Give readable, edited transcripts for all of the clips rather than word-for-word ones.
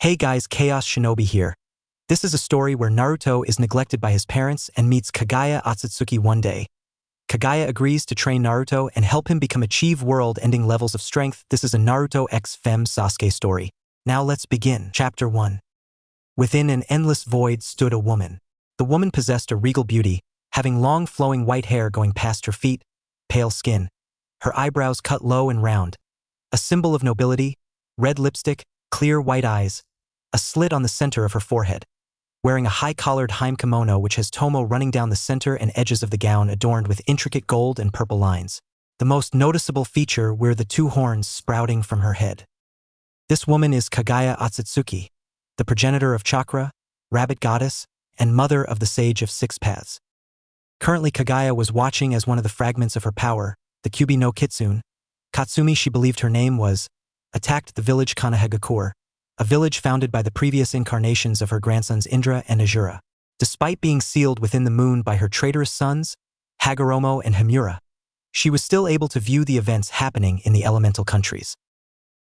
Hey guys, Chaos Shinobi here. This is a story where Naruto is neglected by his parents and meets Kaguya Otsutsuki one day. Kaguya agrees to train Naruto and help him achieve world-ending levels of strength. This is a Naruto x Fem Sasuke story. Now let's begin. Chapter 1. Within an endless void stood a woman. The woman possessed a regal beauty, having long flowing white hair going past her feet, pale skin, her eyebrows cut low and round, a symbol of nobility, red lipstick, clear white eyes, a slit on the center of her forehead, wearing a high-collared hime kimono which has tomo running down the center and edges of the gown adorned with intricate gold and purple lines. The most noticeable feature were the two horns sprouting from her head. This woman is Kaguya Otsutsuki, the progenitor of Chakra, rabbit goddess, and mother of the sage of six paths. Currently Kaguya was watching as one of the fragments of her power, the Kyuubi no Kitsune, Katsumi she believed her name was, attacked the village Kanahegakure, a village founded by the previous incarnations of her grandsons Indra and Azura. Despite being sealed within the moon by her traitorous sons, Hagoromo and Himura, she was still able to view the events happening in the elemental countries.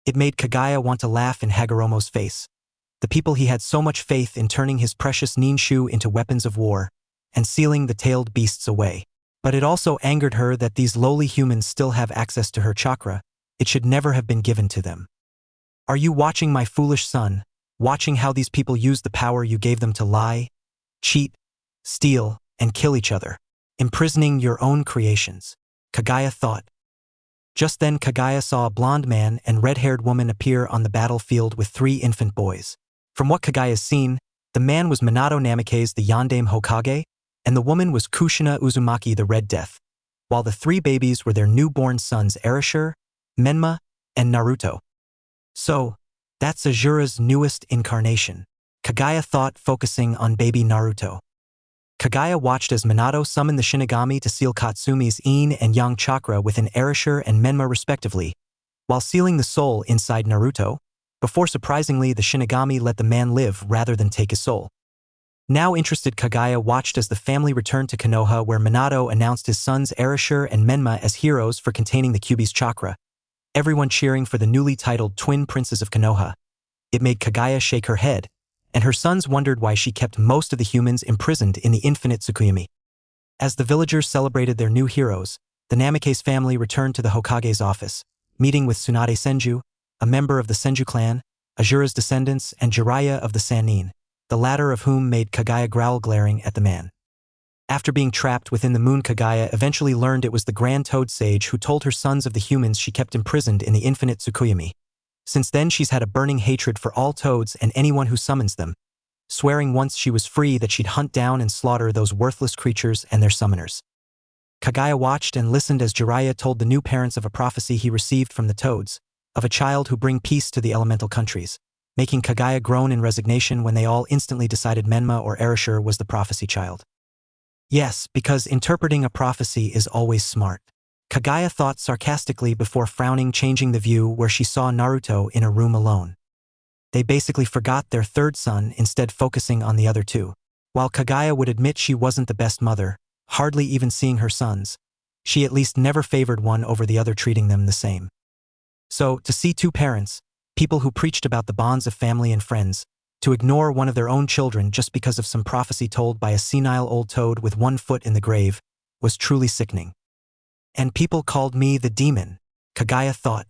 It made Kaguya want to laugh in Hagoromo's face, the people he had so much faith in turning his precious ninshu into weapons of war and sealing the tailed beasts away. But it also angered her that these lowly humans still have access to her chakra. It should never have been given to them. Are you watching, my foolish son, watching how these people use the power you gave them to lie, cheat, steal, and kill each other, imprisoning your own creations? Kaguya thought. Just then Kaguya saw a blonde man and red-haired woman appear on the battlefield with 3 infant boys. From what Kaguya's seen, the man was Minato Namikaze the Yondaime Hokage, and the woman was Kushina Uzumaki the Red Death, while the 3 babies were their newborn sons Arashi, Menma, and Naruto. So, that's Azura's newest incarnation, Kaguya thought, focusing on baby Naruto. Kaguya watched as Minato summoned the Shinigami to seal Katsumi's Yin and Yang chakra within Arashi and Menma respectively, while sealing the soul inside Naruto, before surprisingly the Shinigami let the man live rather than take his soul. Now interested, Kaguya watched as the family returned to Konoha, where Minato announced his sons Arashi and Menma as heroes for containing the Kyuubi's chakra, everyone cheering for the newly titled twin princes of Konoha. It made Kaguya shake her head, and her sons wondered why she kept most of the humans imprisoned in the infinite Tsukuyomi. As the villagers celebrated their new heroes, the Namikaze family returned to the Hokage's office, meeting with Tsunade Senju, a member of the Senju clan, Azura's descendants, and Jiraiya of the Sannin, the latter of whom made Kaguya growl, glaring at the man. After being trapped within the moon, Kaguya eventually learned it was the Grand Toad Sage who told her sons of the humans she kept imprisoned in the infinite Tsukuyomi. Since then she's had a burning hatred for all toads and anyone who summons them, swearing once she was free that she'd hunt down and slaughter those worthless creatures and their summoners. Kaguya watched and listened as Jiraiya told the new parents of a prophecy he received from the toads, of a child who bring peace to the elemental countries, making Kaguya groan in resignation when they all instantly decided Menma or Arashi was the prophecy child. Yes, because interpreting a prophecy is always smart, Kaguya thought sarcastically before frowning, changing the view where she saw Naruto in a room alone. They basically forgot their third son, instead focusing on the other 2. While Kaguya would admit she wasn't the best mother, hardly even seeing her sons, she at least never favored one over the other, treating them the same. So, to see 2 parents, people who preached about the bonds of family and friends, to ignore one of their own children just because of some prophecy told by a senile old toad with 1 foot in the grave, was truly sickening. And people called me the demon, Kaguya thought.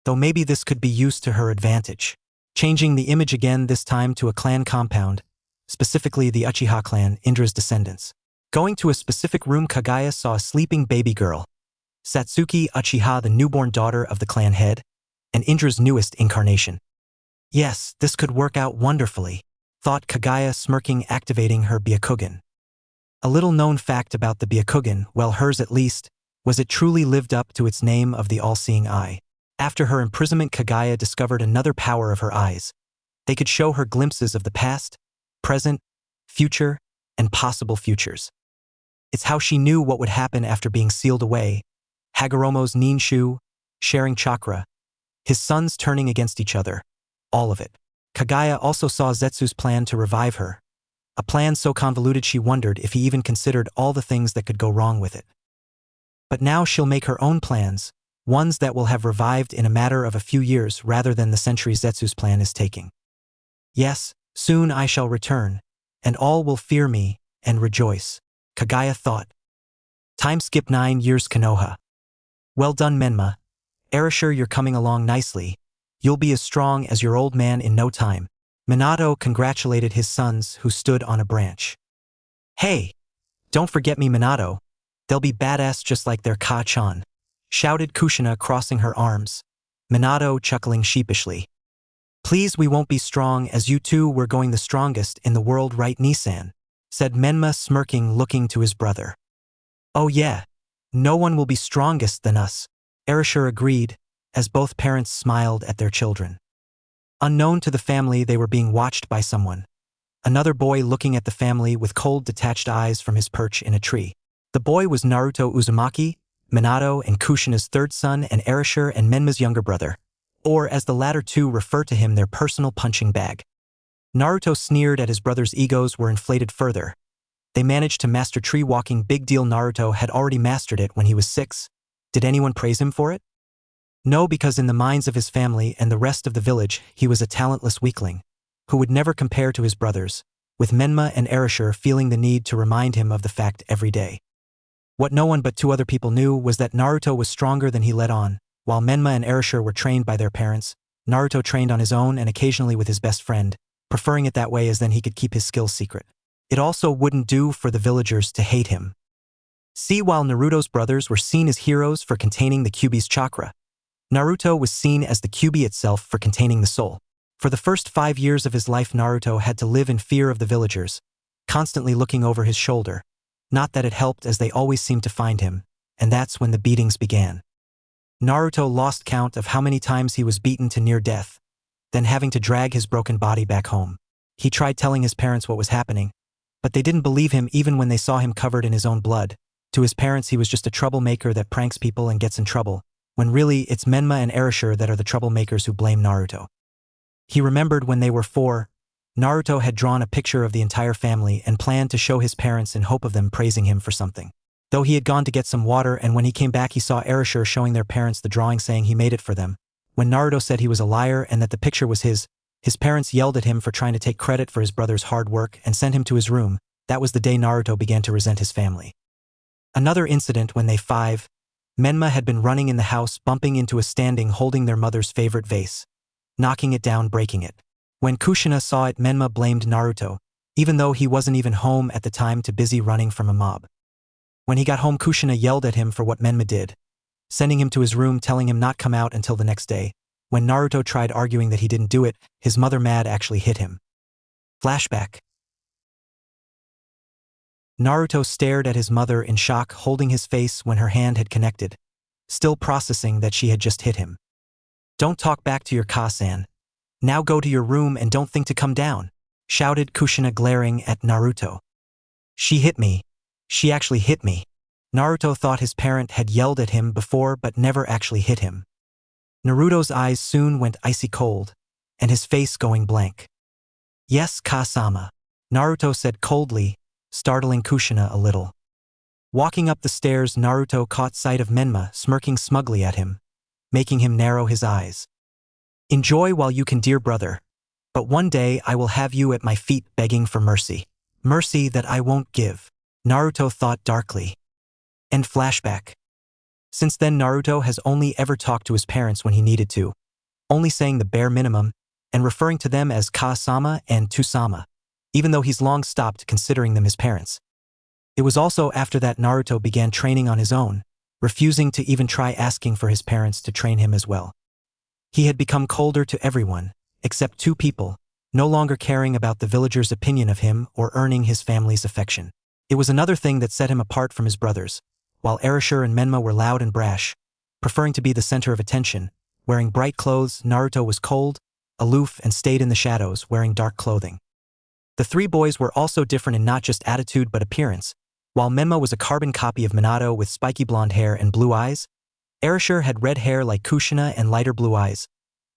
Though maybe this could be used to her advantage. Changing the image again, this time to a clan compound, specifically the Uchiha clan, Indra's descendants. Going to a specific room, Kaguya saw a sleeping baby girl, Satsuki Uchiha, the newborn daughter of the clan head, and Indra's newest incarnation. Yes, this could work out wonderfully, thought Kaguya, smirking, activating her Byakugan. A little known fact about the Byakugan, well, hers at least, was it truly lived up to its name of the all-seeing eye. After her imprisonment, Kaguya discovered another power of her eyes. They could show her glimpses of the past, present, future, and possible futures. It's how she knew what would happen after being sealed away, Hagoromo's ninshu, sharing chakra, his sons turning against each other, all of it. Kaguya also saw Zetsu's plan to revive her, a plan so convoluted she wondered if he even considered all the things that could go wrong with it. But now she'll make her own plans, ones that will have revived in a matter of a few years rather than the centuries Zetsu's plan is taking. Yes, soon I shall return, and all will fear me and rejoice, Kaguya thought. Time skip 9 years Konoha. Well done Menma. Arashi, you're coming along nicely. You'll be as strong as your old man in no time. Minato congratulated his sons who stood on a branch. Hey! Don't forget me Minato. They'll be badass just like their Ka-chan, shouted Kushina crossing her arms. Minato chuckling sheepishly. Please we won't be strong as you two were going the strongest in the world right Nissan, said Menma smirking looking to his brother. Oh yeah, no one will be strongest than us, Arashi agreed, as both parents smiled at their children. Unknown to the family they were being watched by someone. Another boy looking at the family with cold detached eyes from his perch in a tree. The boy was Naruto Uzumaki, Minato and Kushina's third son and Arashi and Menma's younger brother, or as the latter two refer to him their personal punching bag. Naruto sneered at his brother's egos were inflated further. They managed to master tree walking big deal Naruto had already mastered it when he was 6. Did anyone praise him for it? No, because in the minds of his family and the rest of the village he was a talentless weakling, who would never compare to his brothers, with Menma and Arashi feeling the need to remind him of the fact every day. What no one but 2 other people knew was that Naruto was stronger than he let on. While Menma and Arashi were trained by their parents, Naruto trained on his own and occasionally with his best friend, preferring it that way as then he could keep his skills secret. It also wouldn't do for the villagers to hate him. See, while Naruto's brothers were seen as heroes for containing the Kyuubi's chakra, Naruto was seen as the Kyuubi itself for containing the soul. For the first 5 years of his life Naruto had to live in fear of the villagers, constantly looking over his shoulder. Not that it helped as they always seemed to find him, and that's when the beatings began. Naruto lost count of how many times he was beaten to near death, then having to drag his broken body back home. He tried telling his parents what was happening, but they didn't believe him even when they saw him covered in his own blood. To his parents he was just a troublemaker that pranks people and gets in trouble, when really it's Menma and Arashi that are the troublemakers who blame Naruto. He remembered when they were 4, Naruto had drawn a picture of the entire family and planned to show his parents in hope of them praising him for something. Though he had gone to get some water and when he came back he saw Arashi showing their parents the drawing saying he made it for them. When Naruto said he was a liar and that the picture was his parents yelled at him for trying to take credit for his brother's hard work and sent him to his room. That was the day Naruto began to resent his family. Another incident when they 5, Menma had been running in the house bumping into a standing holding their mother's favorite vase, knocking it down breaking it. When Kushina saw it Menma blamed Naruto, even though he wasn't even home at the time too busy running from a mob. When he got home Kushina yelled at him for what Menma did, sending him to his room telling him not come out until the next day. When Naruto tried arguing that he didn't do it, his mother mad actually hit him. Flashback. Naruto stared at his mother in shock holding his face when her hand had connected, still processing that she had just hit him. Don't talk back to your Ka-san. Now go to your room and don't think to come down, shouted Kushina glaring at Naruto. She hit me. She actually hit me. Naruto thought his parent had yelled at him before but never actually hit him. Naruto's eyes soon went icy cold, and his face going blank. Yes, Ka-sama, Naruto said coldly, startling Kushina a little. Walking up the stairs Naruto caught sight of Menma smirking smugly at him, making him narrow his eyes. Enjoy while you can, dear brother, but one day I will have you at my feet begging for mercy. Mercy that I won't give, Naruto thought darkly. End flashback. Since then Naruto has only ever talked to his parents when he needed to, only saying the bare minimum, and referring to them as Ka-sama and Tu-sama, even though he's long stopped considering them his parents. It was also after that Naruto began training on his own, refusing to even try asking for his parents to train him as well. He had become colder to everyone, except 2 people, no longer caring about the villagers' opinion of him or earning his family's affection. It was another thing that set him apart from his brothers. While Arashi and Menma were loud and brash, preferring to be the center of attention, wearing bright clothes, Naruto was cold, aloof and stayed in the shadows wearing dark clothing. The 3 boys were also different in not just attitude but appearance. While Menma was a carbon copy of Minato with spiky blonde hair and blue eyes, Arashi had red hair like Kushina and lighter blue eyes.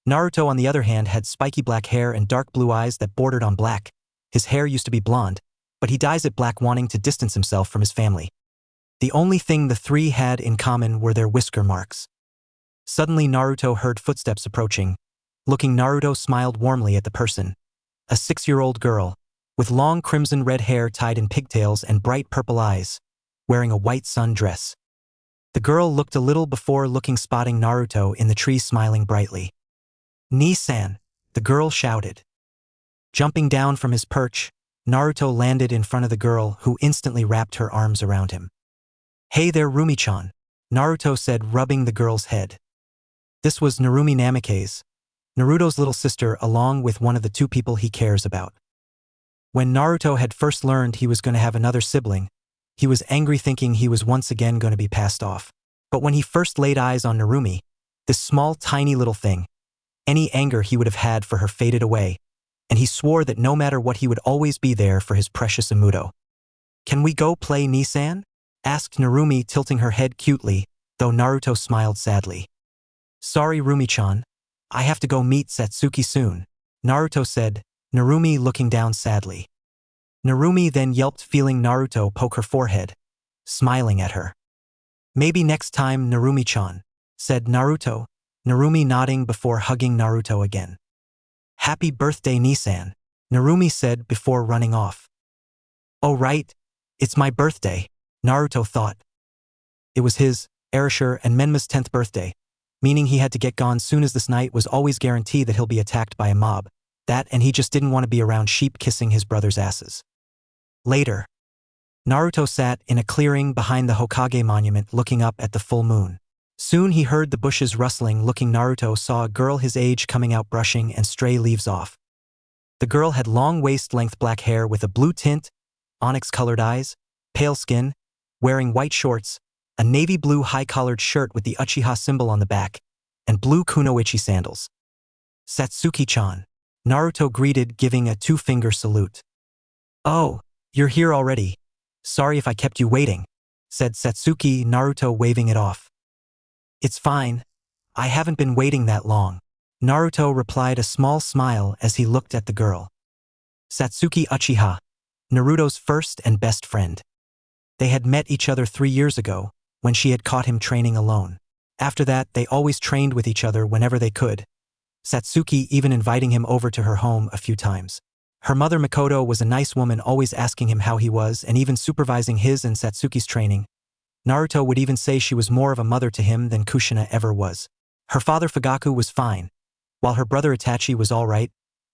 Naruto on the other hand had spiky black hair and dark blue eyes that bordered on black. His hair used to be blonde, but he dyes it black wanting to distance himself from his family. The only thing the 3 had in common were their whisker marks. Suddenly Naruto heard footsteps approaching. Looking Naruto smiled warmly at the person, a 6-year-old girl, with long crimson red hair tied in pigtails and bright purple eyes, wearing a white sun dress. The girl looked a little before spotting Naruto in the tree smiling brightly. "Ni-san," the girl shouted. Jumping down from his perch, Naruto landed in front of the girl, who instantly wrapped her arms around him. "Hey there, Rumi-chan," Naruto said, rubbing the girl's head. This was Narumi Namikaze, Naruto's little sister, along with one of the 2 people he cares about. When Naruto had first learned he was going to have another sibling, he was angry, thinking he was once again going to be passed off. But when he first laid eyes on Narumi, this small, tiny little thing, any anger he would have had for her faded away, and he swore that no matter what he would always be there for his precious Imuto. "Can we go play, Ni-san?" asked Narumi, tilting her head cutely, though Naruto smiled sadly. "Sorry, Rumi-chan. I have to go meet Satsuki soon," Naruto said, Narumi looking down sadly. Narumi then yelped, feeling Naruto poke her forehead, smiling at her. "Maybe next time, Narumi-chan," said Naruto, Narumi nodding before hugging Naruto again. "Happy birthday, Ni-san," Narumi said before running off. "Oh right, it's my birthday," Naruto thought. It was his, Arashi, and Menma's 10th birthday, meaning he had to get gone soon, as this night was always guaranteed that he'll be attacked by a mob. That, and he just didn't want to be around sheep kissing his brother's asses. Later, Naruto sat in a clearing behind the Hokage monument looking up at the full moon. Soon he heard the bushes rustling. Looking, Naruto saw a girl his age coming out brushing and stray leaves off. The girl had long waist-length black hair with a blue tint, onyx-colored eyes, pale skin, wearing white shorts, a navy blue high-collared shirt with the Uchiha symbol on the back, and blue kunoichi sandals. "Satsuki-chan," Naruto greeted, giving a 2-finger salute. "Oh, you're here already. Sorry if I kept you waiting," said Satsuki, Naruto waving it off. "It's fine. I haven't been waiting that long," Naruto replied, a small smile as he looked at the girl. Satsuki Uchiha, Naruto's first and best friend. They had met each other 3 years ago, when she had caught him training alone. After that, they always trained with each other whenever they could, Satsuki even inviting him over to her home a few times. Her mother Mikoto was a nice woman, always asking him how he was and even supervising his and Satsuki's training. Naruto would even say she was more of a mother to him than Kushina ever was. Her father Fugaku was fine, while her brother Itachi was alright,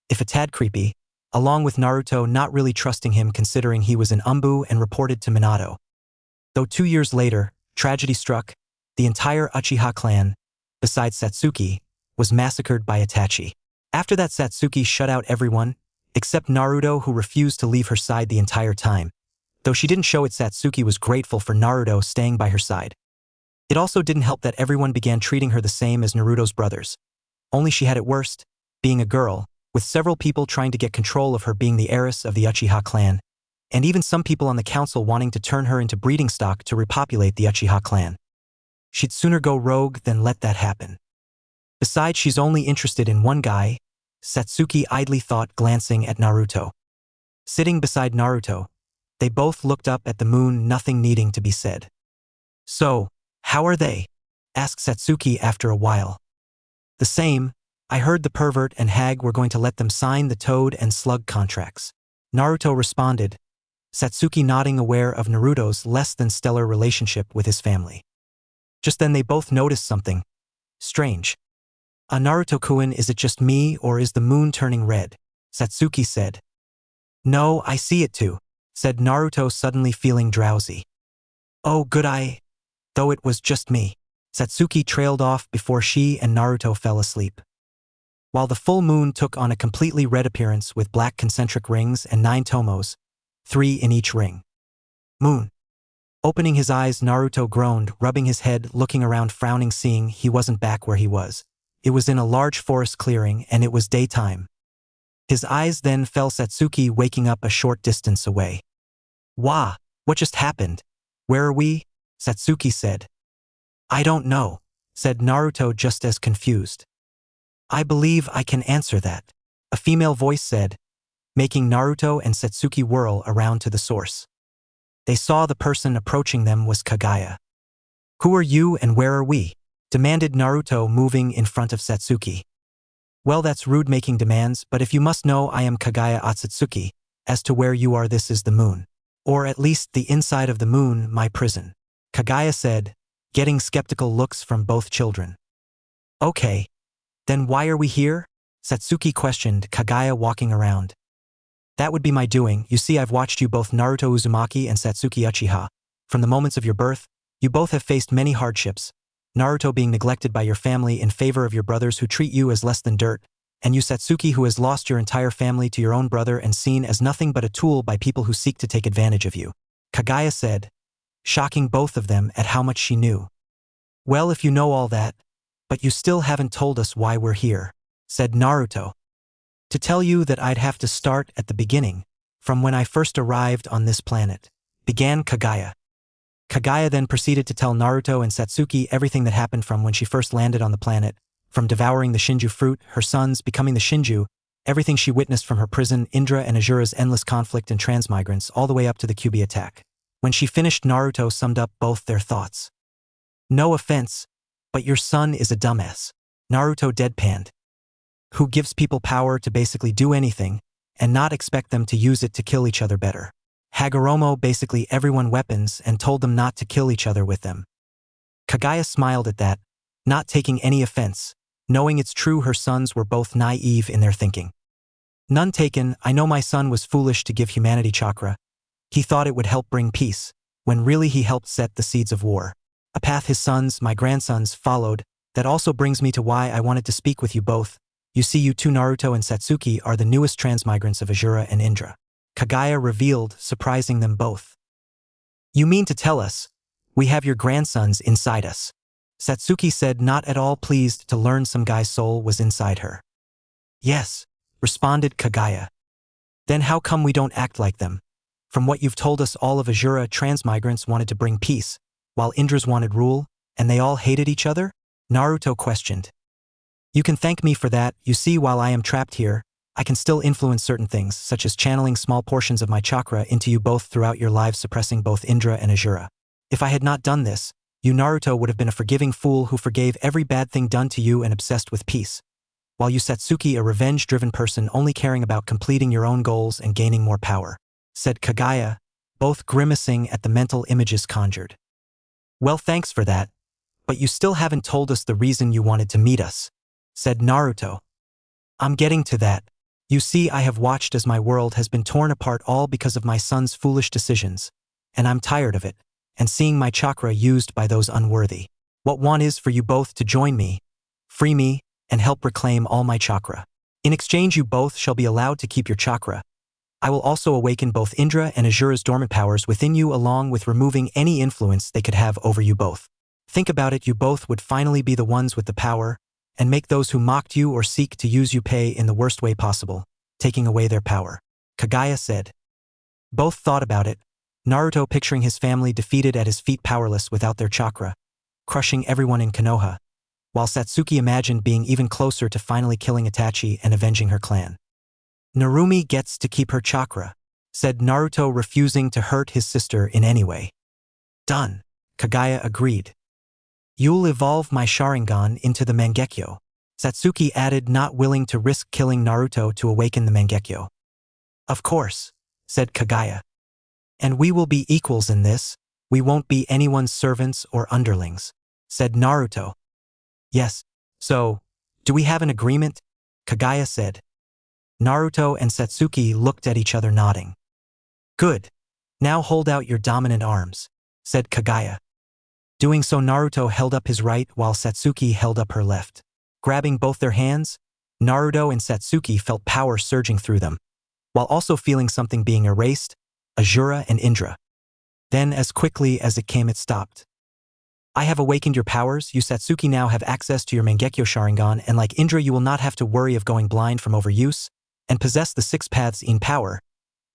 if a tad creepy, along with Naruto not really trusting him considering he was an umbu and reported to Minato. Though 2 years later, tragedy struck, the entire Uchiha clan, besides Satsuki, was massacred by Itachi. After that, Satsuki shut out everyone, except Naruto, who refused to leave her side the entire time. Though she didn't show it, Satsuki was grateful for Naruto staying by her side. It also didn't help that everyone began treating her the same as Naruto's brothers. Only she had it worst, being a girl, with several people trying to get control of her, being the heiress of the Uchiha clan, and even some people on the council wanting to turn her into breeding stock to repopulate the Uchiha clan. She'd sooner go rogue than let that happen. Besides, she's only interested in one guy, Satsuki idly thought, glancing at Naruto. Sitting beside Naruto, they both looked up at the moon, nothing needing to be said. "So, how are they?" asked Satsuki after a while. "The same. I heard the pervert and hag were going to let them sign the toad and slug contracts," Naruto responded, Satsuki nodding, aware of Naruto's less than stellar relationship with his family. Just then they both noticed something strange. "Naruto-kun, is it just me or is the moon turning red?" Satsuki said. "No, I see it too," said Naruto, suddenly feeling drowsy. "Oh good, though it was just me," Satsuki trailed off before she and Naruto fell asleep. While the full moon took on a completely red appearance with black concentric rings and 9 tomos, 3 in each ring. "Moon." Opening his eyes, Naruto groaned, rubbing his head, looking around, frowning, seeing he wasn't back where he was. It was in a large forest clearing and it was daytime. His eyes then fell Satsuki waking up a short distance away. "Wah, what just happened? Where are we?" Satsuki said. "I don't know," said Naruto, just as confused. "I believe I can answer that," a female voice said, making Naruto and Satsuki whirl around to the source. They saw the person approaching them was Kaguya. "Who are you and where are we?" demanded Naruto, moving in front of Satsuki. Well, that's rude making demands, but if you must know, I am Kaguya Otsutsuki. As to where you are, this is the moon. Or at least the inside of the moon, my prison. Kaguya said, getting skeptical looks from both children. Okay. Then why are we here? Satsuki questioned, Kaguya walking around. That would be my doing. You see, I've watched you both, Naruto Uzumaki and Satsuki Uchiha. From the moments of your birth, you both have faced many hardships. Naruto being neglected by your family in favor of your brothers who treat you as less than dirt, and you Satsuki who has lost your entire family to your own brother and seen as nothing but a tool by people who seek to take advantage of you. Kaguya said, shocking both of them at how much she knew. Well, if you know all that, but you still haven't told us why we're here, said Naruto. To tell you that I'd have to start at the beginning, from when I first arrived on this planet, began Kaguya. Kaguya then proceeded to tell Naruto and Satsuki everything that happened from when she first landed on the planet, from devouring the Shinju fruit, her sons becoming the Shinju, everything she witnessed from her prison, Indra and Azura's endless conflict and transmigrants, all the way up to the Kyuubi attack. When she finished, Naruto summed up both their thoughts. No offense, but your son is a dumbass. Naruto deadpanned. Who gives people power to basically do anything, and not expect them to use it to kill each other better. Hagoromo basically everyone weapons and told them not to kill each other with them. Kaguya smiled at that, not taking any offense, knowing it's true her sons were both naive in their thinking. None taken. I know my son was foolish to give humanity chakra. He thought it would help bring peace, when really he helped set the seeds of war. A path his sons, my grandsons, followed. That also brings me to why I wanted to speak with you both. You see, you two, Naruto and Satsuki, are the newest transmigrants of Azura and Indra. Kaguya revealed, surprising them both. You mean to tell us, we have your grandsons inside us? Satsuki said, not at all pleased to learn some guy's soul was inside her. Yes, responded Kaguya. Then how come we don't act like them? From what you've told us, all of Azura transmigrants wanted to bring peace, while Indra's wanted rule, and they all hated each other? Naruto questioned. You can thank me for that. You see, while I am trapped here, I can still influence certain things, such as channeling small portions of my chakra into you both throughout your lives, suppressing both Indra and Azura. If I had not done this, you Naruto would have been a forgiving fool who forgave every bad thing done to you and obsessed with peace, while you Satsuki, a revenge-driven person only caring about completing your own goals and gaining more power, said Kaguya, both grimacing at the mental images conjured. Well, thanks for that, but you still haven't told us the reason you wanted to meet us, said Naruto. I'm getting to that. You see, I have watched as my world has been torn apart all because of my son's foolish decisions, and I'm tired of it, and seeing my chakra used by those unworthy. What want is for you both to join me, free me, and help reclaim all my chakra. In exchange, you both shall be allowed to keep your chakra. I will also awaken both Indra and Azura's dormant powers within you, along with removing any influence they could have over you both. Think about it, you both would finally be the ones with the power, and make those who mocked you or seek to use you pay in the worst way possible, taking away their power. Kaguya said. Both thought about it, Naruto picturing his family defeated at his feet, powerless without their chakra, crushing everyone in Konoha, while Satsuki imagined being even closer to finally killing Itachi and avenging her clan. Narumi gets to keep her chakra, said Naruto, refusing to hurt his sister in any way. Done, Kaguya agreed. You'll evolve my Sharingan into the Mangekyo, Satsuki added, not willing to risk killing Naruto to awaken the Mangekyo. Of course, said Kaguya. And we will be equals in this, we won't be anyone's servants or underlings, said Naruto. Yes, so, do we have an agreement? Kaguya said. Naruto and Satsuki looked at each other, nodding. Good. Now hold out your dominant arms, said Kaguya. Doing so, Naruto held up his right while Satsuki held up her left. Grabbing both their hands, Naruto and Satsuki felt power surging through them, while also feeling something being erased, Azura and Indra. Then, as quickly as it came, it stopped. I have awakened your powers. You Satsuki now have access to your Mangekyo Sharingan, and like Indra, you will not have to worry of going blind from overuse, and possess the 6 paths in power.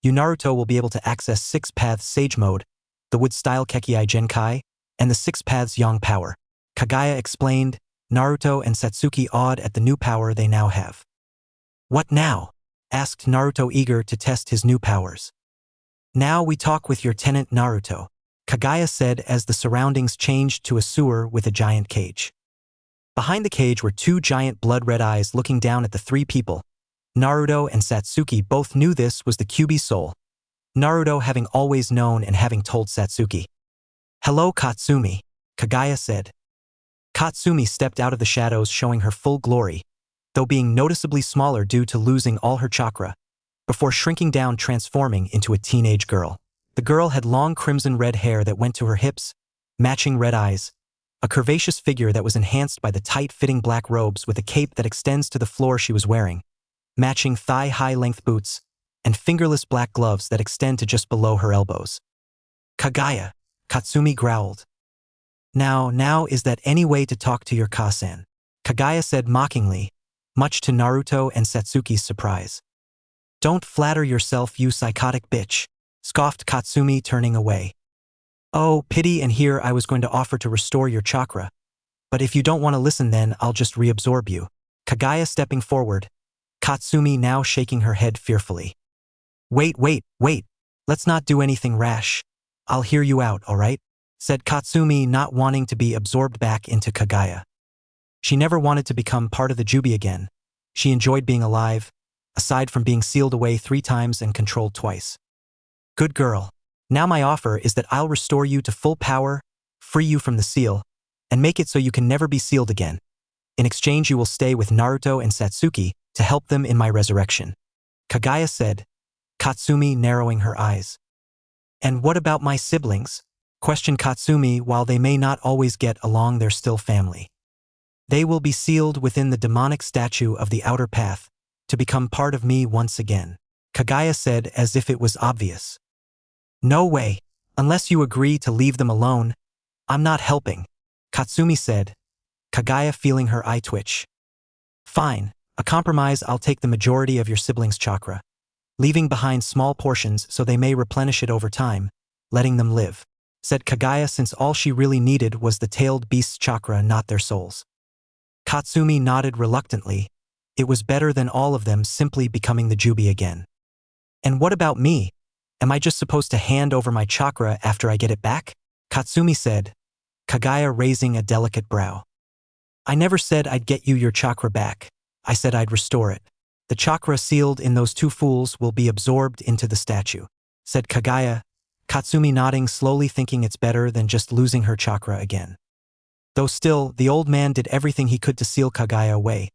You Naruto will be able to access 6 paths Sage Mode, the Wood-style Kekkei Genkai, and the 6 paths Yang power. Kaguya explained, Naruto and Satsuki awed at the new power they now have. What now? Asked Naruto, eager to test his new powers. Now we talk with your tenant Naruto, Kaguya said as the surroundings changed to a sewer with a giant cage. Behind the cage were two giant blood-red eyes looking down at the three people. Naruto and Satsuki both knew this was the Kyuubi soul. Naruto having always known and having told Satsuki. "Hello, Katsumi," Kaguya said. Katsumi stepped out of the shadows showing her full glory, though being noticeably smaller due to losing all her chakra, before shrinking down transforming into a teenage girl. The girl had long crimson-red hair that went to her hips, matching red eyes, a curvaceous figure that was enhanced by the tight-fitting black robes with a cape that extends to the floor she was wearing, matching thigh-high length boots, and fingerless black gloves that extend to just below her elbows. "Kaguya," Katsumi growled. Now is that any way to talk to your Kasan?" Kaguya said mockingly, much to Naruto and Satsuki's surprise. "Don't flatter yourself, you psychotic bitch," scoffed Katsumi, turning away. "Oh, pity, and here I was going to offer to restore your chakra. But if you don't want to listen, then I'll just reabsorb you." Kaguya stepping forward, Katsumi now shaking her head fearfully. Wait, let's not do anything rash. I'll hear you out, alright?" said Katsumi, not wanting to be absorbed back into Kaguya. She never wanted to become part of the Kyuubi again. She enjoyed being alive, aside from being sealed away 3 times and controlled twice. "Good girl. Now my offer is that I'll restore you to full power, free you from the seal, and make it so you can never be sealed again. In exchange, you will stay with Naruto and Satsuki to help them in my resurrection," Kaguya said, Katsumi narrowing her eyes. "And what about my siblings?" questioned Katsumi. "While they may not always get along, they're still family. They will be sealed within the demonic statue of the outer path to become part of me once again," Kaguya said as if it was obvious. "No way. Unless you agree to leave them alone, I'm not helping," Katsumi said, Kaguya feeling her eye twitch. "Fine, a compromise. I'll take the majority of your siblings' chakra, leaving behind small portions so they may replenish it over time, letting them live," said Kaguya, since all she really needed was the tailed beast's chakra, not their souls. Katsumi nodded reluctantly. It was better than all of them simply becoming the Kyuubi again. "And what about me? Am I just supposed to hand over my chakra after I get it back?" Katsumi said, Kaguya raising a delicate brow. "I never said I'd get you your chakra back. I said I'd restore it. The chakra sealed in those 2 fools will be absorbed into the statue," said Kaguya, Katsumi nodding slowly, thinking it's better than just losing her chakra again. Though still, the old man did everything he could to seal Kaguya away.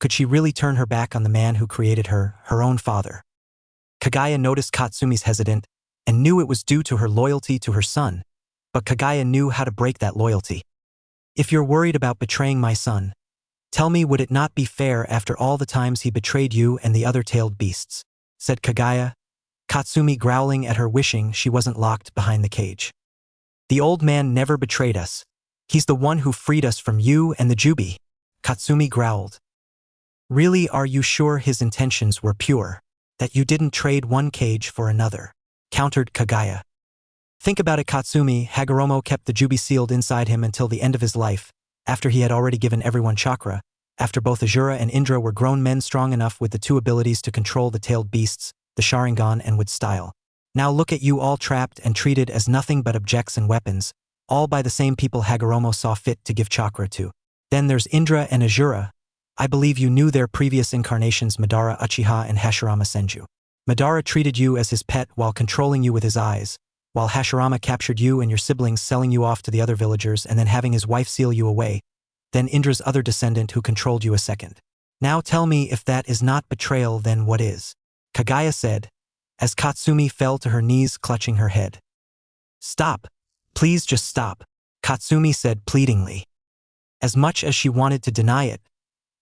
Could she really turn her back on the man who created her own father? Kaguya noticed Katsumi's hesitant and knew it was due to her loyalty to her son, but Kaguya knew how to break that loyalty. "If you're worried about betraying my son, tell me, would it not be fair after all the times he betrayed you and the other tailed beasts?" said Kaguya, Katsumi growling at her, wishing she wasn't locked behind the cage. "The old man never betrayed us. He's the one who freed us from you and the Kyuubi," Katsumi growled. "Really, are you sure his intentions were pure? That you didn't trade one cage for another?" countered Kaguya. "Think about it, Katsumi. Hagoromo kept the Kyuubi sealed inside him until the end of his life, after he had already given everyone chakra, after both Azura and Indra were grown men strong enough with the 2 abilities to control the tailed beasts, the Sharingan and with style. Now look at you, all trapped and treated as nothing but objects and weapons, all by the same people Hagoromo saw fit to give chakra to. Then there's Indra and Azura. I believe you knew their previous incarnations, Madara, Uchiha, and Hashirama Senju. Madara treated you as his pet while controlling you with his eyes, while Hashirama captured you and your siblings, selling you off to the other villagers and then having his wife seal you away, then Indra's other descendant who controlled you a second. Now tell me, if that is not betrayal, then what is?" Kaguya said, as Katsumi fell to her knees, clutching her head. "Stop. Please just stop," Katsumi said pleadingly. As much as she wanted to deny it,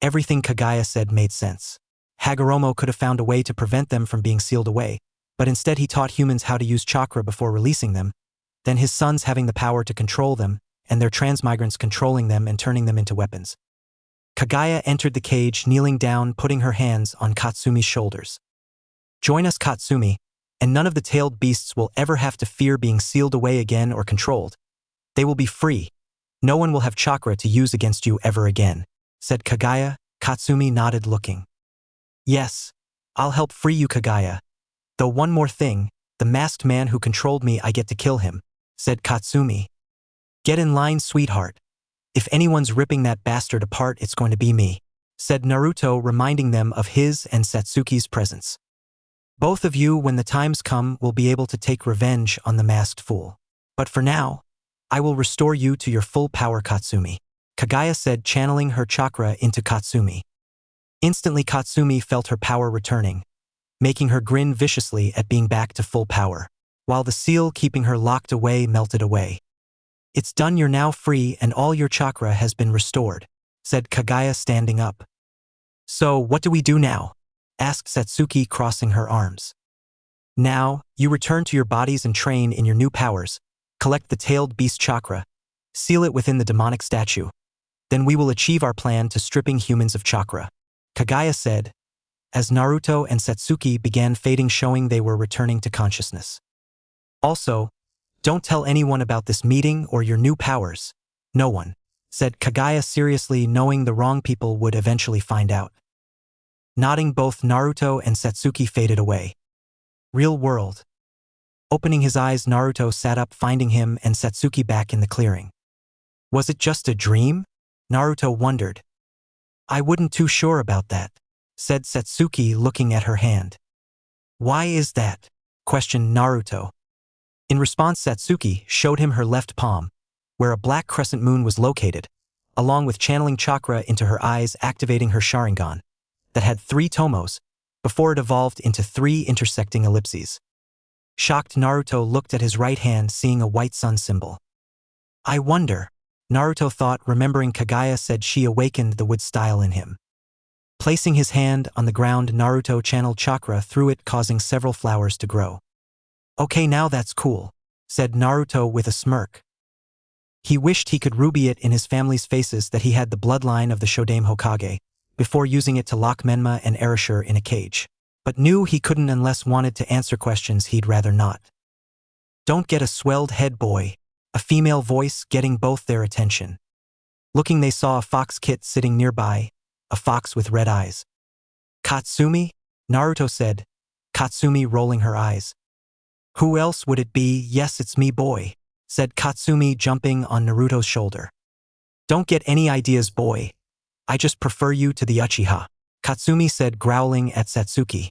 everything Kaguya said made sense. Hagoromo could have found a way to prevent them from being sealed away, but instead he taught humans how to use chakra before releasing them, then his sons having the power to control them, and their transmigrants controlling them and turning them into weapons. Kaguya entered the cage, kneeling down, putting her hands on Katsumi's shoulders. "Join us, Katsumi, and none of the tailed beasts will ever have to fear being sealed away again or controlled. They will be free. No one will have chakra to use against you ever again," said Kaguya. Katsumi nodded, looking. "Yes, I'll help free you, Kaguya. Though one more thing, the masked man who controlled me, I get to kill him," said Katsumi. "Get in line, sweetheart. If anyone's ripping that bastard apart, it's going to be me, said Naruto, reminding them of his and Satsuki's presence. Both of you, when the times come, will be able to take revenge on the masked fool. But for now, I will restore you to your full power, Katsumi, Kaguya said, channeling her chakra into Katsumi. Instantly, Katsumi felt her power returning, making her grin viciously at being back to full power, while the seal keeping her locked away melted away. It's done, you're now free and all your chakra has been restored, said Kaguya, standing up. So, what do we do now? Asked Satsuki, crossing her arms. Now, you return to your bodies and train in your new powers, collect the tailed beast chakra, seal it within the demonic statue. Then we will achieve our plan to stripping humans of chakra, Kaguya said, as Naruto and Satsuki began fading, showing they were returning to consciousness. Also, don't tell anyone about this meeting or your new powers. No one, said Kaguya seriously, knowing the wrong people would eventually find out. Nodding, both Naruto and Satsuki faded away. Real world. Opening his eyes, Naruto sat up, finding him and Satsuki back in the clearing. Was it just a dream? Naruto wondered. I wouldn't too sure about that, said Satsuki, looking at her hand. Why is that? Questioned Naruto. In response, Satsuki showed him her left palm, where a black crescent moon was located, along with channeling chakra into her eyes, activating her Sharingan, that had 3 tomos, before it evolved into 3 intersecting ellipses. Shocked, Naruto looked at his right hand, seeing a white sun symbol. I wonder, Naruto thought, remembering Kaguya said she awakened the wood style in him. Placing his hand on the ground, Naruto channeled chakra through it, causing several flowers to grow. Okay, now that's cool, said Naruto with a smirk. He wished he could ruby it in his family's faces that he had the bloodline of the Shodame Hokage, before using it to lock Menma and Arashi in a cage, but knew he couldn't unless wanted to answer questions he'd rather not. Don't get a swelled head, boy, a female voice getting both their attention. Looking, they saw a fox kit sitting nearby, a fox with red eyes. Katsumi? Naruto said, Katsumi rolling her eyes. Who else would it be? Yes, it's me, boy, said Katsumi, jumping on Naruto's shoulder. Don't get any ideas, boy. I just prefer you to the Uchiha, Katsumi said, growling at Satsuki.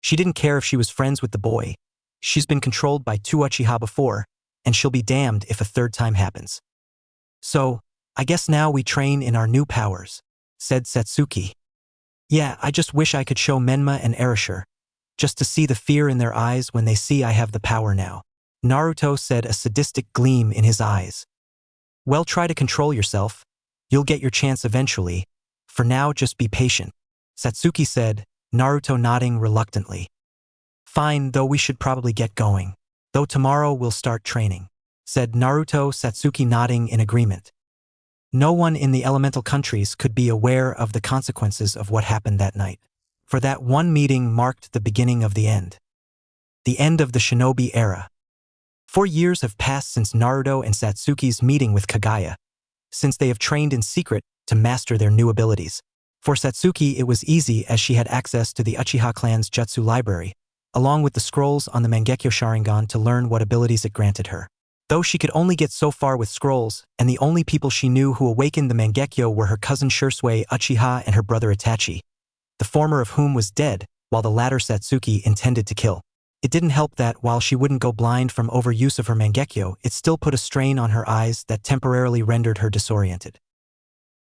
She didn't care if she was friends with the boy. She's been controlled by 2 Uchiha before, and she'll be damned if a 3rd time happens. So, I guess now we train in our new powers, said Satsuki. Yeah, I just wish I could show Menma and Arashi, just to see the fear in their eyes when they see I have the power now, Naruto said, a sadistic gleam in his eyes. Well, try to control yourself. You'll get your chance eventually. For now, just be patient, Satsuki said, Naruto nodding reluctantly. Fine, though we should probably get going. Though tomorrow we'll start training, said Naruto, Satsuki nodding in agreement. No one in the elemental countries could be aware of the consequences of what happened that night, for that one meeting marked the beginning of the end. The end of the Shinobi era. 4 years have passed since Naruto and Satsuki's meeting with Kaguya, since they have trained in secret to master their new abilities. For Satsuki, it was easy as she had access to the Uchiha clan's jutsu library, along with the scrolls on the Mangekyo Sharingan to learn what abilities it granted her. Though she could only get so far with scrolls, and the only people she knew who awakened the Mangekyo were her cousin Shisui Uchiha and her brother Itachi, the former of whom was dead, while the latter Satsuki intended to kill. It didn't help that, while she wouldn't go blind from overuse of her Mangekyo, it still put a strain on her eyes that temporarily rendered her disoriented.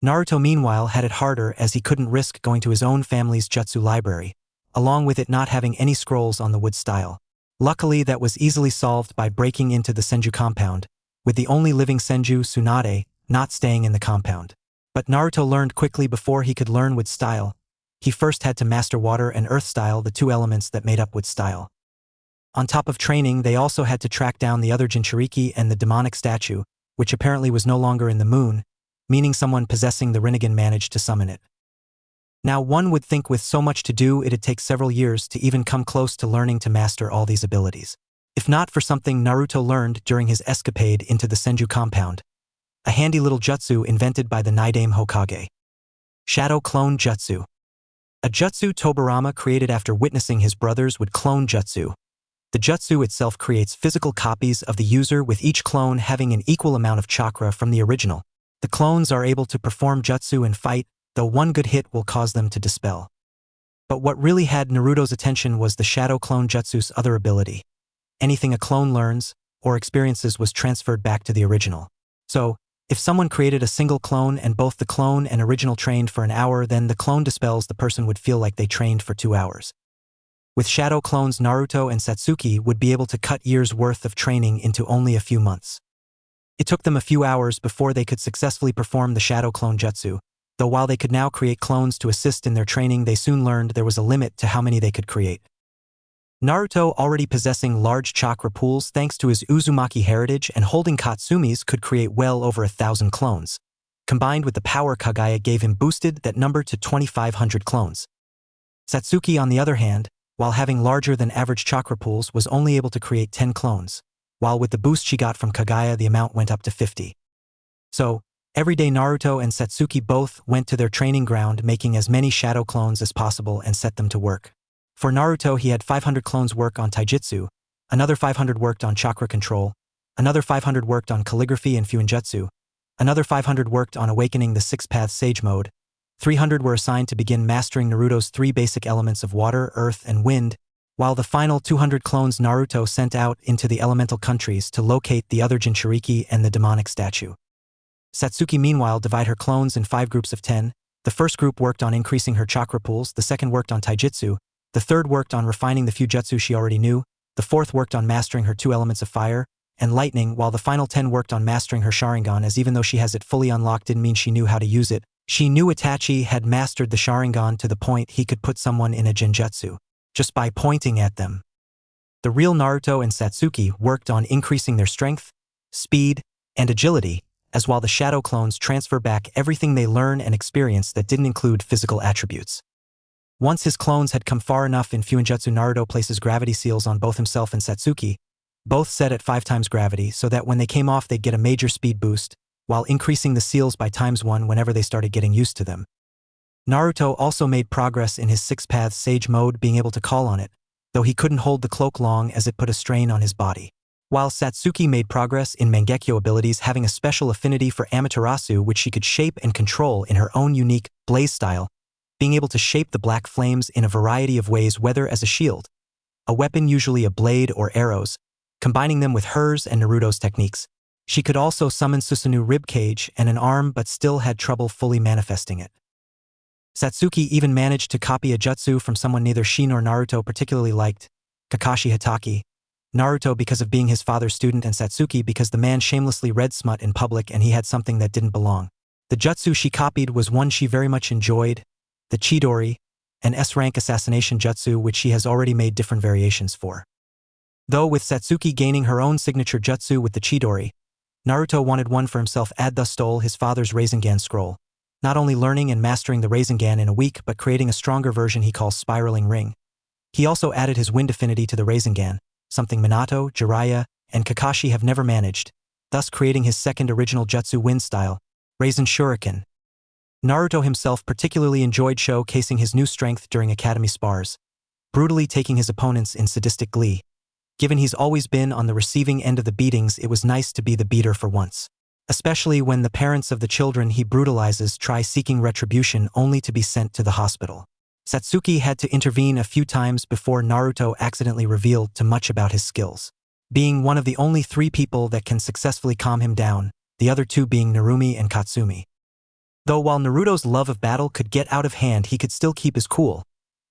Naruto, meanwhile, had it harder as he couldn't risk going to his own family's jutsu library, along with it not having any scrolls on the wood style. Luckily, that was easily solved by breaking into the Senju compound, with the only living Senju, Tsunade, not staying in the compound. But Naruto learned quickly before he could learn wood style. He first had to master water and earth style, the 2 elements that made up wood style. On top of training, they also had to track down the other Jinchuriki and the demonic statue, which apparently was no longer in the moon, meaning someone possessing the Rinnegan managed to summon it. Now, one would think with so much to do it'd take several years to even come close to learning to master all these abilities. If not for something Naruto learned during his escapade into the Senju compound, a handy little jutsu invented by the Nidame Hokage. Shadow Clone Jutsu. A jutsu Tobirama created after witnessing his brothers would clone jutsu. The jutsu itself creates physical copies of the user, with each clone having an equal amount of chakra from the original, The clones are able to perform jutsu and fight, though one good hit will cause them to dispel. But what really had Naruto's attention was the shadow clone jutsu's other ability. Anything a clone learns or experiences was transferred back to the original. So, if someone created a single clone and both the clone and original trained for an hour, then the clone dispels the person would feel like they trained for 2 hours. With shadow clones, Naruto and Satsuki would be able to cut years' worth of training into only a few months. It took them a few hours before they could successfully perform the shadow clone jutsu, though while they could now create clones to assist in their training, they soon learned there was a limit to how many they could create. Naruto, already possessing large chakra pools thanks to his Uzumaki heritage and holding Katsumi's, could create well over 1,000 clones. Combined with the power Kaguya gave him, boosted that number to 2,500 clones. Satsuki, on the other hand, while having larger than average chakra pools, was only able to create 10 clones, while with the boost she got from Kaguya the amount went up to 50. So, every day Naruto and Satsuki both went to their training ground, making as many shadow clones as possible and set them to work. For Naruto, he had 500 clones work on taijutsu, another 500 worked on chakra control, another 500 worked on calligraphy and fuinjutsu, another 500 worked on awakening the six-path sage mode, 300 were assigned to begin mastering Naruto's 3 basic elements of water, earth, and wind, while the final 200 clones Naruto sent out into the elemental countries to locate the other Jinchuriki and the demonic statue. Satsuki meanwhile divided her clones in 5 groups of 10. The first group worked on increasing her chakra pools, the second worked on taijutsu, the third worked on refining the few jutsu she already knew, the fourth worked on mastering her 2 elements of fire and lightning, while the final 10 worked on mastering her Sharingan, as even though she has it fully unlocked didn't mean she knew how to use it. She knew Itachi had mastered the Sharingan to the point he could put someone in a Genjutsu just by pointing at them. The real Naruto and Satsuki worked on increasing their strength, speed, and agility, as while the shadow clones transfer back everything they learn and experience that didn't include physical attributes. Once his clones had come far enough in Fuinjutsu, Naruto places gravity seals on both himself and Satsuki, both set at 5 times gravity, so that when they came off they'd get a major speed boost, while increasing the seals by ×1 whenever they started getting used to them. Naruto also made progress in his 6-path sage mode, being able to call on it, though he couldn't hold the cloak long as it put a strain on his body. While Satsuki made progress in Mangekyo abilities, having a special affinity for Amaterasu which she could shape and control in her own unique blaze style, being able to shape the black flames in a variety of ways, whether as a shield, a weapon, usually a blade or arrows, combining them with hers and Naruto's techniques. She could also summon Susanoo ribcage and an arm, but still had trouble fully manifesting it. Satsuki even managed to copy a jutsu from someone neither she nor Naruto particularly liked, Kakashi Hatake. Naruto because of being his father's student, and Satsuki because the man shamelessly read smut in public and he had something that didn't belong. The jutsu she copied was one she very much enjoyed, the Chidori, an S-rank assassination jutsu which she has already made different variations for. Though with Satsuki gaining her own signature jutsu with the Chidori, Naruto wanted one for himself, and thus stole his father's Rasengan scroll, not only learning and mastering the Rasengan in a week but creating a stronger version he calls Spiraling Ring. He also added his wind affinity to the Rasengan, something Minato, Jiraiya, and Kakashi have never managed, thus creating his second original jutsu wind style, Rasen Shuriken. Naruto himself particularly enjoyed showcasing his new strength during academy spars, brutally taking his opponents in sadistic glee. Given he's always been on the receiving end of the beatings, it was nice to be the beater for once. Especially when the parents of the children he brutalizes try seeking retribution only to be sent to the hospital. Satsuki had to intervene a few times before Naruto accidentally revealed too much about his skills. Being one of the only 3 people that can successfully calm him down, the other 2 being Narumi and Katsumi. Though while Naruto's love of battle could get out of hand, he could still keep his cool,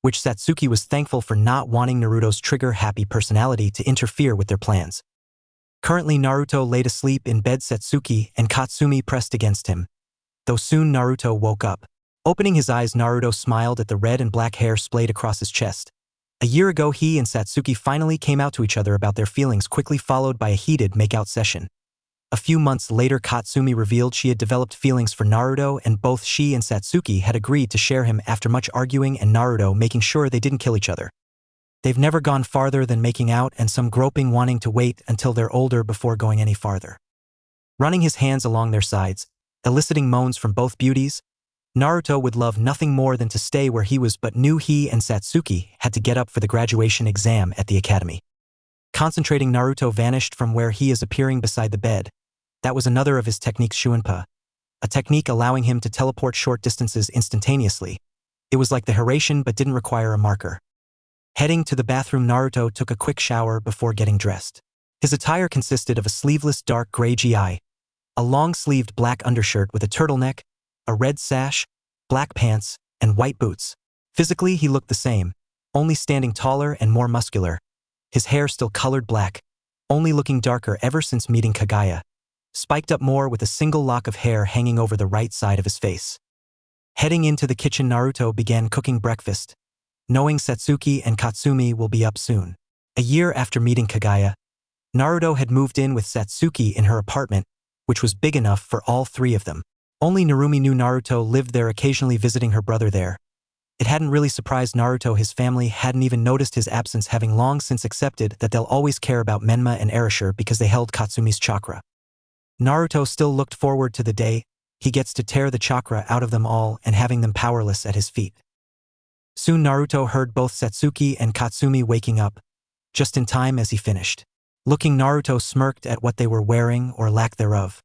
which Satsuki was thankful for, not wanting Naruto's trigger-happy personality to interfere with their plans. Currently Naruto laid asleep in bed, Satsuki and Katsumi pressed against him, though soon Naruto woke up. Opening his eyes, Naruto smiled at the red and black hair splayed across his chest. A year ago he and Satsuki finally came out to each other about their feelings, quickly followed by a heated make-out session. A few months later Katsumi revealed she had developed feelings for Naruto, and both she and Satsuki had agreed to share him after much arguing and Naruto making sure they didn't kill each other. They've never gone farther than making out and some groping, wanting to wait until they're older before going any farther. Running his hands along their sides, eliciting moans from both beauties, Naruto would love nothing more than to stay where he was, but knew he and Satsuki had to get up for the graduation exam at the academy. Concentrating, Naruto vanished from where he is, appearing beside the bed. That was another of his techniques, Shuinpa. a technique allowing him to teleport short distances instantaneously. It was like the Hiraishin but didn't require a marker. Heading to the bathroom, Naruto took a quick shower before getting dressed. His attire consisted of a sleeveless dark gray GI, a long-sleeved black undershirt with a turtleneck, a red sash, black pants, and white boots. Physically, he looked the same, only standing taller and more muscular. His hair still colored black, only looking darker ever since meeting Kaguya, spiked up more with a single lock of hair hanging over the right side of his face. Heading into the kitchen, Naruto began cooking breakfast, knowing Satsuki and Katsumi will be up soon. A year after meeting Kaguya, Naruto had moved in with Satsuki in her apartment, which was big enough for all three of them. Only Narumi knew Naruto lived there, occasionally visiting her brother there. It hadn't really surprised Naruto his family hadn't even noticed his absence, having long since accepted that they'll always care about Menma and Arashi because they held Katsumi's chakra. Naruto still looked forward to the day he gets to tear the chakra out of them all and having them powerless at his feet. Soon Naruto heard both Satsuki and Katsumi waking up, just in time as he finished. Looking, Naruto smirked at what they were wearing or lack thereof.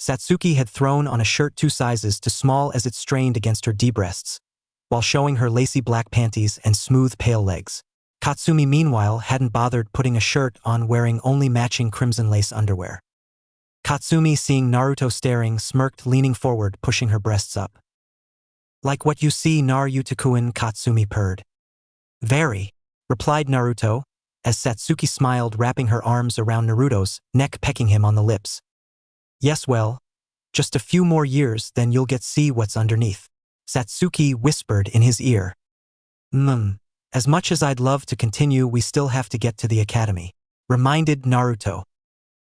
Satsuki had thrown on a shirt 2 sizes too small as it strained against her D-breasts, while showing her lacy black panties and smooth pale legs. Katsumi meanwhile hadn't bothered putting a shirt on, wearing only matching crimson lace underwear. Katsumi, seeing Naruto staring, smirked, leaning forward, pushing her breasts up. "Like what you see, Naruto-kun," Katsumi purred. "Very," replied Naruto, as Satsuki smiled, wrapping her arms around Naruto's neck, pecking him on the lips. "Yes, well, just a few more years, then you'll get see what's underneath," Satsuki whispered in his ear. As much as I'd love to continue, we still have to get to the academy," reminded Naruto.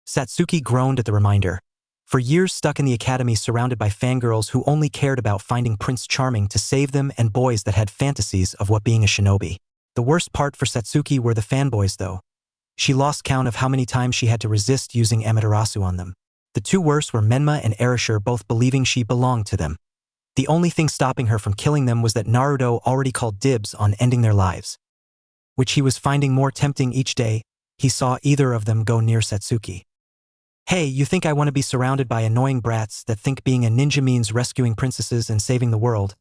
Satsuki groaned at the reminder. For years stuck in the academy, surrounded by fangirls who only cared about finding Prince Charming to save them and boys that had fantasies of what being a shinobi. The worst part for Satsuki were the fanboys, though. She lost count of how many times she had to resist using Amaterasu on them. The two worst were Menma and Arashi, both believing she belonged to them. The only thing stopping her from killing them was that Naruto already called dibs on ending their lives, which he was finding more tempting each day he saw either of them go near Satsuki. "Hey, you think I want to be surrounded by annoying brats that think being a ninja means rescuing princesses and saving the world?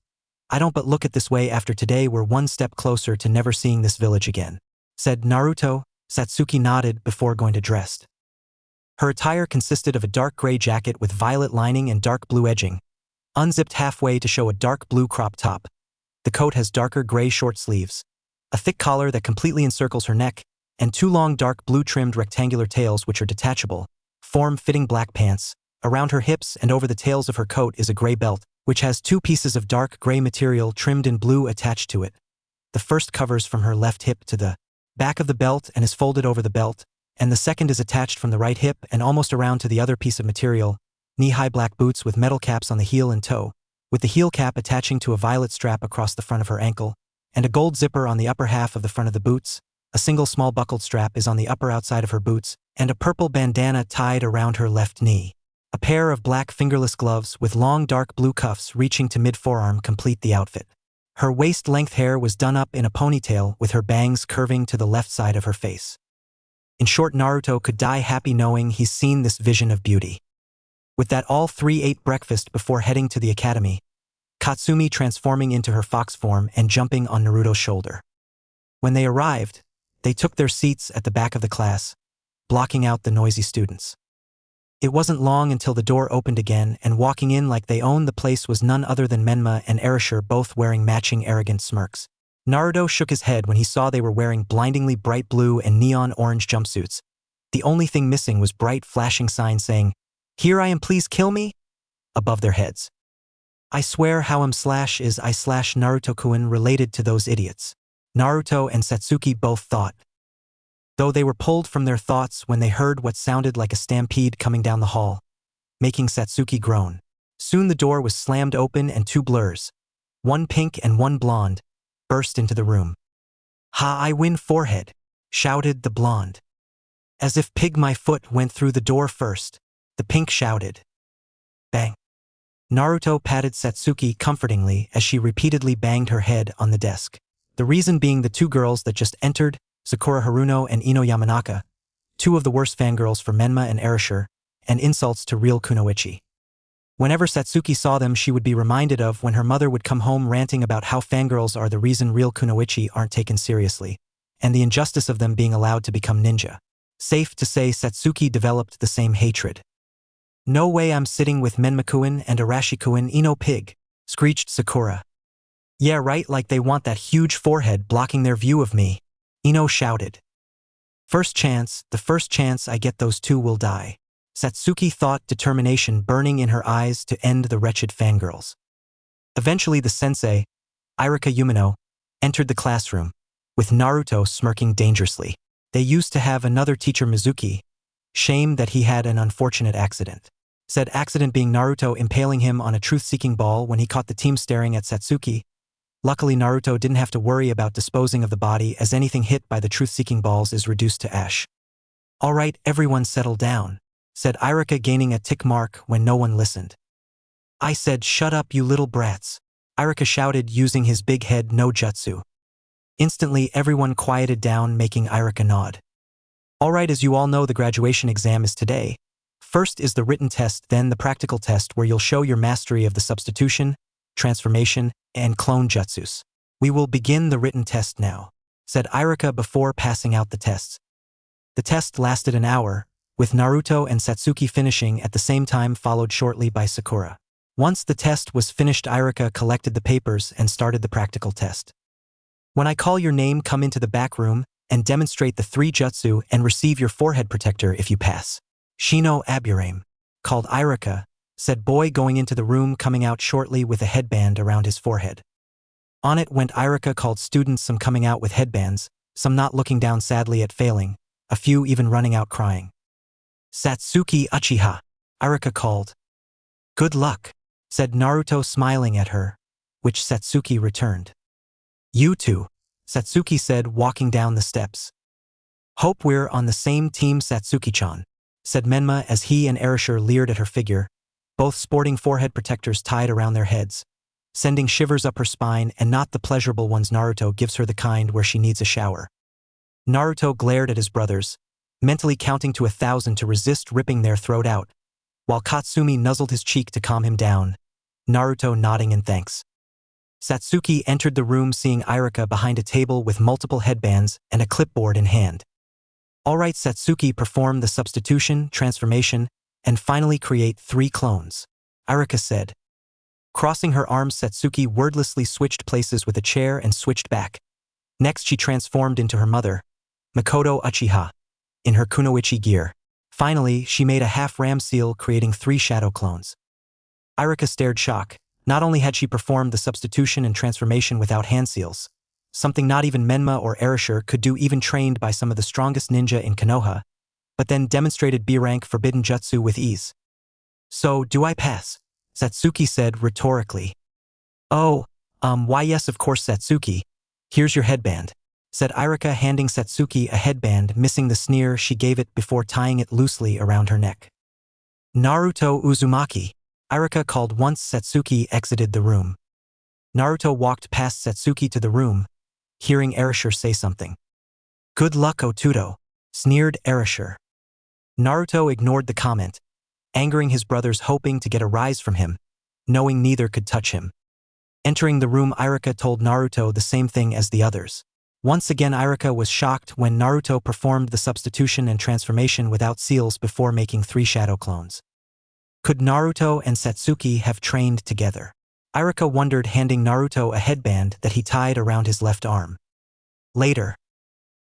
I don't, but look at this way, after today we're one step closer to never seeing this village again," said Naruto. Satsuki nodded before going to dress. Her attire consisted of a dark gray jacket with violet lining and dark blue edging, unzipped halfway to show a dark blue crop top. The coat has darker gray short sleeves, a thick collar that completely encircles her neck, and 2 long dark blue trimmed rectangular tails which are detachable, form-fitting black pants. Around her hips and over the tails of her coat is a gray belt, which has 2 pieces of dark gray material trimmed in blue attached to it. The first covers from her left hip to the back of the belt and is folded over the belt, and the second is attached from the right hip and almost around to the other piece of material. Knee-high black boots with metal caps on the heel and toe, with the heel cap attaching to a violet strap across the front of her ankle, and a gold zipper on the upper half of the front of the boots. A single small buckled strap is on the upper outside of her boots, and a purple bandana tied around her left knee. A pair of black fingerless gloves with long dark blue cuffs reaching to mid-forearm complete the outfit. Her waist-length hair was done up in a ponytail with her bangs curving to the left side of her face. In short, Naruto could die happy knowing he's seen this vision of beauty. With that, all three ate breakfast before heading to the academy, Katsumi transforming into her fox form and jumping on Naruto's shoulder. When they arrived, they took their seats at the back of the class, blocking out the noisy students. It wasn't long until the door opened again, and walking in like they owned the place was none other than Menma and Arashi, both wearing matching arrogant smirks. Naruto shook his head when he saw they were wearing blindingly bright blue and neon orange jumpsuits. The only thing missing was bright flashing signs saying, "Here I am, please kill me," above their heads. I swear how is Naruto-kun related to those idiots? Naruto and Satsuki both thought, though they were pulled from their thoughts when they heard what sounded like a stampede coming down the hall, making Satsuki groan. Soon the door was slammed open and 2 blurs, one pink and one blonde, burst into the room. "Ha, I win forehead," shouted the blonde. "As if pig my foot went through the door first," the pink shouted. Bang. Naruto patted Satsuki comfortingly as she repeatedly banged her head on the desk. The reason being the 2 girls that just entered, Sakura Haruno and Ino Yamanaka, 2 of the worst fangirls for Menma and Arashi, and insults to real kunoichi. Whenever Satsuki saw them, she would be reminded of when her mother would come home ranting about how fangirls are the reason real kunoichi aren't taken seriously, and the injustice of them being allowed to become ninja. Safe to say Satsuki developed the same hatred. "No way I'm sitting with Menma-kun and Arashi-kun, Ino pig," screeched Sakura. "Yeah right, like they want that huge forehead blocking their view of me," Ino shouted. The first chance I get, those two will die." Satsuki thought, determination burning in her eyes to end the wretched fangirls. Eventually the sensei, Irika Yumino, entered the classroom, with Naruto smirking dangerously. They used to have another teacher, Mizuki. Shame that he had an unfortunate accident. Said accident being Naruto impaling him on a truth-seeking ball when he caught the team staring at Satsuki. Luckily Naruto didn't have to worry about disposing of the body, as anything hit by the truth-seeking balls is reduced to ash. "All right, everyone settle down," said Irika, gaining a tick mark when no one listened. "I said shut up, you little brats," Irika shouted, using his big head no jutsu. Instantly everyone quieted down, making Irika nod. "All right, as you all know, the graduation exam is today. First is the written test, then the practical test where you'll show your mastery of the substitution, transformation, and clone jutsus. We will begin the written test now," said Irika before passing out the tests. The test lasted an hour, with Naruto and Satsuki finishing at the same time, followed shortly by Sakura. Once the test was finished, Irika collected the papers and started the practical test. "When I call your name, come into the back room and demonstrate the 3 jutsu and receive your forehead protector if you pass." "Shino Aburame," called Irika, said boy going into the room, coming out shortly with a headband around his forehead. On it went Irika, called students, some coming out with headbands, some not, looking down sadly at failing, a few even running out crying. "Satsuki Uchiha," Irika called. "Good luck," said Naruto, smiling at her, which Satsuki returned. "You too," Satsuki said, walking down the steps. "Hope we're on the same team, Satsuki-chan," said Menma as he and Arashi leered at her figure, both sporting forehead protectors tied around their heads, sending shivers up her spine, and not the pleasurable ones. Naruto gives her the kind where she needs a shower. Naruto glared at his brothers, mentally counting to 1,000 to resist ripping their throat out, while Katsumi nuzzled his cheek to calm him down, Naruto nodding in thanks. Satsuki entered the room, seeing Irika behind a table with multiple headbands and a clipboard in hand. "All right, Satsuki, perform the substitution, transformation, and finally create 3 clones," Irika said. Crossing her arms, Satsuki wordlessly switched places with a chair and switched back. Next she transformed into her mother, Makoto Uchiha, in her kunoichi gear. Finally, she made a half-ram seal, creating 3 shadow clones. Irika stared shock. Not only had she performed the substitution and transformation without hand seals, something not even Menma or Arashi could do, even trained by some of the strongest ninja in Konoha, but then demonstrated B-rank forbidden jutsu with ease. "So, do I pass?" Satsuki said rhetorically. Why yes of course, Satsuki. Here's your headband," said Irika, handing Satsuki a headband, missing the sneer she gave it before tying it loosely around her neck. "Naruto Uzumaki," Irika called once Satsuki exited the room. Naruto walked past Satsuki to the room, hearing Arashi say something. "Good luck, Otuto," sneered Arashi. Naruto ignored the comment, angering his brothers, hoping to get a rise from him, knowing neither could touch him. Entering the room, Irika told Naruto the same thing as the others. Once again Irika was shocked when Naruto performed the substitution and transformation without seals before making 3 shadow clones. Could Naruto and Satsuki have trained together? Irika wondered, handing Naruto a headband that he tied around his left arm. Later,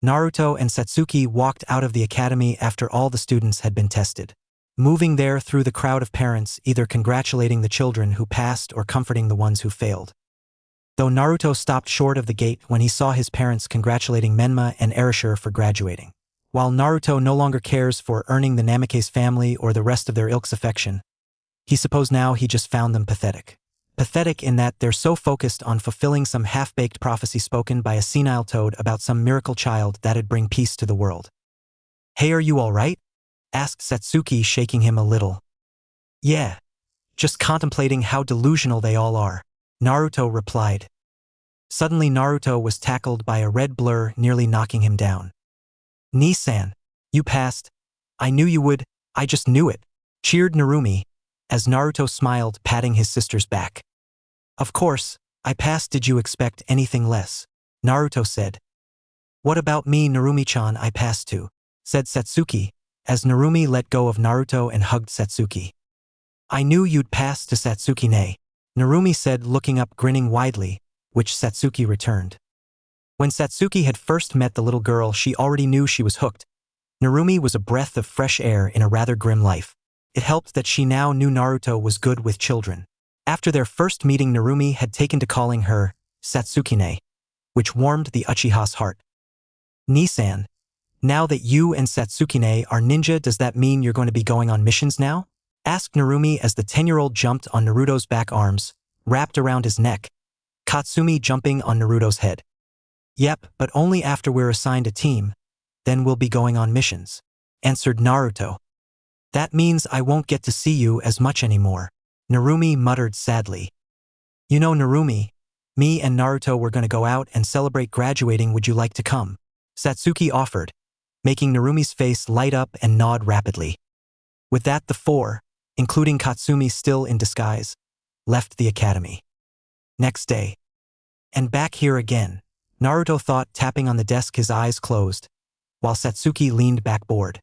Naruto and Satsuki walked out of the academy after all the students had been tested. Moving there through the crowd of parents, either congratulating the children who passed or comforting the ones who failed. Though Naruto stopped short of the gate when he saw his parents congratulating Menma and Arashi for graduating. While Naruto no longer cares for earning the Namake's family or the rest of their ilk's affection, he supposed now he just found them pathetic. Pathetic in that they're so focused on fulfilling some half-baked prophecy spoken by a senile toad about some miracle child that'd bring peace to the world. "Hey, are you all right?" asked Satsuki, shaking him a little. "Yeah. Just contemplating how delusional they all are," Naruto replied. Suddenly Naruto was tackled by a red blur, nearly knocking him down. "Ni-san, you passed. I knew you would, I just knew it," cheered Narumi, as Naruto smiled, patting his sister's back. Of course, I passed. Did you expect anything less? Naruto said. What about me, Narumi-chan? I passed too, said Satsuki, as Narumi let go of Naruto and hugged Satsuki. I knew you'd pass to Satsuki-ne, Narumi said, looking up, grinning widely, which Satsuki returned. When Satsuki had first met the little girl, she already knew she was hooked. Narumi was a breath of fresh air in a rather grim life. It helped that she now knew Naruto was good with children. After their first meeting, Narumi had taken to calling her Satsuki-ne, which warmed the Uchiha's heart. Nisan, now that you and Satsuki-ne are ninja, does that mean you're going to be going on missions now? Asked Narumi as the 10-year-old jumped on Naruto's back, arms wrapped around his neck, Katsumi jumping on Naruto's head. Yep, but only after we're assigned a team. Then we'll be going on missions, answered Naruto. That means I won't get to see you as much anymore, Narumi muttered sadly. You know, Narumi, me and Naruto were going to go out and celebrate graduating. Would you like to come? Satsuki offered, making Narumi's face light up and nod rapidly. With that, the four, including Katsumi still in disguise, left the academy. Next day. And back here again, Naruto thought, tapping on the desk, his eyes closed, while Satsuki leaned back bored.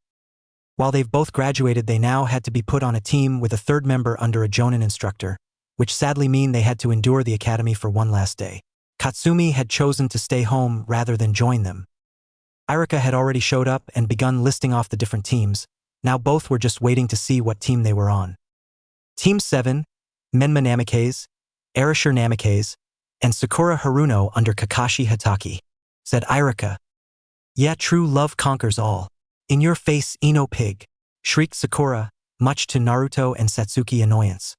While they've both graduated, they now had to be put on a team with a third member under a Jonin instructor, which sadly mean they had to endure the academy for one last day. Katsumi had chosen to stay home rather than join them. Irika had already showed up and begun listing off the different teams. Now both were just waiting to see what team they were on. Team 7, Menma Namikaze, Arashir Namikaze, and Sakura Haruno under Kakashi Hatake, said Irika. Yeah, true love conquers all. In your face, Ino pig, shrieked Sakura, much to Naruto and Satsuki annoyance.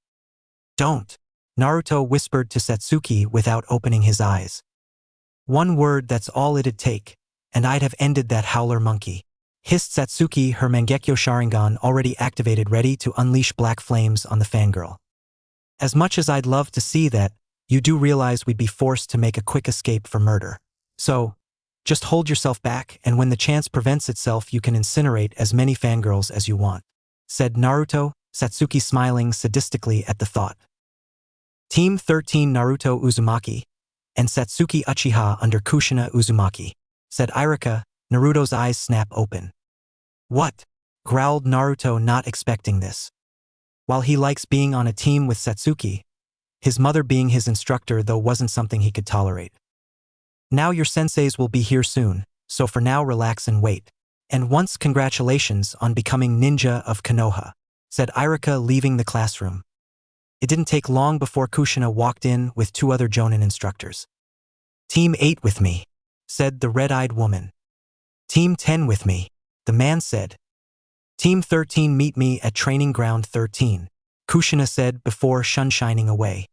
Don't, Naruto whispered to Satsuki without opening his eyes. One word, that's all it'd take, and I'd have ended that howler monkey, hissed Satsuki, her Mangekyo Sharingan already activated, ready to unleash black flames on the fangirl. As much as I'd love to see that, you do realize we'd be forced to make a quick escape for murder. So, just hold yourself back, and when the chance presents itself, you can incinerate as many fangirls as you want, said Naruto, Satsuki smiling sadistically at the thought. Team 13, Naruto Uzumaki, and Satsuki Uchiha under Kushina Uzumaki, said Irika, Naruto's eyes snap open. What? Growled Naruto, not expecting this. While he likes being on a team with Satsuki, his mother being his instructor though wasn't something he could tolerate. Now your senseis will be here soon, so for now relax and wait. And once congratulations on becoming ninja of Konoha, said Irika, leaving the classroom. It didn't take long before Kushina walked in with two other Jonin instructors. Team 8 with me, said the red-eyed woman. Team 10 with me, the man said. Team 13 meet me at training ground 13, Kushina said before shunshining away.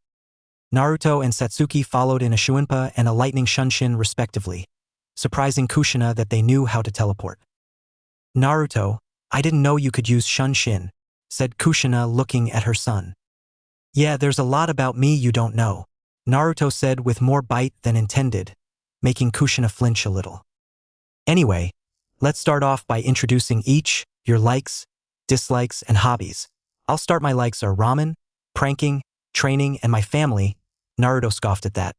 Naruto and Satsuki followed in a Shuinpa and a lightning shunshin respectively, surprising Kushina that they knew how to teleport. Naruto, I didn't know you could use shunshin, said Kushina looking at her son. Yeah, there's a lot about me you don't know, Naruto said with more bite than intended, making Kushina flinch a little. Anyway, let's start off by introducing each, your likes, dislikes, and hobbies. I'll start. My likes are ramen, pranking, training, and my family, Naruto scoffed at that.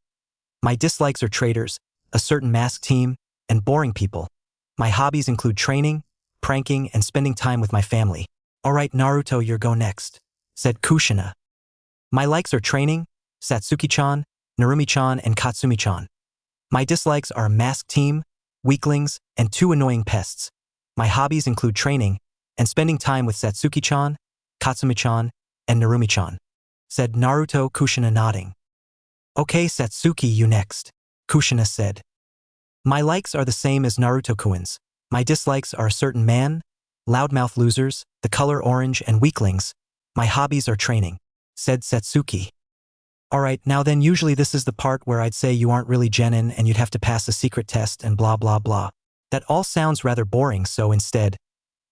My dislikes are traitors, a certain masked team, and boring people. My hobbies include training, pranking, and spending time with my family. Alright Naruto, you go next, said Kushina. My likes are training, Satsuki-chan, Narumi-chan, and Katsumi-chan. My dislikes are a masked team, weaklings, and two annoying pests. My hobbies include training and spending time with Satsuki-chan, Katsumi-chan, and Narumi-chan, said Naruto, Kushina nodding. Okay Satsuki, you next, Kushina said. My likes are the same as Naruto-kun's. My dislikes are a certain man, loudmouth losers, the color orange, and weaklings. My hobbies are training, said Satsuki. Alright, now then, usually this is the part where I'd say you aren't really genin and you'd have to pass a secret test and blah blah blah. That all sounds rather boring, so instead,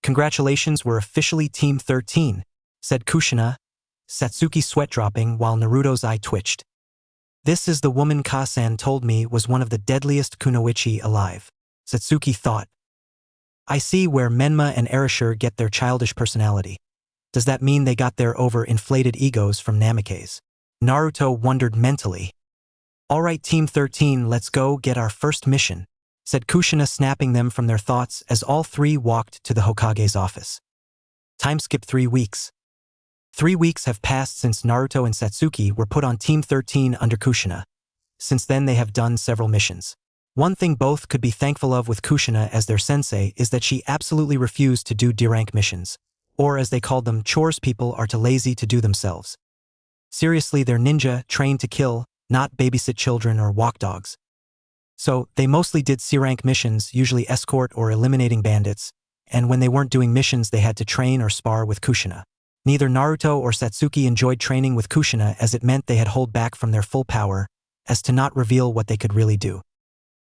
congratulations, we're officially Team 13, said Kushina, Satsuki sweat dropping while Naruto's eye twitched. This is the woman Kasan told me was one of the deadliest kunoichi alive, Satsuki thought. I see where Menma and Arashir get their childish personality. Does that mean they got their over-inflated egos from Namikaze? Naruto wondered mentally. Alright Team 13, let's go get our first mission, said Kushina, snapping them from their thoughts as all three walked to the Hokage's office. Time skip 3 weeks. 3 weeks have passed since Naruto and Satsuki were put on Team 13 under Kushina. Since then they have done several missions. One thing both could be thankful of with Kushina as their sensei is that she absolutely refused to do D-rank missions, or as they called them, chores people are too lazy to do themselves. Seriously, they're ninja, trained to kill, not babysit children or walk dogs. So, they mostly did C-rank missions, usually escort or eliminating bandits, and when they weren't doing missions they had to train or spar with Kushina. Neither Naruto or Satsuki enjoyed training with Kushina as it meant they had hold back from their full power, as to not reveal what they could really do.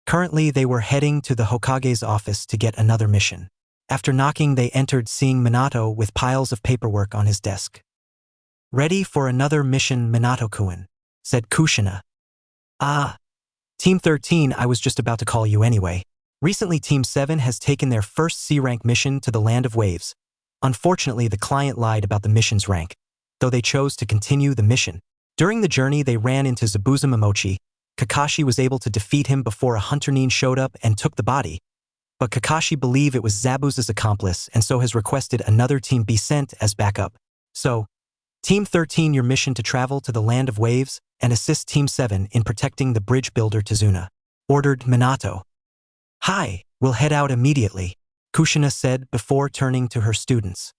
Currently, they were heading to the Hokage's office to get another mission. After knocking, they entered, seeing Minato with piles of paperwork on his desk. "Ready for another mission, Minato-kun," said Kushina. "Ah. Team 13, I was just about to call you anyway. Recently Team 7 has taken their first C-rank mission to the Land of Waves. Unfortunately, the client lied about the mission's rank, though they chose to continue the mission. During the journey they ran into Zabuza Momochi. Kakashi was able to defeat him before a hunter Nin showed up and took the body. But Kakashi believed it was Zabuza's accomplice and so has requested another team be sent as backup. So, Team 13, your mission to travel to the Land of Waves and assist Team 7 in protecting the bridge builder Tazuna," ordered Minato. "Hi, we'll head out immediately," Kushina said before turning to her students.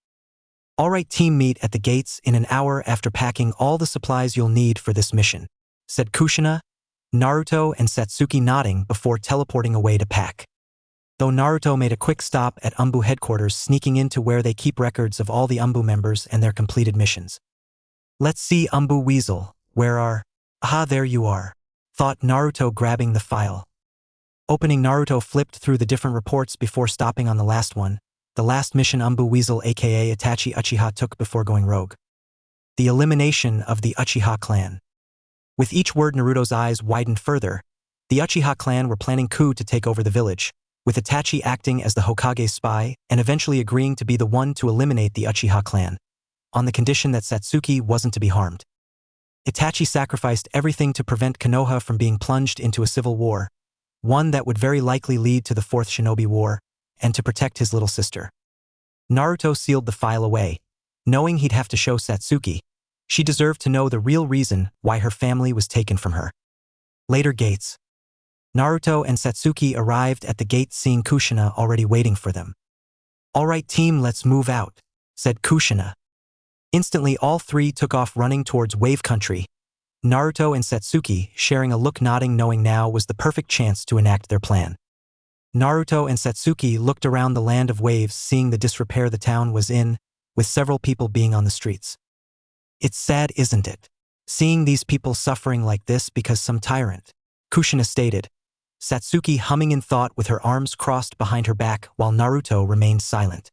"Alright team, meet at the gates in an hour after packing all the supplies you'll need for this mission," said Kushina, Naruto and Satsuki nodding before teleporting away to pack. Though Naruto made a quick stop at Umbu headquarters, sneaking into where they keep records of all the Umbu members and their completed missions. "Let's see, Umbu Weasel, where are—" "Ah, there you are," thought Naruto, grabbing the file. Opening, Naruto flipped through the different reports before stopping on the last one, the last mission Umbu Weasel aka Itachi Uchiha took before going rogue. The elimination of the Uchiha clan. With each word Naruto's eyes widened further. The Uchiha clan were planning coup to take over the village, with Itachi acting as the Hokage's spy and eventually agreeing to be the one to eliminate the Uchiha clan, on the condition that Satsuki wasn't to be harmed. Itachi sacrificed everything to prevent Konoha from being plunged into a civil war, one that would very likely lead to the Fourth Shinobi War, and to protect his little sister. Naruto sealed the file away, knowing he'd have to show Satsuki. She deserved to know the real reason why her family was taken from her. Later gates. Naruto and Satsuki arrived at the gate, seeing Kushina already waiting for them. "Alright team, let's move out," said Kushina. Instantly all three took off running towards Wave Country, Naruto and Satsuki sharing a look, nodding, knowing now was the perfect chance to enact their plan. Naruto and Satsuki looked around the Land of Waves, seeing the disrepair the town was in, with several people being on the streets. "It's sad, isn't it? Seeing these people suffering like this because some tyrant," Kushina stated, Satsuki humming in thought with her arms crossed behind her back while Naruto remained silent.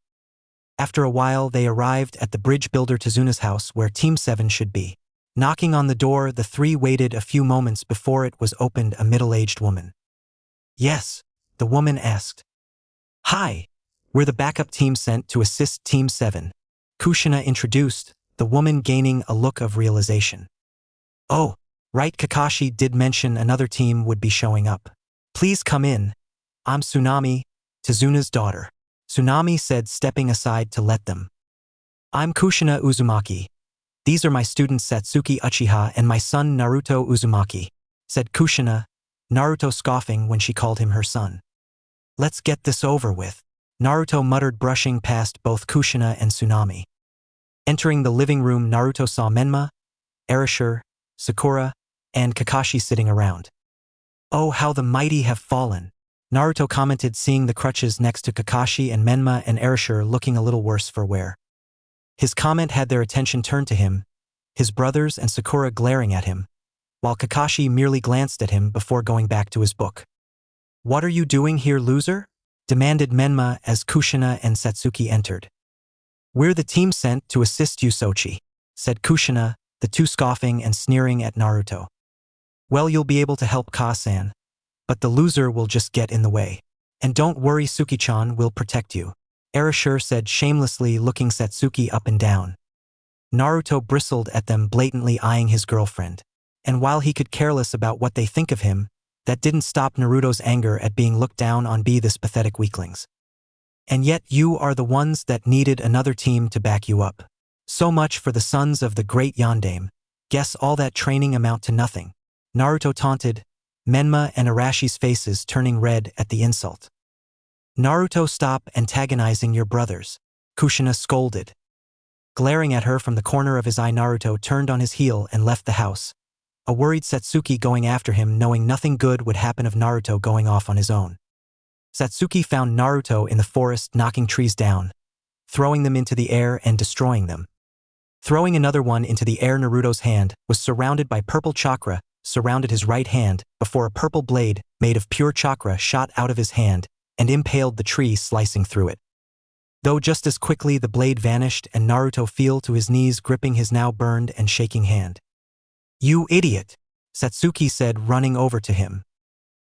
After a while they arrived at the bridge builder Tazuna's house where Team 7 should be. Knocking on the door, the three waited a few moments before it was opened. A middle-aged woman. "Yes," the woman asked. "Hi, we're the backup team sent to assist Team 7, Kushina introduced, the woman gaining a look of realization. "Oh, right, Kakashi did mention another team would be showing up. Please come in. I'm Tsunami, Tazuna's daughter," Tsunami said, stepping aside to let them. "I'm Kushina Uzumaki. These are my students Satsuki Uchiha and my son Naruto Uzumaki," said Kushina, Naruto scoffing when she called him her son. "Let's get this over with," Naruto muttered, brushing past both Kushina and Tsunami. Entering the living room, Naruto saw Menma, Arashi, Sakura, and Kakashi sitting around. "Oh, how the mighty have fallen," Naruto commented, seeing the crutches next to Kakashi and Menma and Arashi looking a little worse for wear. His comment had their attention turned to him, his brothers and Sakura glaring at him, while Kakashi merely glanced at him before going back to his book. "What are you doing here, loser?" demanded Menma as Kushina and Satsuki entered. "We're the team sent to assist you, Sochi," said Kushina, the two scoffing and sneering at Naruto. "Well, you'll be able to help Ka-san, but the loser will just get in the way. And don't worry, Suki-chan will protect you," Arashi said shamelessly, looking Satsuki up and down. Naruto bristled at them, blatantly eyeing his girlfriend. And while he could care less about what they think of him, that didn't stop Naruto's anger at being looked down on by this pathetic weaklings. And yet you are the ones that needed another team to back you up. So much for the sons of the great Yondaime. Guess all that training amount to nothing. Naruto taunted, Menma and Arashi's faces turning red at the insult. Naruto, stop antagonizing your brothers, Kushina scolded. Glaring at her from the corner of his eye, Naruto turned on his heel and left the house, a worried Satsuki going after him, knowing nothing good would happen of Naruto going off on his own. Satsuki found Naruto in the forest, knocking trees down, throwing them into the air and destroying them. Throwing another one into the air, Naruto's hand was surrounded by purple chakra, surrounded his right hand, before a purple blade, made of pure chakra, shot out of his hand and impaled the tree, slicing through it. Though just as quickly the blade vanished and Naruto fell to his knees, gripping his now burned and shaking hand. You idiot, Satsuki said, running over to him.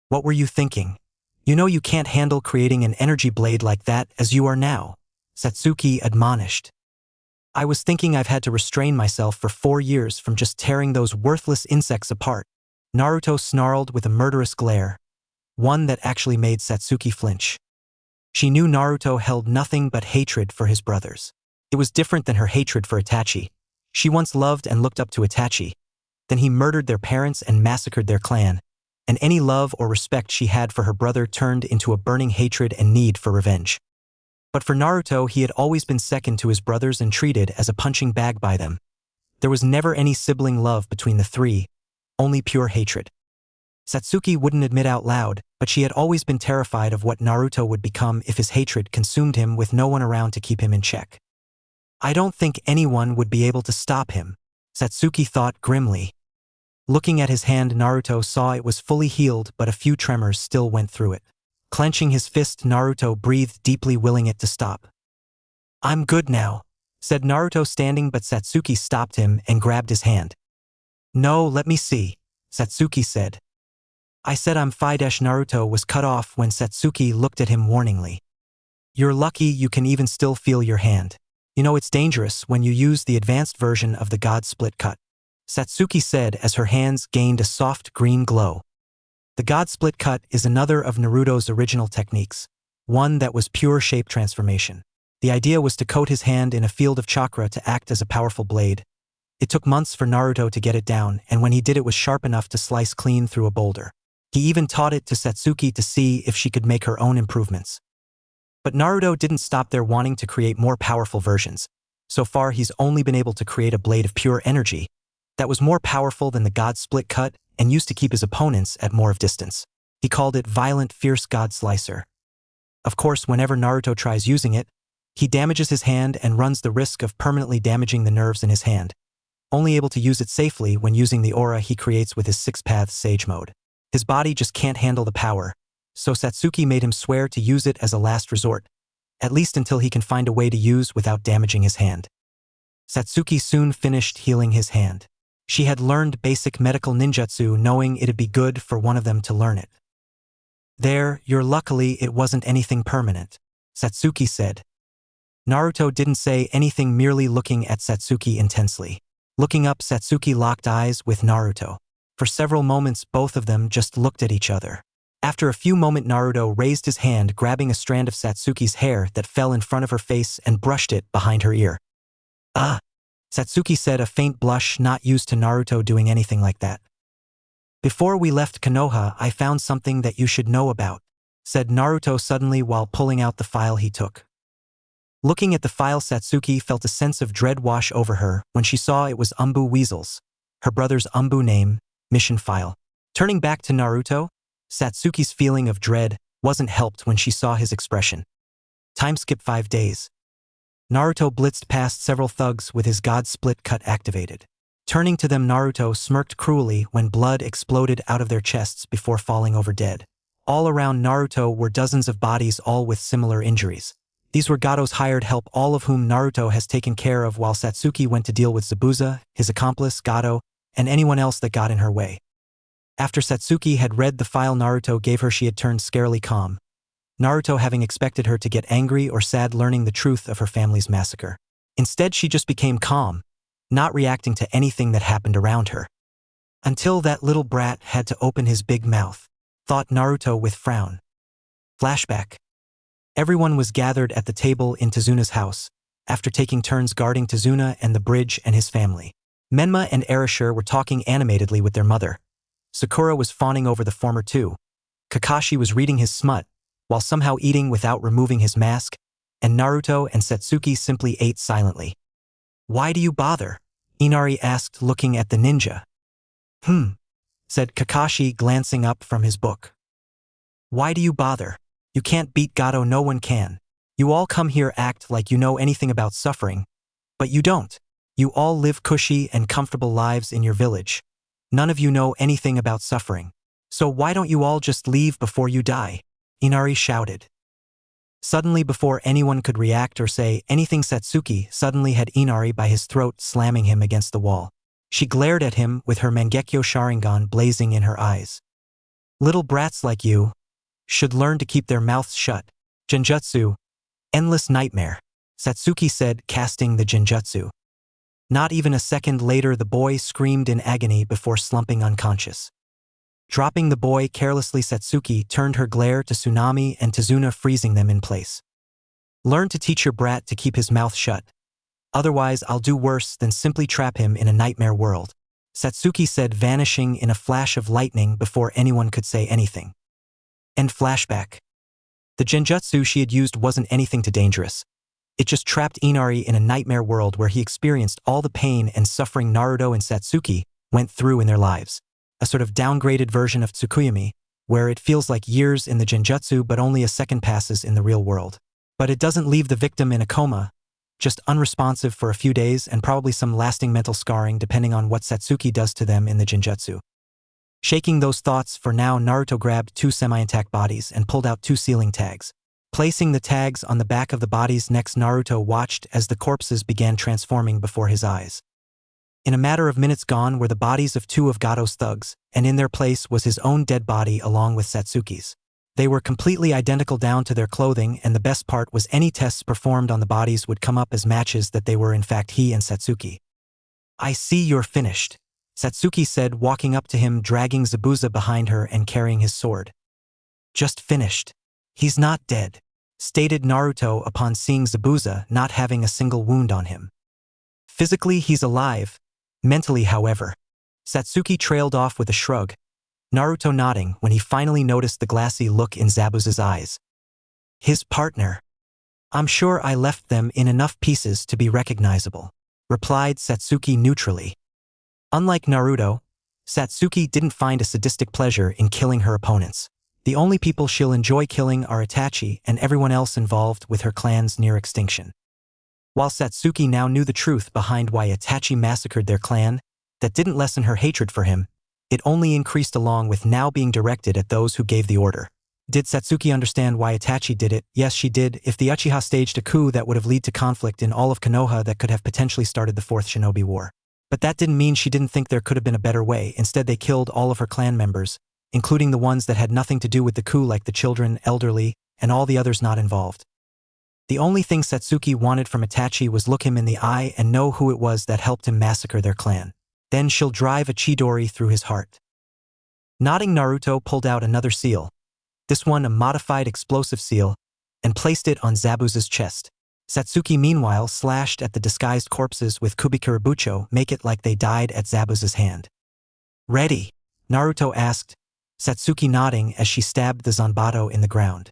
What were you thinking? You know you can't handle creating an energy blade like that as you are now, Satsuki admonished. I was thinking I've had to restrain myself for 4 years from just tearing those worthless insects apart, Naruto snarled with a murderous glare, one that actually made Satsuki flinch. She knew Naruto held nothing but hatred for his brothers. It was different than her hatred for Itachi. She once loved and looked up to Itachi. Then he murdered their parents and massacred their clan, and any love or respect she had for her brother turned into a burning hatred and need for revenge. But for Naruto, he had always been second to his brothers and treated as a punching bag by them. There was never any sibling love between the three, only pure hatred. Satsuki wouldn't admit out loud, but she had always been terrified of what Naruto would become if his hatred consumed him with no one around to keep him in check. I don't think anyone would be able to stop him, Satsuki thought grimly. Looking at his hand, Naruto saw it was fully healed, but a few tremors still went through it. Clenching his fist, Naruto breathed deeply, willing it to stop. I'm good now, said Naruto, standing, but Satsuki stopped him and grabbed his hand. No, let me see, Satsuki said. I said I'm fine. Naruto was cut off when Satsuki looked at him warningly. You're lucky you can even still feel your hand. You know it's dangerous when you use the advanced version of the God Split Cut, Satsuki said as her hands gained a soft green glow. The God Split Cut is another of Naruto's original techniques, one that was pure shape transformation. The idea was to coat his hand in a field of chakra to act as a powerful blade. It took months for Naruto to get it down, and when he did, it was sharp enough to slice clean through a boulder. He even taught it to Satsuki to see if she could make her own improvements. But Naruto didn't stop there, wanting to create more powerful versions. So far, he's only been able to create a blade of pure energy that was more powerful than the God Split Cut and used to keep his opponents at more of distance. He called it Violent Fierce God Slicer. Of course, whenever Naruto tries using it, he damages his hand and runs the risk of permanently damaging the nerves in his hand, only able to use it safely when using the aura he creates with his 6-path Sage Mode. His body just can't handle the power, so Satsuki made him swear to use it as a last resort, at least until he can find a way to use without damaging his hand. Satsuki soon finished healing his hand. She had learned basic medical ninjutsu, knowing it'd be good for one of them to learn it. There, you're luckily it wasn't anything permanent, Satsuki said. Naruto didn't say anything, merely looking at Satsuki intensely. Looking up, Satsuki locked eyes with Naruto. For several moments, both of them just looked at each other. After a few moments, Naruto raised his hand, grabbing a strand of Satsuki's hair that fell in front of her face and brushed it behind her ear. Ah, Satsuki said, a faint blush, not used to Naruto doing anything like that. Before we left Konoha, I found something that you should know about, said Naruto suddenly while pulling out the file he took. Looking at the file, Satsuki felt a sense of dread wash over her when she saw it was Umbu Weasel's, her brother's Umbu name, mission file. Turning back to Naruto, Satsuki's feeling of dread wasn't helped when she saw his expression. Time skip 5 days. Naruto blitzed past several thugs with his God Split Cut activated. Turning to them, Naruto smirked cruelly when blood exploded out of their chests before falling over dead. All around Naruto were dozens of bodies, all with similar injuries. These were Gado's hired help, all of whom Naruto has taken care of, while Satsuki went to deal with Zabuza, his accomplice, Gado, and anyone else that got in her way. After Satsuki had read the file Naruto gave her, she had turned scarily calm, Naruto having expected her to get angry or sad learning the truth of her family's massacre. Instead, she just became calm, not reacting to anything that happened around her. Until that little brat had to open his big mouth, thought Naruto with frown. Flashback. Everyone was gathered at the table in Tezuna's house, after taking turns guarding Tezuna and the bridge and his family. Menma and Arashi were talking animatedly with their mother. Sakura was fawning over the former two. Kakashi was reading his smut, while somehow eating without removing his mask, and Naruto and Satsuki simply ate silently. "Why do you bother?" Inari asked, looking at the ninja. Said Kakashi, glancing up from his book. "Why do you bother? You can't beat Gato, no one can. You all come here act like you know anything about suffering, but you don't. You all live cushy and comfortable lives in your village. None of you know anything about suffering. So why don't you all just leave before you die?" Inari shouted. Suddenly, before anyone could react or say anything, Satsuki suddenly had Inari by his throat, slamming him against the wall. She glared at him with her Mangekyo Sharingan blazing in her eyes. "Little brats like you should learn to keep their mouths shut. Genjutsu, endless nightmare," Satsuki said, casting the Genjutsu. Not even a second later, the boy screamed in agony before slumping unconscious. Dropping the boy carelessly, Satsuki turned her glare to Tsunami and Tezuna, freezing them in place. "Learn to teach your brat to keep his mouth shut. Otherwise, I'll do worse than simply trap him in a nightmare world," Satsuki said, vanishing in a flash of lightning before anyone could say anything. End flashback. The genjutsu she had used wasn't anything too dangerous. It just trapped Inari in a nightmare world where he experienced all the pain and suffering Naruto and Satsuki went through in their lives. A sort of downgraded version of Tsukuyomi, where it feels like years in the genjutsu but only a second passes in the real world. But it doesn't leave the victim in a coma, just unresponsive for a few days and probably some lasting mental scarring depending on what Satsuki does to them in the genjutsu. Shaking those thoughts for now, Naruto grabbed two semi-intact bodies and pulled out two sealing tags. Placing the tags on the back of the bodies next, Naruto watched as the corpses began transforming before his eyes. In a matter of minutes, gone were the bodies of two of Gato's thugs, and in their place was his own dead body along with Satsuki's. They were completely identical down to their clothing, and the best part was any tests performed on the bodies would come up as matches that they were in fact he and Satsuki. "I see you're finished," Satsuki said, walking up to him, dragging Zabuza behind her and carrying his sword. "Just finished. He's not dead," stated Naruto upon seeing Zabuza not having a single wound on him. "Physically, he's alive. Mentally, however," Satsuki trailed off with a shrug, Naruto nodding when he finally noticed the glassy look in Zabuza's eyes. "His partner. I'm sure I left them in enough pieces to be recognizable," replied Satsuki neutrally. Unlike Naruto, Satsuki didn't find a sadistic pleasure in killing her opponents. The only people she'll enjoy killing are Itachi and everyone else involved with her clan's near extinction. While Satsuki now knew the truth behind why Itachi massacred their clan, that didn't lessen her hatred for him. It only increased, along with now being directed at those who gave the order. Did Satsuki understand why Itachi did it? Yes, she did. If the Uchiha staged a coup that would have led to conflict in all of Konoha that could have potentially started the Fourth Shinobi War. But that didn't mean she didn't think there could have been a better way. Instead, they killed all of her clan members, including the ones that had nothing to do with the coup, like the children, elderly, and all the others not involved. The only thing Satsuki wanted from Itachi was look him in the eye and know who it was that helped him massacre their clan. Then she'll drive a Chidori through his heart. Nodding, Naruto pulled out another seal, this one a modified explosive seal, and placed it on Zabuza's chest. Satsuki meanwhile slashed at the disguised corpses with Kubikurabucho, make it like they died at Zabuza's hand. "Ready?" Naruto asked, Satsuki nodding as she stabbed the Zanbato in the ground.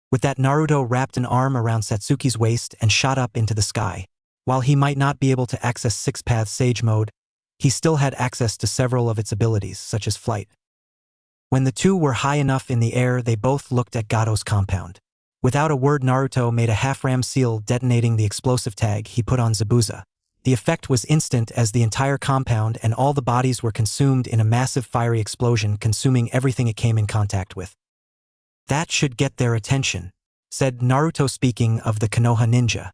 With that, Naruto wrapped an arm around Satsuki's waist and shot up into the sky. While he might not be able to access Six-Path Sage Mode, he still had access to several of its abilities, such as flight. When the two were high enough in the air, they both looked at Gato's compound. Without a word, Naruto made a half-ram seal, detonating the explosive tag he put on Zabuza. The effect was instant, as the entire compound and all the bodies were consumed in a massive fiery explosion, consuming everything it came in contact with. "That should get their attention," said Naruto, speaking of the Konoha ninja.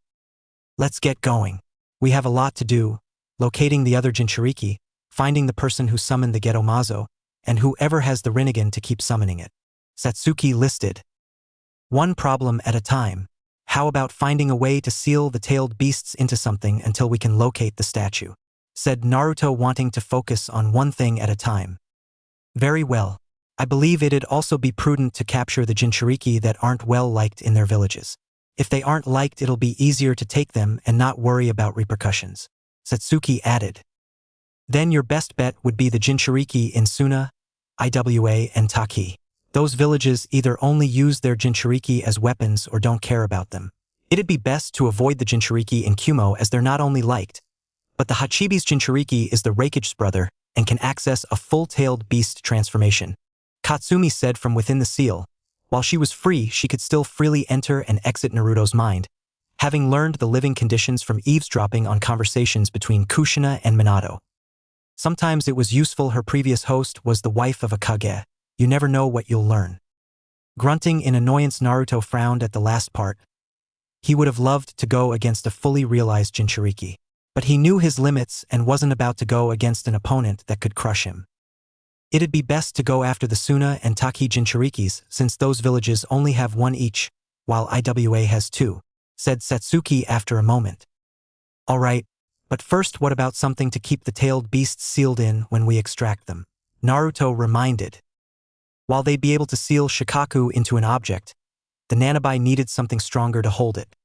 "Let's get going. We have a lot to do, locating the other Jinchuriki, finding the person who summoned the Geto-Mazo, and whoever has the Rinnegan to keep summoning it." Satsuki listed. "One problem at a time. How about finding a way to seal the tailed beasts into something until we can locate the statue?" said Naruto, wanting to focus on one thing at a time. Very well. I believe it'd also be prudent to capture the Jinchuriki that aren't well liked in their villages. If they aren't liked, it'll be easier to take them and not worry about repercussions. Satsuki added. Then your best bet would be the Jinchuriki in Suna, Iwa, and Taki. Those villages either only use their Jinchuriki as weapons or don't care about them. It'd be best to avoid the Jinchuriki in Kumo, as they're not only liked, but the Hachibi's Jinchuriki is the Raikage's brother and can access a full-tailed beast transformation. Katsumi said from within the seal. While she was free, she could still freely enter and exit Naruto's mind, having learned the living conditions from eavesdropping on conversations between Kushina and Minato. Sometimes it was useful. Her previous host was the wife of a Kage. You never know what you'll learn. Grunting in annoyance, Naruto frowned at the last part. He would have loved to go against a fully realized Jinchuriki, but he knew his limits and wasn't about to go against an opponent that could crush him. It'd be best to go after the Suna and Taki Jinchurikis, since those villages only have one each, while Iwa has two, said Satsuki after a moment. All right, but first, what about something to keep the tailed beasts sealed in when we extract them? Naruto reminded. While they'd be able to seal Shikaku into an object, the Nanabi needed something stronger to hold it.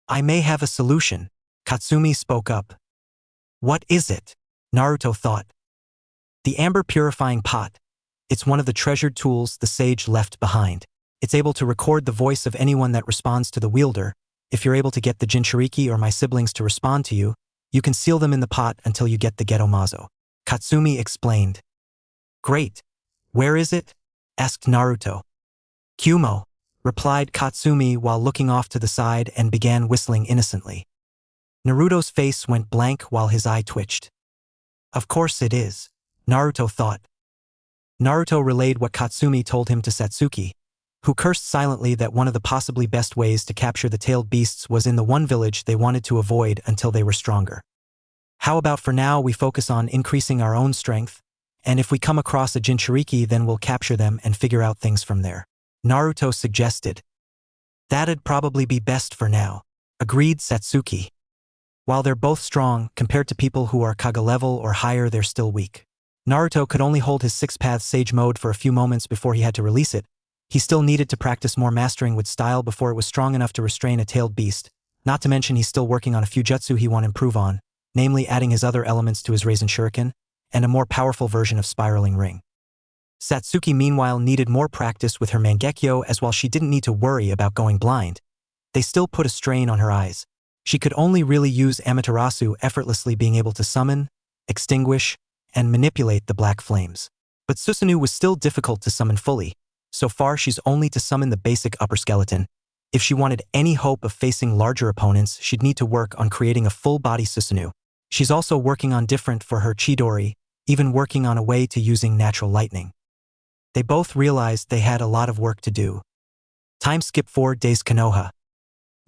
I may have a solution, Katsumi spoke up. What is it? Naruto thought. The amber purifying pot. It's one of the treasured tools the sage left behind. It's able to record the voice of anyone that responds to the wielder. If you're able to get the Jinchuriki or my siblings to respond to you, you can seal them in the pot until you get the Geto-Mazo. Katsumi explained. Great. Where is it? Asked Naruto. Kumo, replied Katsumi while looking off to the side and began whistling innocently. Naruto's face went blank while his eye twitched. Of course it is, Naruto thought. Naruto relayed what Katsumi told him to Satsuki, who cursed silently that one of the possibly best ways to capture the tailed beasts was in the one village they wanted to avoid until they were stronger. How about for now we focus on increasing our own strength, and if we come across a Jinchuriki then we'll capture them and figure out things from there, Naruto suggested. That'd probably be best for now, agreed Satsuki. While they're both strong, compared to people who are Kage level or higher, they're still weak. Naruto could only hold his six-path sage mode for a few moments before he had to release it. He still needed to practice more mastering with style before it was strong enough to restrain a tailed beast, not to mention he's still working on a few jutsu he want to improve on, namely adding his other elements to his Raisin Shuriken, and a more powerful version of Spiraling Ring. Satsuki meanwhile needed more practice with her Mangekyo, as while she didn't need to worry about going blind, they still put a strain on her eyes. She could only really use Amaterasu effortlessly, being able to summon, extinguish, and manipulate the black flames. But Susanoo was still difficult to summon fully. So far she's only to summon the basic upper skeleton. If she wanted any hope of facing larger opponents, she'd need to work on creating a full-body Susanoo. She's also working on different for her Chidori, even working on a way to using natural lightning. They both realized they had a lot of work to do. Time skip 4 days. Konoha.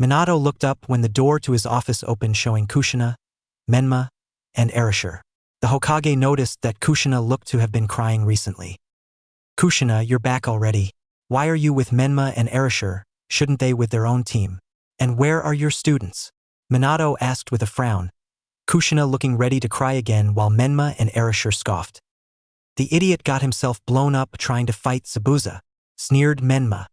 Minato looked up when the door to his office opened, showing Kushina, Menma, and Arashi. The Hokage noticed that Kushina looked to have been crying recently. Kushina, you're back already. Why are you with Menma and Arashi? Shouldn't they with their own team? And where are your students? Minato asked with a frown. Kushina looking ready to cry again while Menma and Arashi scoffed. The idiot got himself blown up trying to fight Sabuza, sneered Menma.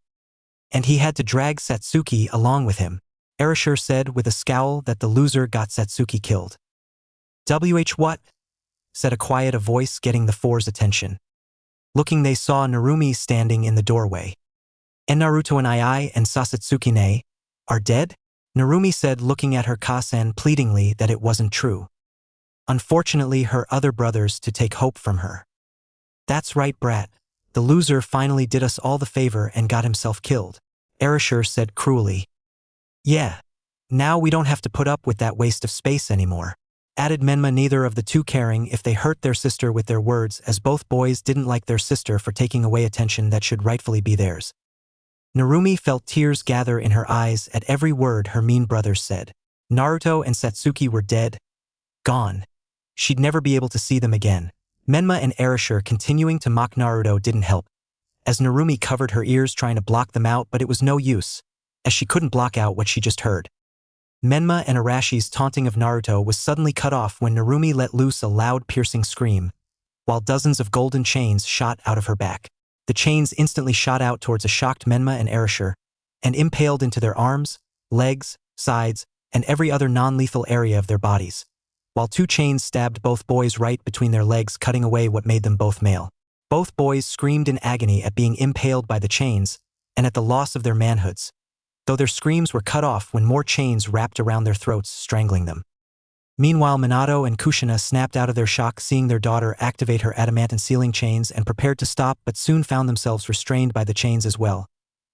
And he had to drag Satsuki along with him. Arashi said with a scowl that the loser got Satsuki killed. What? Said a quiet voice, getting the four's attention. Looking, they saw Narumi standing in the doorway. And Naruto and Ai and Sasatsuki are dead? Narumi said, looking at her Kasen pleadingly that it wasn't true. Unfortunately, her other brothers to take hope from her. That's right, brat. The loser finally did us all the favor and got himself killed, Arashi said cruelly. Yeah. Now we don't have to put up with that waste of space anymore, added Menma, neither of the two caring if they hurt their sister with their words, as both boys didn't like their sister for taking away attention that should rightfully be theirs. Narumi felt tears gather in her eyes at every word her mean brothers said. Naruto and Satsuki were dead. Gone. She'd never be able to see them again. Menma and Arashi continuing to mock Naruto didn't help, as Narumi covered her ears trying to block them out, but it was no use, as she couldn't block out what she just heard. Menma and Arashi's taunting of Naruto was suddenly cut off when Narumi let loose a loud piercing scream, while dozens of golden chains shot out of her back. The chains instantly shot out towards a shocked Menma and Arashi, and impaled into their arms, legs, sides, and every other non-lethal area of their bodies, while 2 chains stabbed both boys right between their legs, cutting away what made them both male. Both boys screamed in agony at being impaled by the chains and at the loss of their manhoods, though their screams were cut off when more chains wrapped around their throats, strangling them. Meanwhile, Minato and Kushina snapped out of their shock seeing their daughter activate her adamantine sealing chains and prepared to stop, but soon found themselves restrained by the chains as well,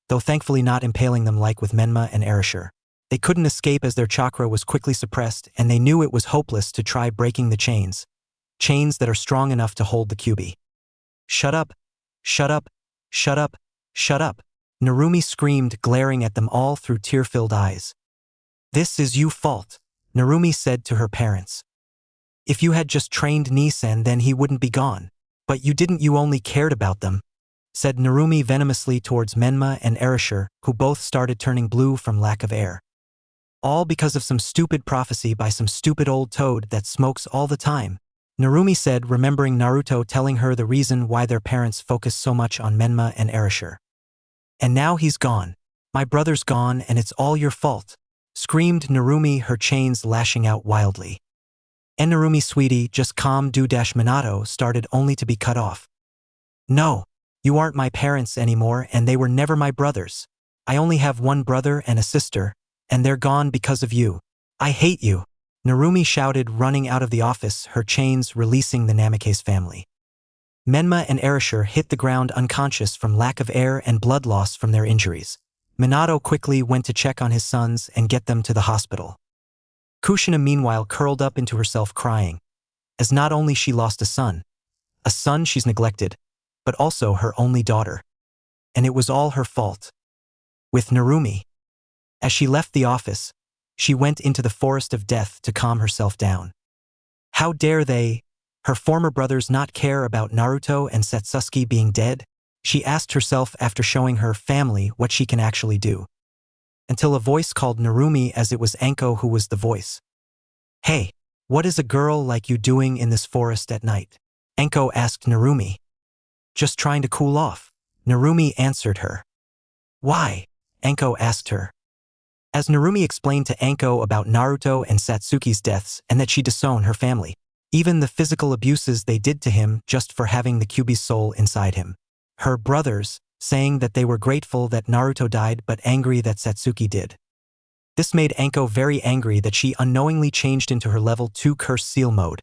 though thankfully not impaling them like with Menma and Arashi. They couldn't escape as their chakra was quickly suppressed, and they knew it was hopeless to try breaking the chains that are strong enough to hold the Kyuubi. Shut up! Shut up! Shut up! Shut up! Narumi screamed, glaring at them all through tear-filled eyes. This is your fault, Narumi said to her parents. If you had just trained Nissen, then he wouldn't be gone. But you didn't, you only cared about them, said Narumi venomously towards Menma and Arashi, who both started turning blue from lack of air. All because of some stupid prophecy by some stupid old toad that smokes all the time, Narumi said, remembering Naruto telling her the reason why their parents focused so much on Menma and Arashi. And now he's gone. My brother's gone, and it's all your fault, screamed Narumi, her chains lashing out wildly. And Narumi, sweetie, just calm do. Minato started only to be cut off. No, you aren't my parents anymore, and they were never my brothers. I only have one brother and a sister, and they're gone because of you. I hate you, Narumi shouted, running out of the office, her chains releasing the Namikaze family. Menma and Arashi hit the ground unconscious from lack of air and blood loss from their injuries. Minato quickly went to check on his sons and get them to the hospital. Kushina meanwhile curled up into herself crying, as not only she lost a son she's neglected, but also her only daughter. And it was all her fault. With Narumi. As she left the office, she went into the forest of death to calm herself down. How dare they, her former brothers, not care about Naruto and Satsuki being dead? She asked herself after showing her family what she can actually do. Until a voice called Narumi, as it was Anko who was the voice. Hey, what is a girl like you doing in this forest at night? Anko asked Narumi. Just trying to cool off, Narumi answered her. Why? Anko asked her. As Narumi explained to Anko about Naruto and Satsuki's deaths and that she disowned her family, even the physical abuses they did to him just for having the Kyuubi's soul inside him. Her brothers, saying that they were grateful that Naruto died but angry that Satsuki did. This made Anko very angry that she unknowingly changed into her level 2 curse seal mode,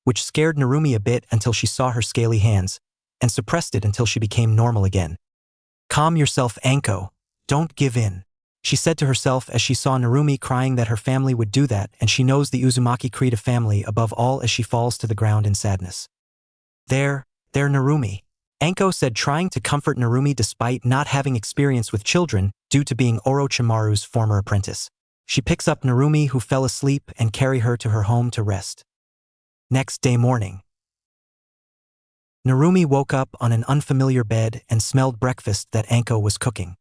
which scared Narumi a bit until she saw her scaly hands, and suppressed it until she became normal again. Calm yourself, Anko. Don't give in, she said to herself as she saw Narumi crying that her family would do that, and she knows the Uzumaki creed of family above all as she falls to the ground in sadness. There, Narumi, Anko said, trying to comfort Narumi despite not having experience with children due to being Orochimaru's former apprentice. She picks up Narumi, who fell asleep, and carry her to her home to rest. Next day morning. Narumi woke up on an unfamiliar bed and smelled breakfast that Anko was cooking.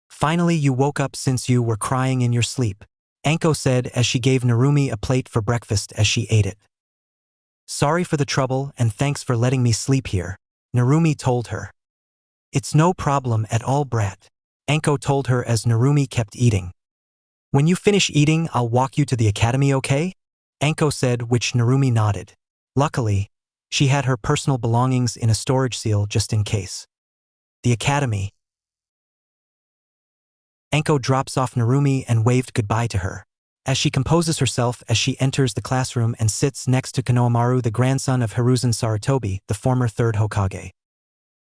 Finally, you woke up since you were crying in your sleep, Anko said as she gave Narumi a plate for breakfast as she ate it. Sorry for the trouble and thanks for letting me sleep here, Narumi told her. It's no problem at all, brat, Anko told her as Narumi kept eating. When you finish eating, I'll walk you to the academy, okay? Anko said, which Narumi nodded. Luckily, she had her personal belongings in a storage seal just in case. The academy. Anko drops off Narumi and waved goodbye to her, as she composes herself as she enters the classroom and sits next to Konohamaru, the grandson of Hiruzen Sarutobi, the former third Hokage.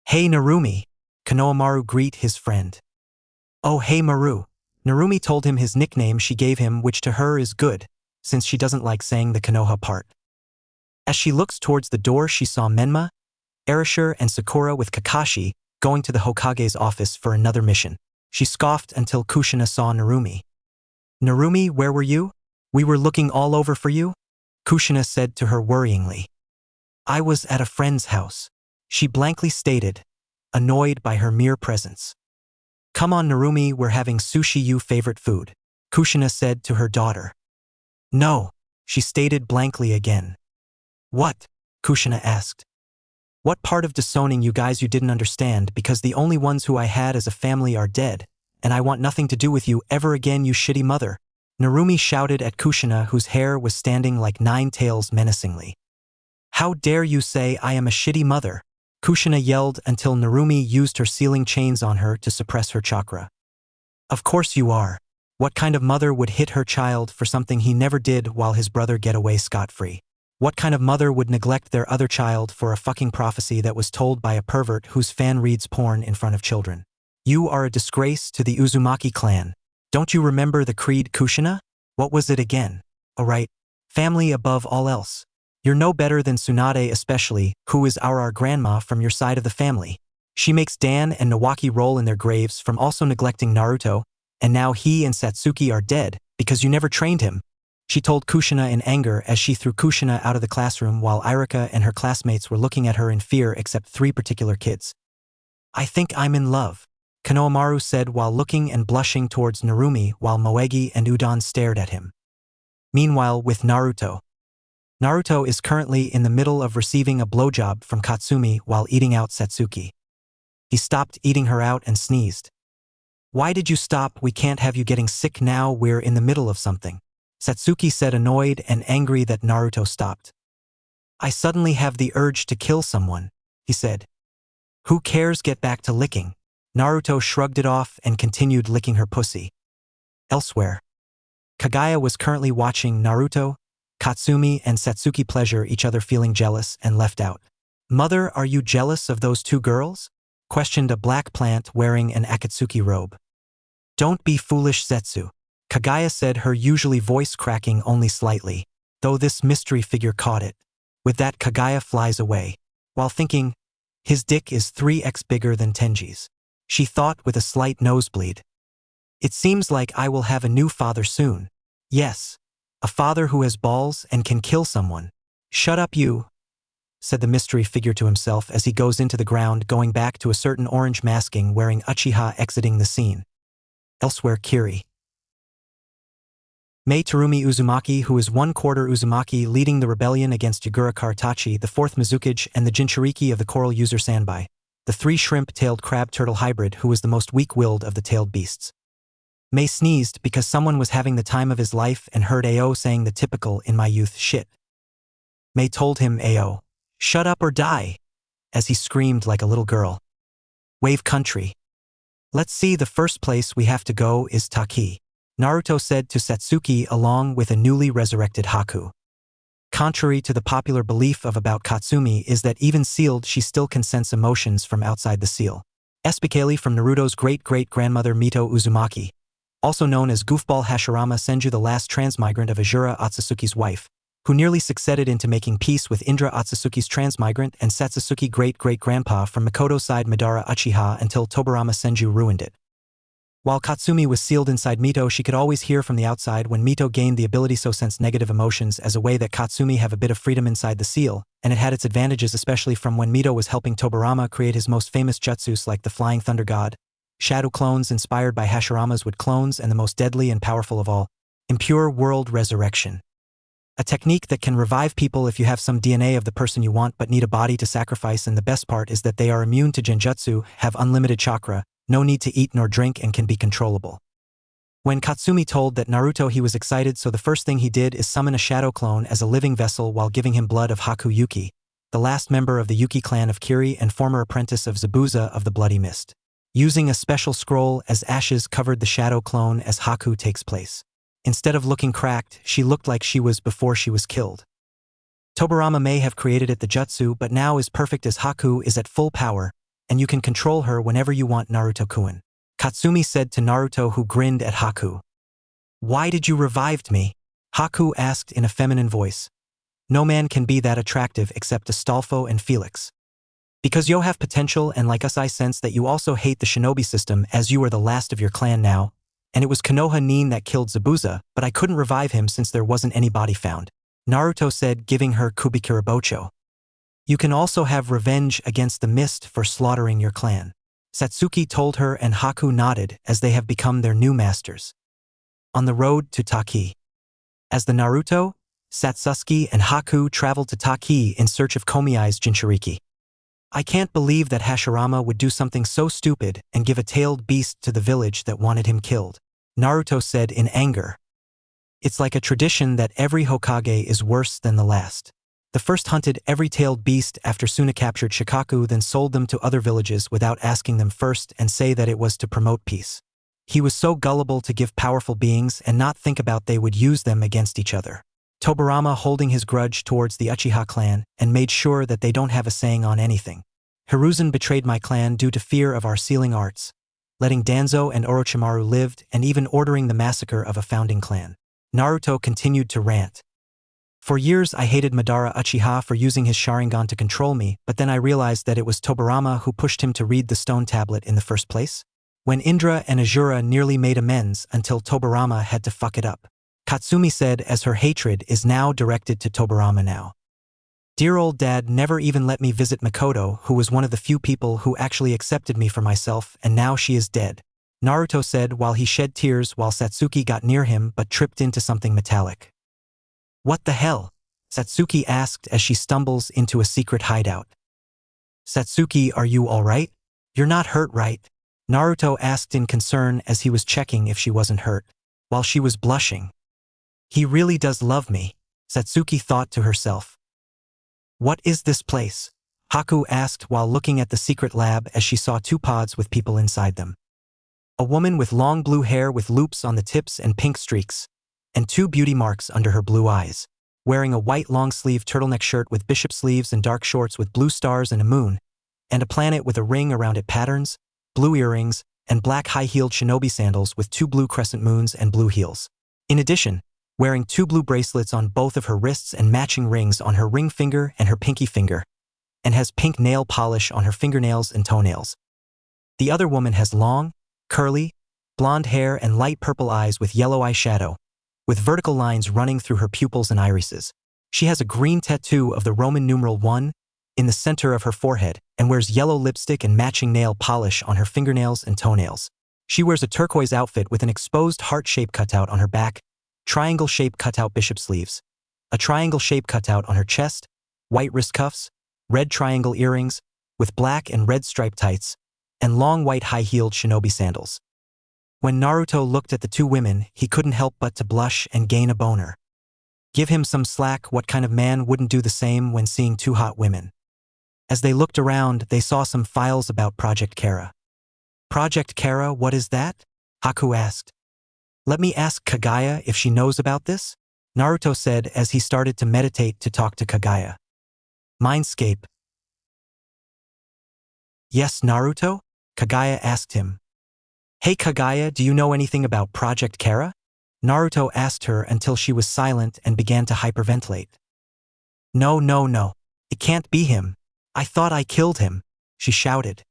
Hey Narumi, Konohamaru greet his friend. Oh hey Maru, Narumi told him his nickname she gave him, which to her is good, since she doesn't like saying the Konoha part. As she looks towards the door, she saw Menma, Arashi, and Sakura with Kakashi going to the Hokage's office for another mission. She scoffed until Kushina saw Narumi. Narumi, where were you? We were looking all over for you, Kushina said to her worryingly. I was at a friend's house, she blankly stated, annoyed by her mere presence. Come on Narumi, we're having sushi, your favorite food. Kushina said to her daughter. No, she stated blankly again. What? Kushina asked. What part of disowning you guys you didn't understand, because the only ones who I had as a family are dead, and I want nothing to do with you ever again, you shitty mother. Narumi shouted at Kushina, whose hair was standing like 9 tails menacingly. How dare you say I am a shitty mother? Kushina yelled until Narumi used her sealing chains on her to suppress her chakra. Of course you are. What kind of mother would hit her child for something he never did while his brother get away scot-free? What kind of mother would neglect their other child for a fucking prophecy that was told by a pervert whose fan reads porn in front of children? You are a disgrace to the Uzumaki clan. Don't you remember the creed, Kushina? What was it again? Oh right, family above all else. You're no better than Tsunade, especially, who is our grandma from your side of the family. She makes Dan and Nawaki roll in their graves from also neglecting Naruto, and now he and Satsuki are dead because you never trained him. She told Kushina in anger as she threw Kushina out of the classroom while Irika and her classmates were looking at her in fear except 3 particular kids. I think I'm in love, Konohamaru said while looking and blushing towards Narumi while Moegi and Udon stared at him. Meanwhile, with Naruto. Naruto is currently in the middle of receiving a blowjob from Katsumi while eating out Satsuki. He stopped eating her out and sneezed. Why did you stop? We can't have you getting sick now, we're in the middle of something. Satsuki said, annoyed and angry that Naruto stopped. I suddenly have the urge to kill someone, he said. Who cares, get back to licking. Naruto shrugged it off and continued licking her pussy. Elsewhere. Kaguya was currently watching Naruto, Katsumi and Satsuki pleasure each other, feeling jealous and left out. Mother, are you jealous of those 2 girls? Questioned a black plant wearing an Akatsuki robe. Don't be foolish, Zetsu. Kaguya said, her usually voice cracking only slightly, though this mystery figure caught it. With that, Kaguya flies away, while thinking, his dick is 3x bigger than Tenji's. She thought with a slight nosebleed. It seems like I will have a new father soon. Yes, a father who has balls and can kill someone. Shut up, you, said the mystery figure to himself as he goes into the ground, going back to a certain orange masking wearing Uchiha exiting the scene. Elsewhere, Kiri. Mei Terumi Uzumaki, who is 1/4 Uzumaki, leading the rebellion against Yagura Karatachi, the 4th Mizukage, and the Jinchuriki of the Coral User Sanbai, the 3 shrimp-tailed crab-turtle hybrid who was the most weak-willed of the tailed beasts. Mei sneezed because someone was having the time of his life and heard Ao saying the typical "in my youth" shit. Mei told him, Ao, shut up or die, as he screamed like a little girl. Wave country. Let's see, the first place we have to go is Taki, Naruto said to Satsuki along with a newly resurrected Haku. Contrary to the popular belief about Katsumi is that even sealed she still can sense emotions from outside the seal. Especially from Naruto's great-great-grandmother Mito Uzumaki, also known as Goofball Hashirama Senju, the last transmigrant of Ajura Otsutsuki's wife, who nearly succeeded into making peace with Indra Otsutsuki's transmigrant and Satsuki great-great-grandpa from Makoto's side Madara Uchiha until Tobarama Senju ruined it. While Katsumi was sealed inside Mito, she could always hear from the outside when Mito gained the ability to sense negative emotions as a way that Katsumi have a bit of freedom inside the seal, and it had its advantages, especially from when Mito was helping Tobarama create his most famous jutsus like the Flying Thunder God, shadow clones inspired by Hashirama's wood clones, and the most deadly and powerful of all, impure world resurrection. A technique that can revive people if you have some DNA of the person you want but need a body to sacrifice, and the best part is that they are immune to genjutsu, have unlimited chakra, no need to eat nor drink, and can be controllable. When Katsumi told that Naruto, he was excited, so the first thing he did is summon a shadow clone as a living vessel while giving him blood of Haku Yuki, the last member of the Yuki clan of Kiri and former apprentice of Zabuza of the Bloody Mist. Using a special scroll as ashes covered the shadow clone as Haku takes place. Instead of looking cracked, she looked like she was before she was killed. Tobarama may have created it the jutsu, but now is perfect as Haku is at full power, and you can control her whenever you want, Naruto-kun. Katsumi said to Naruto, who grinned at Haku. Why did you revive me? Haku asked in a feminine voice. No man can be that attractive except Astolfo and Felix. Because you have potential, and like us I sense that you also hate the shinobi system as you are the last of your clan now, and it was Konoha Nin that killed Zabuza, but I couldn't revive him since there wasn't any body found. Naruto said, giving her Kubikirabocho. You can also have revenge against the mist for slaughtering your clan. Satsuki told her, and Haku nodded as they have become their new masters. On the road to Taki. As the Naruto, Satsuki and Haku traveled to Taki in search of Komiai's Jinchuriki. I can't believe that Hashirama would do something so stupid and give a tailed beast to the village that wanted him killed, Naruto said in anger. It's like a tradition that every Hokage is worse than the last. The first hunted every tailed beast after Suna captured Shikaku, then sold them to other villages without asking them first and say that it was to promote peace. He was so gullible to give powerful beings and not think about they would use them against each other. Tobirama holding his grudge towards the Uchiha clan and made sure that they don't have a saying on anything. Hiruzen betrayed my clan due to fear of our sealing arts, letting Danzo and Orochimaru lived and even ordering the massacre of a founding clan. Naruto continued to rant. For years I hated Madara Uchiha for using his Sharingan to control me, but then I realized that it was Tobirama who pushed him to read the stone tablet in the first place. When Indra and Azura nearly made amends until Tobirama had to fuck it up. Katsumi said as her hatred is now directed to Tobirama now. Dear old dad never even let me visit Mikoto, who was one of the few people who actually accepted me for myself, and now she is dead, Naruto said while he shed tears while Satsuki got near him but tripped into something metallic. What the hell? Satsuki asked as she stumbles into a secret hideout. Satsuki, are you alright? You're not hurt, right? Naruto asked in concern as he was checking if she wasn't hurt, while she was blushing. He really does love me, Satsuki thought to herself. What is this place? Haku asked while looking at the secret lab as she saw two pods with people inside them. A woman with long blue hair with loops on the tips and pink streaks, and two beauty marks under her blue eyes, wearing a white long-sleeve turtleneck shirt with bishop sleeves and dark shorts with blue stars and a moon, and a planet with a ring around it, patterns, blue earrings, and black high-heeled shinobi sandals with two blue crescent moons and blue heels. In addition, wearing two blue bracelets on both of her wrists and matching rings on her ring finger and her pinky finger, and has pink nail polish on her fingernails and toenails. The other woman has long, curly, blonde hair and light purple eyes with yellow eyeshadow, with vertical lines running through her pupils and irises. She has a green tattoo of the Roman numeral 1 in the center of her forehead and wears yellow lipstick and matching nail polish on her fingernails and toenails. She wears a turquoise outfit with an exposed heart-shaped cutout on her back, triangle-shaped cutout bishop sleeves, a triangle-shaped cutout on her chest, white wrist cuffs, red triangle earrings, with black and red striped tights, and long white high-heeled shinobi sandals. When Naruto looked at the two women, he couldn't help but to blush and gain a boner. Give him some slack, what kind of man wouldn't do the same when seeing two hot women? As they looked around, they saw some files about Project Kara. Project Kara, what is that? Haku asked. Let me ask Kaguya if she knows about this, Naruto said as he started to meditate to talk to Kaguya. Mindscape. Yes, Naruto? Kaguya asked him. Hey Kaguya, do you know anything about Project Kara? Naruto asked her until she was silent and began to hyperventilate. No, no, no. It can't be him. I thought I killed him, she shouted.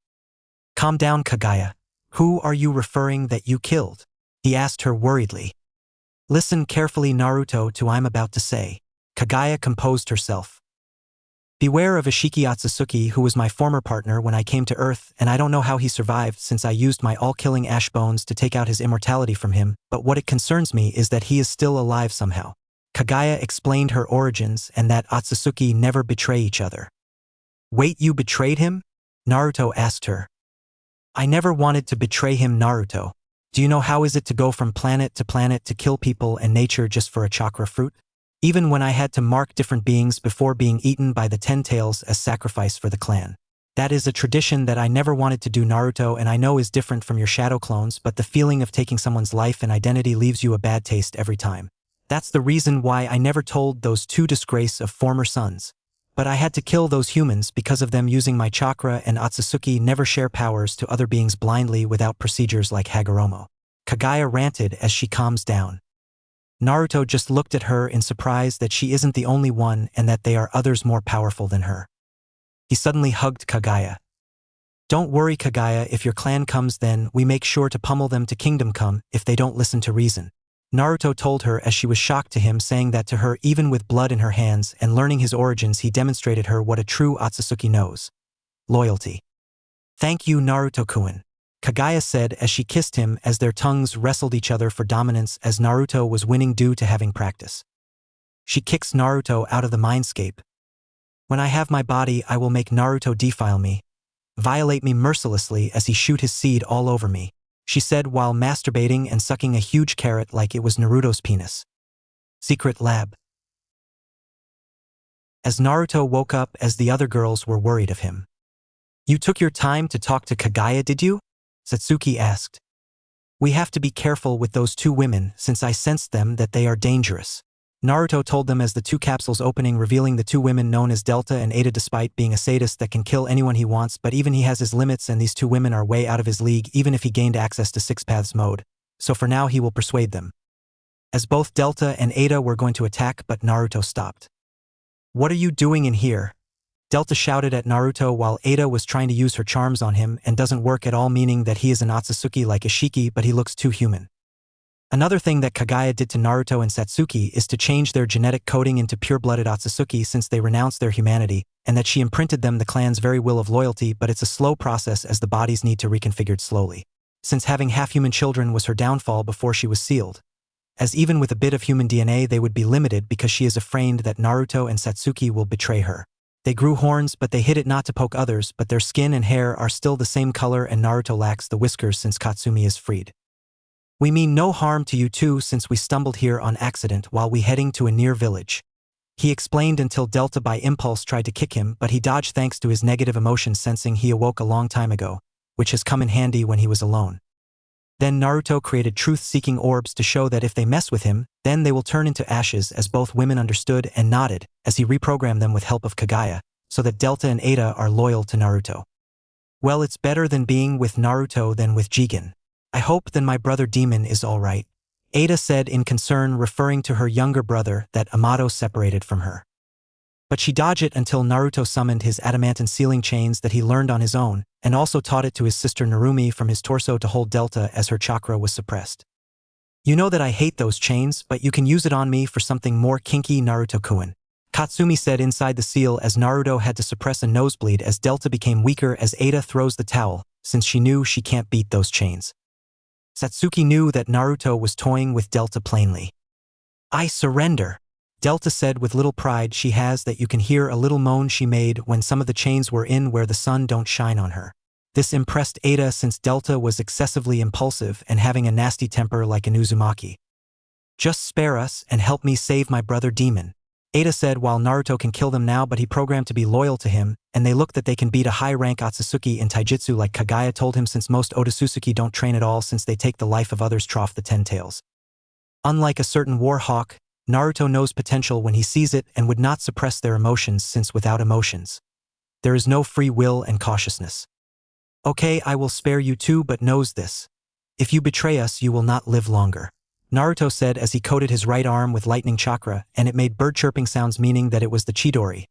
Calm down, Kaguya. Who are you referring that you killed? He asked her worriedly. Listen carefully, Naruto, to what I'm about to say. Kaguya composed herself. Beware of Ishiki Otsutsuki, who was my former partner when I came to Earth, and I don't know how he survived since I used my all-killing ash bones to take out his immortality from him, but what it concerns me is that he is still alive somehow. Kaguya explained her origins and that Otsutsuki never betray each other. Wait, you betrayed him? Naruto asked her. I never wanted to betray him, Naruto. Do you know how is it to go from planet to kill people and nature just for a chakra fruit? Even when I had to mark different beings before being eaten by the 10 tails as sacrifice for the clan. That is a tradition that I never wanted to do, Naruto, and I know is different from your shadow clones, but the feeling of taking someone's life and identity leaves you a bad taste every time. That's the reason why I never told those two disgrace of former sons. But I had to kill those humans because of them using my chakra, and Otsutsuki never share powers to other beings blindly without procedures like Hagoromo. Kaguya ranted as she calms down. Naruto just looked at her in surprise that she isn't the only one and that there are others more powerful than her. He suddenly hugged Kaguya. Don't worry, Kaguya, if your clan comes then we make sure to pummel them to kingdom come if they don't listen to reason. Naruto told her as she was shocked to him, saying that to her even with blood in her hands and learning his origins he demonstrated her what a true Otsutsuki knows. Loyalty. Thank you, Naruto-kun. Kaguya said as she kissed him as their tongues wrestled each other for dominance as Naruto was winning due to having practice. She kicks Naruto out of the mindscape. When I have my body, I will make Naruto defile me, violate me mercilessly as he shoot his seed all over me, she said while masturbating and sucking a huge carrot like it was Naruto's penis. Secret lab. As Naruto woke up as the other girls were worried of him. You took your time to talk to Kaguya, did you? Satsuki asked. We have to be careful with those two women since I sensed them that they are dangerous. Naruto told them as the two capsules opening revealing the two women known as Delta and Ada despite being a sadist that can kill anyone he wants but even he has his limits and these two women are way out of his league even if he gained access to Six Paths mode. So for now he will persuade them. As both Delta and Ada were going to attack but Naruto stopped. What are you doing in here? Delta shouted at Naruto while Ada was trying to use her charms on him and doesn't work at all meaning that he is an Otsutsuki like Ishiki but he looks too human. Another thing that Kaguya did to Naruto and Satsuki is to change their genetic coding into pure-blooded Otsutsuki since they renounced their humanity, and that she imprinted them the clan's very will of loyalty but it's a slow process as the bodies need to reconfigured slowly. Since having half-human children was her downfall before she was sealed. As even with a bit of human DNA they would be limited because she is afraid that Naruto and Satsuki will betray her. They grew horns but they hid it not to poke others but their skin and hair are still the same color and Naruto lacks the whiskers since Katsumi is freed. We mean no harm to you two since we stumbled here on accident while we heading to a near village. He explained until Delta by impulse tried to kick him but he dodged thanks to his negative emotions sensing he awoke a long time ago, which has come in handy when he was alone. Then Naruto created truth-seeking orbs to show that if they mess with him, then they will turn into ashes as both women understood and nodded as he reprogrammed them with help of Kaguya, so that Delta and Ada are loyal to Naruto. Well, it's better than being with Naruto than with Jigen. I hope then my brother Demon is alright. Ada said in concern referring to her younger brother that Amato separated from her. But she dodged it until Naruto summoned his adamantine sealing chains that he learned on his own, and also taught it to his sister Narumi from his torso to hold Delta as her chakra was suppressed. You know that I hate those chains, but you can use it on me for something more kinky, Naruto-kun. Katsumi said inside the seal as Naruto had to suppress a nosebleed as Delta became weaker as Ada throws the towel, since she knew she can't beat those chains. Satsuki knew that Naruto was toying with Delta plainly. I surrender, Delta said with little pride she has that you can hear a little moan she made when some of the chains were in where the sun don't shine on her. This impressed Ada since Delta was excessively impulsive and having a nasty temper like an Uzumaki. Just spare us and help me save my brother Demon, Ada said while Naruto can kill them now but he programmed to be loyal to him, and they look that they can beat a high-rank Otsutsuki in taijutsu like Kaguya told him since most Otsutsuki don't train at all since they take the life of others trough the 10 tails. Unlike a certain war hawk, Naruto knows potential when he sees it and would not suppress their emotions since without emotions, there is no free will and cautiousness. Okay, I will spare you too but knows this. If you betray us you will not live longer, Naruto said as he coated his right arm with lightning chakra and it made bird chirping sounds meaning that it was the Chidori,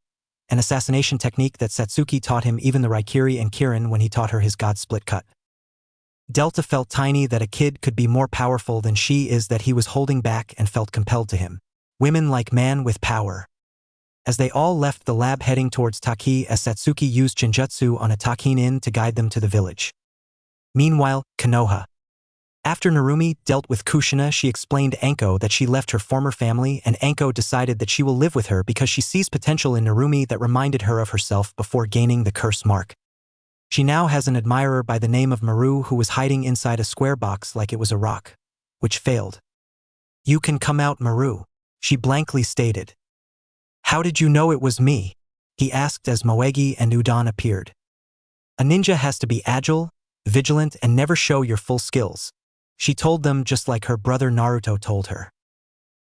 an assassination technique that Satsuki taught him even the Raikiri and Kirin when he taught her his god split cut. Delta felt tiny that a kid could be more powerful than she is that he was holding back and felt compelled to him. Women like man with power. As they all left the lab heading towards Taki as Satsuki used Jinjutsu on a Takin-in to guide them to the village. Meanwhile, Konoha. After Narumi dealt with Kushina she explained Anko that she left her former family and Anko decided that she will live with her because she sees potential in Narumi that reminded her of herself before gaining the curse mark. She now has an admirer by the name of Maru who was hiding inside a square box like it was a rock, which failed. You can come out, Maru, she blankly stated. How did you know it was me? He asked as Moegi and Udon appeared. A ninja has to be agile, vigilant and never show your full skills, she told them just like her brother Naruto told her.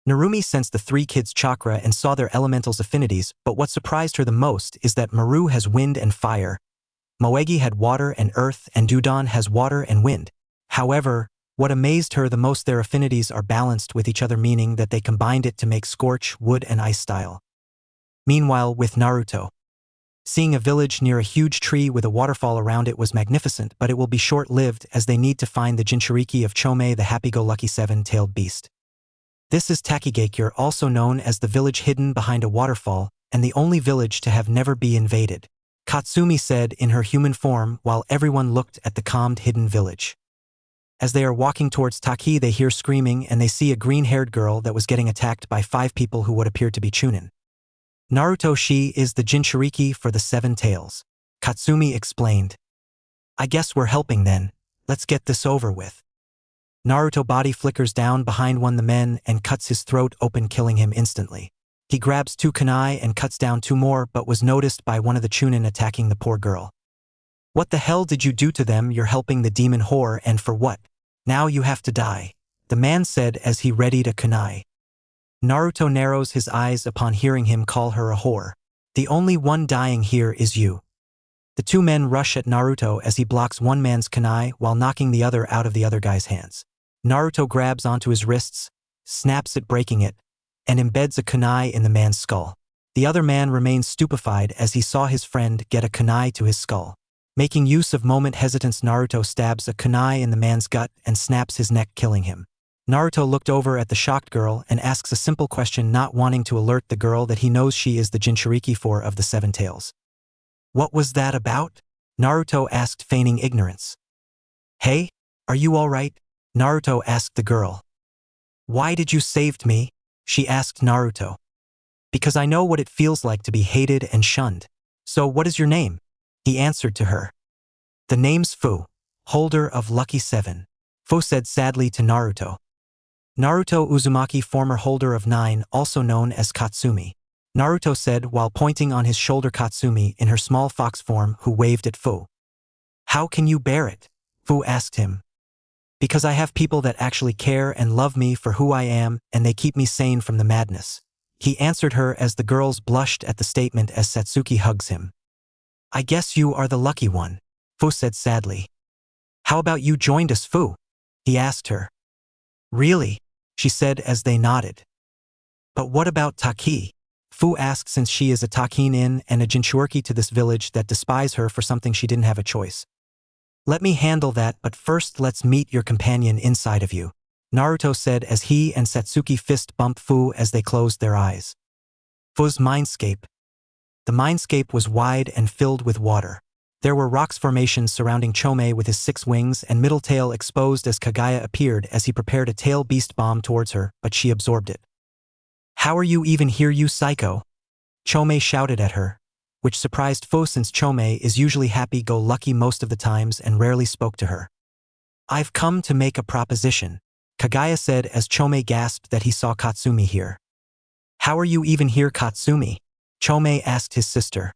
Narumi sensed the three kids' chakra and saw their elementals' affinities, but what surprised her the most is that Maru has wind and fire, Moegi had water and earth and Udon has water and wind. However, what amazed her the most their affinities are balanced with each other meaning that they combined it to make scorch, wood and ice style. Meanwhile with Naruto. Seeing a village near a huge tree with a waterfall around it was magnificent but it will be short-lived as they need to find the Jinchuriki of Chome the happy-go-lucky seven-tailed beast. This is Takigakure also known as the village hidden behind a waterfall and the only village to have never be invaded. Katsumi said in her human form while everyone looked at the calmed hidden village. As they are walking towards Taki, they hear screaming and they see a green-haired girl that was getting attacked by 5 people who would appear to be Chunin. Naruto, she is the Jinchuriki for the 7 tails. Katsumi explained. I guess we're helping then. Let's get this over with. Naruto body flickers down behind one of the men and cuts his throat open, killing him instantly. He grabs 2 kunai and cuts down 2 more, but was noticed by one of the Chunin attacking the poor girl. What the hell did you do to them? You're helping the demon whore, and for what? Now you have to die, the man said as he readied a kunai. Naruto narrows his eyes upon hearing him call her a whore. The only one dying here is you. The 2 men rush at Naruto as he blocks one man's kunai while knocking the other out of the other guy's hands. Naruto grabs onto his wrists, snaps it, breaking it, and embeds a kunai in the man's skull. The other man remains stupefied as he saw his friend get a kunai to his skull. Making use of moment hesitance, Naruto stabs a kunai in the man's gut and snaps his neck, killing him. Naruto looked over at the shocked girl and asks a simple question, not wanting to alert the girl that he knows she is the Jinchuriki 4 of the 7 tails. What was that about? Naruto asked, feigning ignorance. Hey, are you all right? Naruto asked the girl. Why did you save me? She asked Naruto. Because I know what it feels like to be hated and shunned. So what is your name? He answered to her. The name's Fu, holder of Lucky 7. Fu said sadly to Naruto. Naruto Uzumaki, former holder of 9, also known as Katsumi. Naruto said while pointing on his shoulder Katsumi in her small fox form, who waved at Fu. How can you bear it? Fu asked him. Because I have people that actually care and love me for who I am, and they keep me sane from the madness. He answered her as the girls blushed at the statement as Satsuki hugs him. I guess you are the lucky one, Fu said sadly. How about you joined us, Fu? He asked her. Really? She said as they nodded. But what about Taki? Fu asked, since she is a Takin and a Jinchuriki to this village that despise her for something she didn't have a choice. Let me handle that, but first let's meet your companion inside of you, Naruto said as he and Satsuki fist bumped Fu as they closed their eyes. Fu's mindscape. The mindscape was wide and filled with water. There were rocks formations surrounding Chome with his 6 wings and middle tail exposed as Kaguya appeared as he prepared a tail beast bomb towards her, but she absorbed it. How are you even here, you psycho? Chome shouted at her, which surprised Fu since Chome is usually happy-go-lucky most of the times and rarely spoke to her. I've come to make a proposition, Kaguya said as Chome gasped that he saw Katsumi here. How are you even here, Katsumi? Chome asked his sister.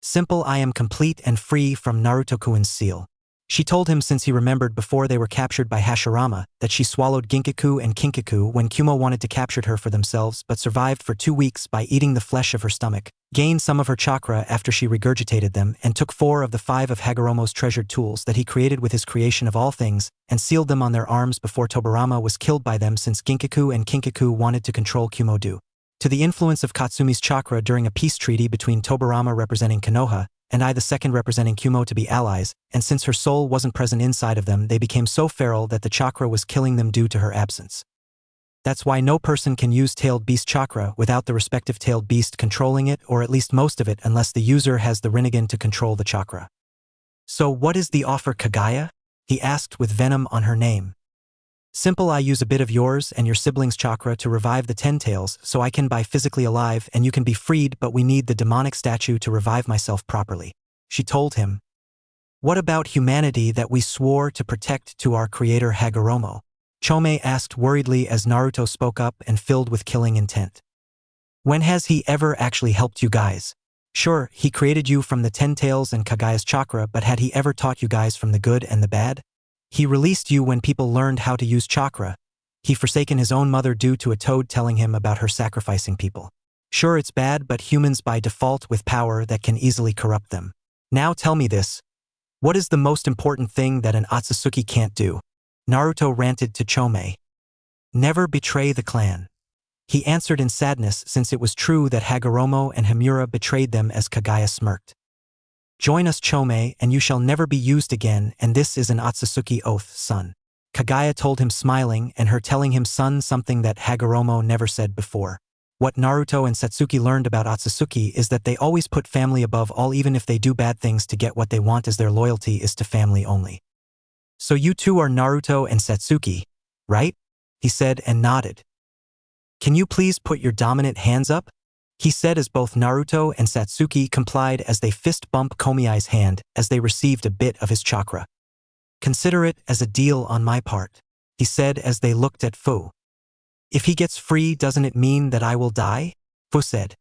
Simple, I am complete and free from Naruto-kun's seal. She told him since he remembered before they were captured by Hashirama that she swallowed Ginkaku and Kinkaku when Kumo wanted to capture her for themselves but survived for 2 weeks by eating the flesh of her stomach, gained some of her chakra after she regurgitated them, and took 4 of the 5 of Hagoromo's treasured tools that he created with his creation of all things and sealed them on their arms before Tobirama was killed by them, since Ginkaku and Kinkaku wanted to control Kumo due to the influence of Katsumi's chakra during a peace treaty between Tobirama representing Konoha and I the second representing Kumo to be allies, and since her soul wasn't present inside of them, they became so feral that the chakra was killing them due to her absence. That's why no person can use tailed beast chakra without the respective tailed beast controlling it, or at least most of it, unless the user has the Rinnegan to control the chakra. So what is the offer, Kaguya? He asked with venom on her name. Simple, I use a bit of yours and your siblings' chakra to revive the 10 tails so I can be physically alive and you can be freed, but we need the demonic statue to revive myself properly, she told him. What about humanity that we swore to protect to our creator Hagoromo? Chome asked worriedly as Naruto spoke up and filled with killing intent. When has he ever actually helped you guys? Sure, he created you from the 10 tails and Kaguya's chakra, but had he ever taught you guys from the good and the bad? He released you when people learned how to use chakra. He forsaken his own mother due to a toad telling him about her sacrificing people. Sure, it's bad, but humans by default with power that can easily corrupt them. Now tell me this. What is the most important thing that an Otsutsuki can't do? Naruto ranted to Chome. Never betray the clan. He answered in sadness, since it was true that Hagoromo and Himura betrayed them, as Kaguya smirked. Join us, Chome, and you shall never be used again, and this is an Otsutsuki oath, son. Kaguya told him, smiling, and her telling him son something that Hagoromo never said before. What Naruto and Satsuki learned about Otsutsuki is that they always put family above all, even if they do bad things to get what they want, as their loyalty is to family only. So you two are Naruto and Satsuki, right? He said and nodded. Can you please put your dominant hands up? He said as both Naruto and Satsuki complied as they fist bumped Komiai's hand as they received a bit of his chakra. Consider it as a deal on my part, he said as they looked at Fu. If he gets free, doesn't it mean that I will die? Fu said.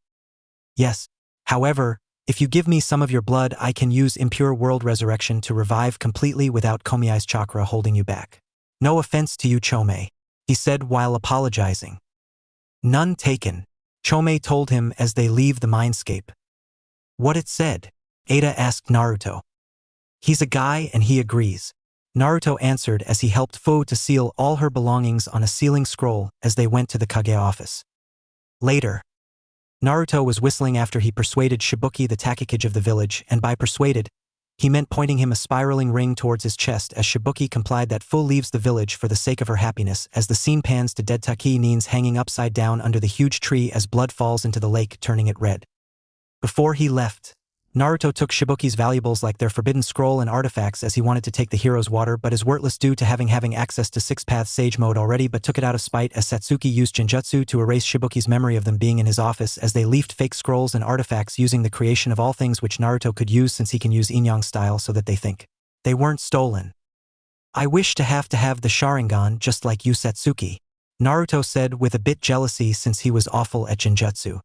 Yes. However, if you give me some of your blood, I can use impure world resurrection to revive completely without Komiai's chakra holding you back. No offense to you, Chome, he said while apologizing. None taken, Chome told him as they leave the mindscape. What it said? Ada asked Naruto. He's a guy and he agrees, Naruto answered as he helped Fu to seal all her belongings on a sealing scroll as they went to the Kage office. Later, Naruto was whistling after he persuaded Shibuki, the Takikage of the village, and by persuaded, he meant pointing him a spiraling ring towards his chest as Shibuki complied that Fu leaves the village for the sake of her happiness as the scene pans to dead Taki Nins hanging upside down under the huge tree as blood falls into the lake, turning it red. Before he left, Naruto took Shibuki's valuables like their forbidden scroll and artifacts as he wanted to take the hero's water but is worthless due to having access to six-path sage mode already, but took it out of spite as Satsuki used Genjutsu to erase Shibuki's memory of them being in his office as they leafed fake scrolls and artifacts using the creation of all things which Naruto could use since he can use Inyang style so that they think they weren't stolen. I wish to have the Sharingan just like you, Satsuki, Naruto said with a bit jealousy since he was awful at Genjutsu.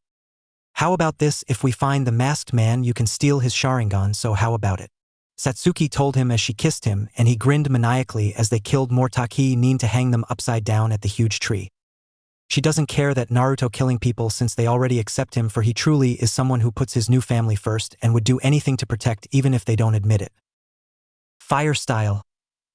How about this? If we find the masked man, you can steal his Sharingan, so how about it? Satsuki told him as she kissed him, and he grinned maniacally as they killed more Taki Nin to hang them upside down at the huge tree. She doesn't care that Naruto killing people since they already accept him, for he truly is someone who puts his new family first and would do anything to protect even if they don't admit it. Fire style.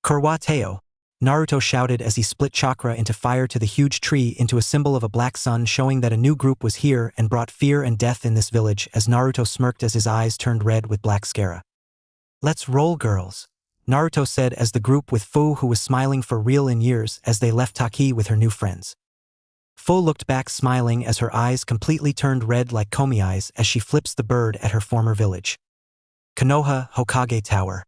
Kurwateo, Naruto shouted as he split chakra into fire to the huge tree into a symbol of a black sun, showing that a new group was here and brought fear and death in this village as Naruto smirked as his eyes turned red with black scara. Let's roll, girls, Naruto said as the group with Fu, who was smiling for real in years, as they left Taki with her new friends. Fu looked back smiling as her eyes completely turned red like Komiai's as she flips the bird at her former village. Konoha Hokage Tower.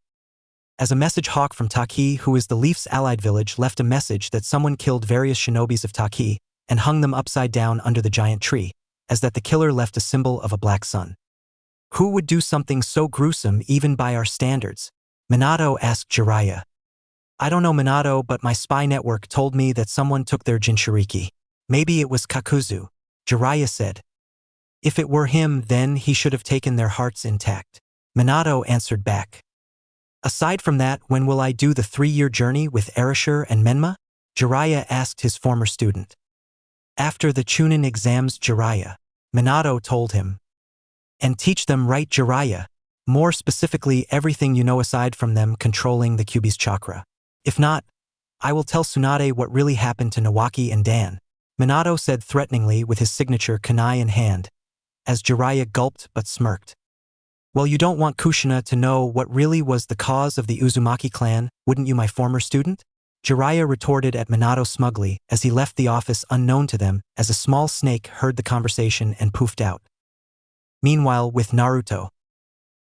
As a message hawk from Taki, who is the Leaf's allied village, left a message that someone killed various shinobis of Taki and hung them upside down under the giant tree, as that the killer left a symbol of a black sun. Who would do something so gruesome even by our standards? Minato asked Jiraiya. I don't know, Minato, but my spy network told me that someone took their Jinchuriki. Maybe it was Kakuzu, Jiraiya said. If it were him, then he should have taken their hearts intact, Minato answered back. Aside from that, when will I do the 3-year journey with Arashi and Menma? Jiraiya asked his former student. After the Chunin exams, Jiraiya, Minato told him. And teach them right, Jiraiya. More specifically, everything you know aside from them controlling the Kyuubi's chakra. If not, I will tell Tsunade what really happened to Nawaki and Dan, Minato said threateningly with his signature kunai in hand, as Jiraiya gulped but smirked. Well, you don't want Kushina to know what really was the cause of the Uzumaki clan, wouldn't you, my former student? Jiraiya retorted at Minato smugly as he left the office unknown to them as a small snake heard the conversation and poofed out. Meanwhile, with Naruto.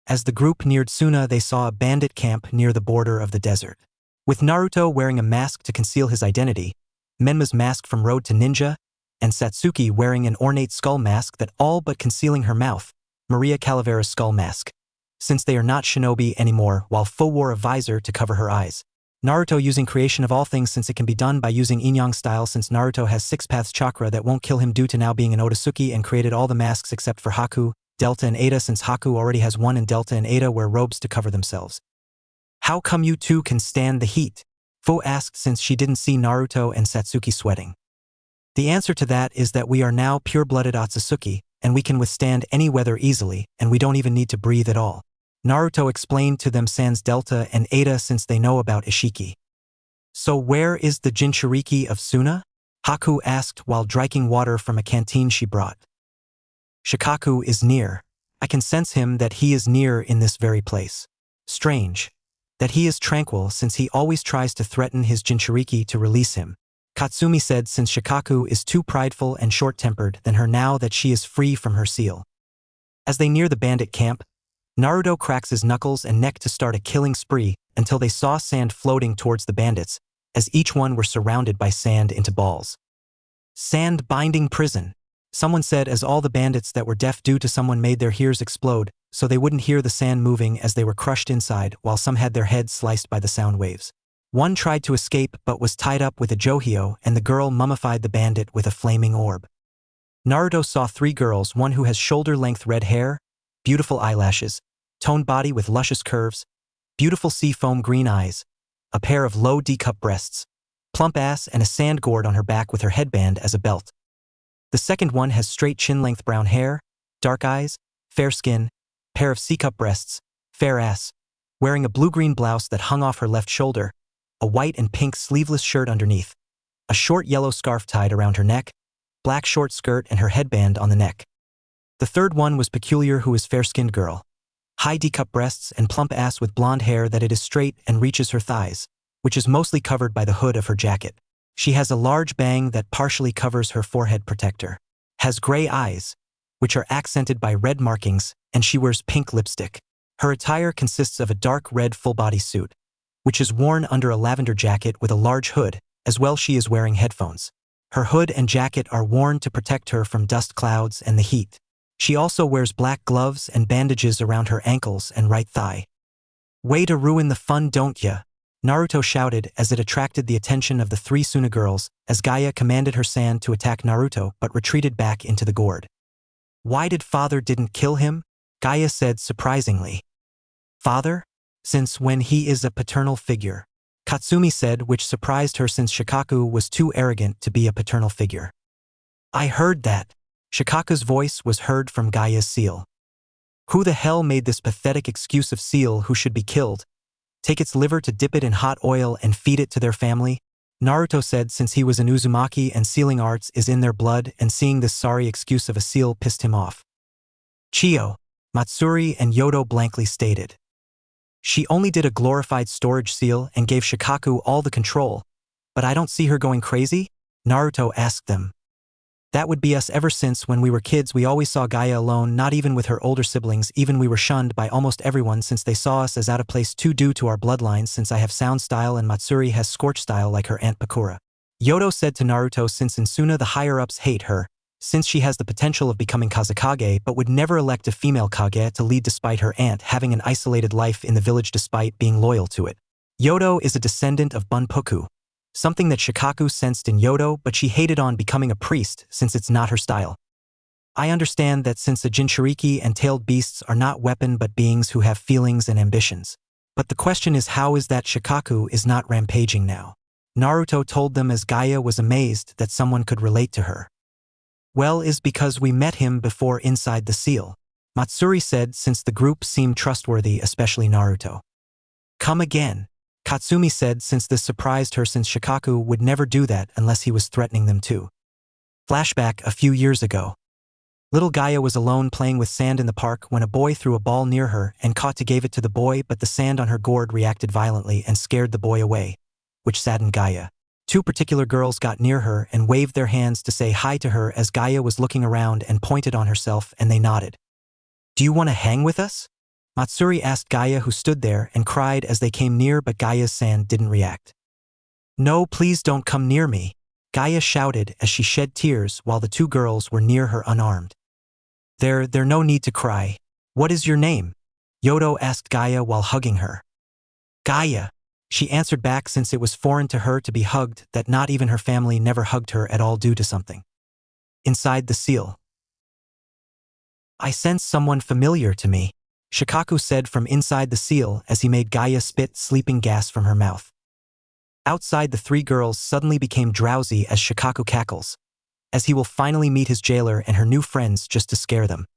As the group neared Suna, they saw a bandit camp near the border of the desert. With Naruto wearing a mask to conceal his identity, Menma's mask from Road to Ninja, and Satsuki wearing an ornate skull mask that all but concealing her mouth, Maria Calavera's skull mask, since they are not shinobi anymore, while Fu wore a visor to cover her eyes. Naruto using creation of all things since it can be done by using Inyang style, since Naruto has 6 paths chakra that won't kill him due to now being an Otsutsuki, and created all the masks except for Haku, Delta and Ada, since Haku already has one and Delta and Ada wear robes to cover themselves. How come you two can stand the heat? Fu asked since she didn't see Naruto and Satsuki sweating. The answer to that is that we are now pure-blooded Otsutsuki, and we can withstand any weather easily, and we don't even need to breathe at all. Naruto explained to them sans Delta and Ada since they know about Ishiki. So where is the Jinchuriki of Suna? Haku asked while drinking water from a canteen she brought. Shikaku is near. I can sense him that he is near in this very place. Strange. That he is tranquil since he always tries to threaten his Jinchuriki to release him. Katsumi said since Shikaku is too prideful and short-tempered than her now that she is free from her seal. As they near the bandit camp, Naruto cracks his knuckles and neck to start a killing spree until they saw sand floating towards the bandits, as each one were surrounded by sand into balls. Sand binding prison, someone said as all the bandits that were deaf due to someone made their ears explode so they wouldn't hear the sand moving as they were crushed inside, while some had their heads sliced by the sound waves. One tried to escape but was tied up with a johio, and the girl mummified the bandit with a flaming orb. Naruto saw 3 girls, one who has shoulder-length red hair, beautiful eyelashes, toned body with luscious curves, beautiful sea-foam green eyes, a pair of low D-cup breasts, plump ass, and a sand gourd on her back with her headband as a belt. The second one has straight chin-length brown hair, dark eyes, fair skin, pair of C-cup breasts, fair ass, wearing a blue-green blouse that hung off her left shoulder, a white and pink sleeveless shirt underneath, a short yellow scarf tied around her neck, black short skirt and her headband on the neck. The third one was peculiar, who is fair-skinned girl, high D-cup breasts and plump ass with blonde hair that it is straight and reaches her thighs, which is mostly covered by the hood of her jacket. She has a large bang that partially covers her forehead protector, has gray eyes, which are accented by red markings, and she wears pink lipstick. Her attire consists of a dark red full-body suit, which is worn under a lavender jacket with a large hood, as well she is wearing headphones. Her hood and jacket are worn to protect her from dust clouds and the heat. She also wears black gloves and bandages around her ankles and right thigh. "Way to ruin the fun, don't ya?" Naruto shouted as it attracted the attention of the 3 Suna girls, as Gaia commanded her sand to attack Naruto but retreated back into the gourd. "Why did father didn't kill him?" Gaia said surprisingly. "Father? Since when he is a paternal figure," Katsumi said, which surprised her since Shikaku was too arrogant to be a paternal figure. "I heard that." Shikaku's voice was heard from Gaia's seal. "Who the hell made this pathetic excuse of seal who should be killed? Take its liver to dip it in hot oil and feed it to their family?" Naruto said since he was an Uzumaki and sealing arts is in their blood, and seeing this sorry excuse of a seal pissed him off. Chio, Matsuri and Yodo blankly stated. "She only did a glorified storage seal and gave Shikaku all the control, but I don't see her going crazy?" Naruto asked them. "That would be us. Ever since when we were kids we always saw Gaia alone, not even with her older siblings. Even we were shunned by almost everyone since they saw us as out of place too due to our bloodlines, since I have sound style and Matsuri has scorch style like her aunt Pakura." Yodo said to Naruto since in Suna the higher-ups hate her, since she has the potential of becoming Kazekage but would never elect a female Kage to lead despite her aunt having an isolated life in the village despite being loyal to it. Yodo is a descendant of Bunpoku, something that Shikaku sensed in Yodo, but she hated on becoming a priest since it's not her style. "I understand that since the Jinchuriki and tailed beasts are not weapon but beings who have feelings and ambitions. But the question is, how is that Shikaku is not rampaging now?" Naruto told them as Gaia was amazed that someone could relate to her. "Well, is because we met him before inside the seal," Matsuri said since the group seemed trustworthy, especially Naruto. "Come again," Katsumi said since this surprised her since Shikaku would never do that unless he was threatening them too. Flashback a few years ago. Little Gaia was alone playing with sand in the park when a boy threw a ball near her and caught to gave it to the boy, but the sand on her gourd reacted violently and scared the boy away, which saddened Gaia. 2 particular girls got near her and waved their hands to say hi to her as Gaia was looking around and pointed on herself, and they nodded. "Do you want to hang with us?" Matsuri asked Gaia, who stood there and cried as they came near, but Gaia's sand didn't react. "No, please don't come near me," Gaia shouted as she shed tears while the 2 girls were near her unarmed. There no need to cry. What is your name?" Yodo asked Gaia while hugging her. "Gaia," she answered back since it was foreign to her to be hugged, that not even her family never hugged her at all due to something. Inside the seal. "I sense someone familiar to me," Shikaku said from inside the seal as he made Gaia spit sleeping gas from her mouth. Outside, the 3 girls suddenly became drowsy as Shikaku cackles, as he will finally meet his jailer and her new friends just to scare them.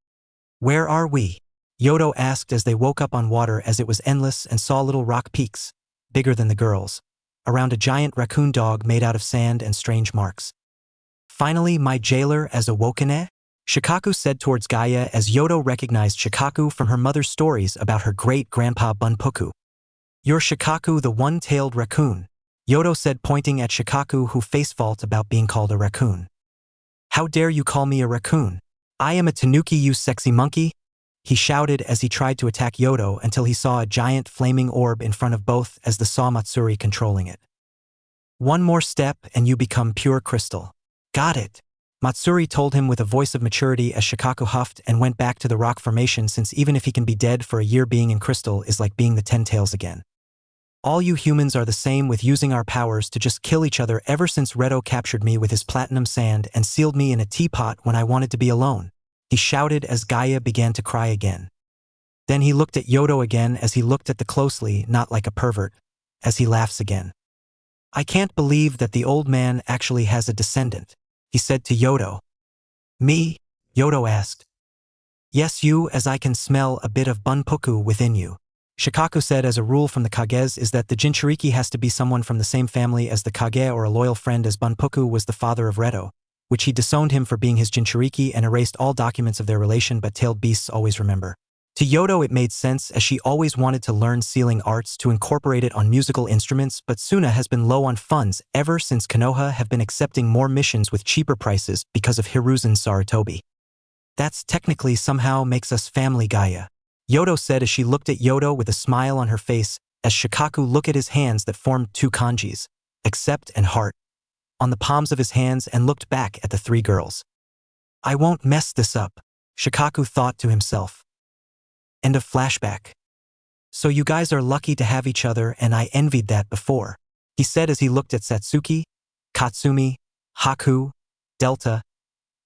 "Where are we?" Yodo asked as they woke up on water as it was endless and saw little rock peaks, bigger than the girls, around a giant raccoon dog made out of sand and strange marks. "Finally, my jailer as awokene?" Shikaku said towards Gaia as Yodo recognized Shikaku from her mother's stories about her great-grandpa Bunpoku. "You're Shikaku, the one-tailed raccoon," Yodo said, pointing at Shikaku, who facefault about being called a raccoon. How dare you call me a raccoon? I am a tanuki, you sexy monkey? He shouted as he tried to attack Yodo until he saw a giant flaming orb in front of both as the saw Matsuri controlling it. One more step and you become pure crystal. Got it. Matsuri told him with a voice of maturity as Shikaku huffed and went back to the rock formation, since even if he can be dead for a year, being in crystal is like being the 10 tails again. All you humans are the same, with using our powers to just kill each other ever since Redo captured me with his platinum sand and sealed me in a teapot when I wanted to be alone. He shouted as Gaia began to cry again. Then he looked at Yodo again as he looked at the closely, not like a pervert, as he laughs again. I can't believe that the old man actually has a descendant, he said to Yodo. Me? Yodo asked. Yes, you, as I can smell a bit of bunpoku within you. Shikaku said, as a rule from the Kages is that the Jinchuriki has to be someone from the same family as the Kage or a loyal friend, as Bunpoku was the father of Redo, which he disowned him for being his Jinchuriki and erased all documents of their relation, but tailed beasts always remember. To Yodo it made sense, as she always wanted to learn sealing arts to incorporate it on musical instruments, but Suna has been low on funds ever since Konoha have been accepting more missions with cheaper prices because of Hiruzen Sarutobi. That's technically somehow makes us family, Gaia, Yodo said as she looked at Yodo with a smile on her face, as Shikaku looked at his hands that formed two kanjis, accept and heart, on the palms of his hands, and looked back at the three girls. I won't mess this up, Shikaku thought to himself. End of flashback. So you guys are lucky to have each other, and I envied that before, he said as he looked at Satsuki, Katsumi, Haku, Delta,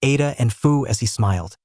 Ada and Fu as he smiled.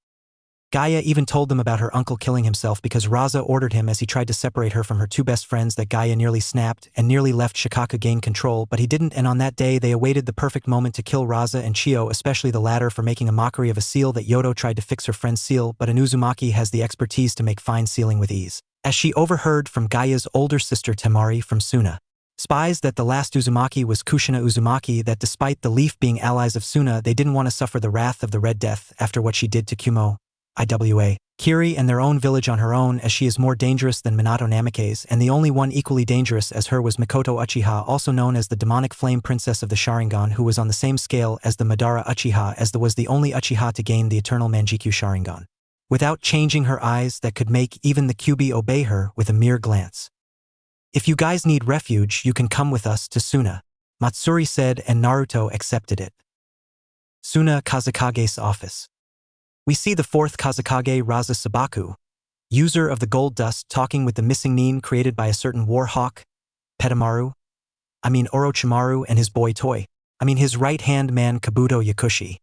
Gaia even told them about her uncle killing himself because Raza ordered him, as he tried to separate her from her two best friends that Gaia nearly snapped and nearly left Shikaku gain control, but he didn't, and on that day they awaited the perfect moment to kill Raza and Chio, especially the latter for making a mockery of a seal that Yodo tried to fix her friend's seal, but an Uzumaki has the expertise to make fine sealing with ease. As she overheard from Gaia's older sister Temari from Suna, spies, that the last Uzumaki was Kushina Uzumaki, that despite the Leaf being allies of Suna, they didn't want to suffer the wrath of the Red Death after what she did to Kumo, Iwa, Kiri, and their own village on her own, as she is more dangerous than Minato Namikaze, and the only one equally dangerous as her was Mikoto Uchiha, also known as the demonic flame princess of the Sharingan, who was on the same scale as the Madara Uchiha, as was the only Uchiha to gain the eternal Manjikyu Sharingan, without changing her eyes that could make even the Kyuubi obey her with a mere glance. If you guys need refuge, you can come with us to Suna, Matsuri said, and Naruto accepted it. Suna Kazakage's office. We see the fourth Kazakage, Raza Sabaku, user of the gold dust, talking with the missing Nin created by a certain Warhawk, Orochimaru, and his boy toy, his right-hand man Kabuto Yakushi,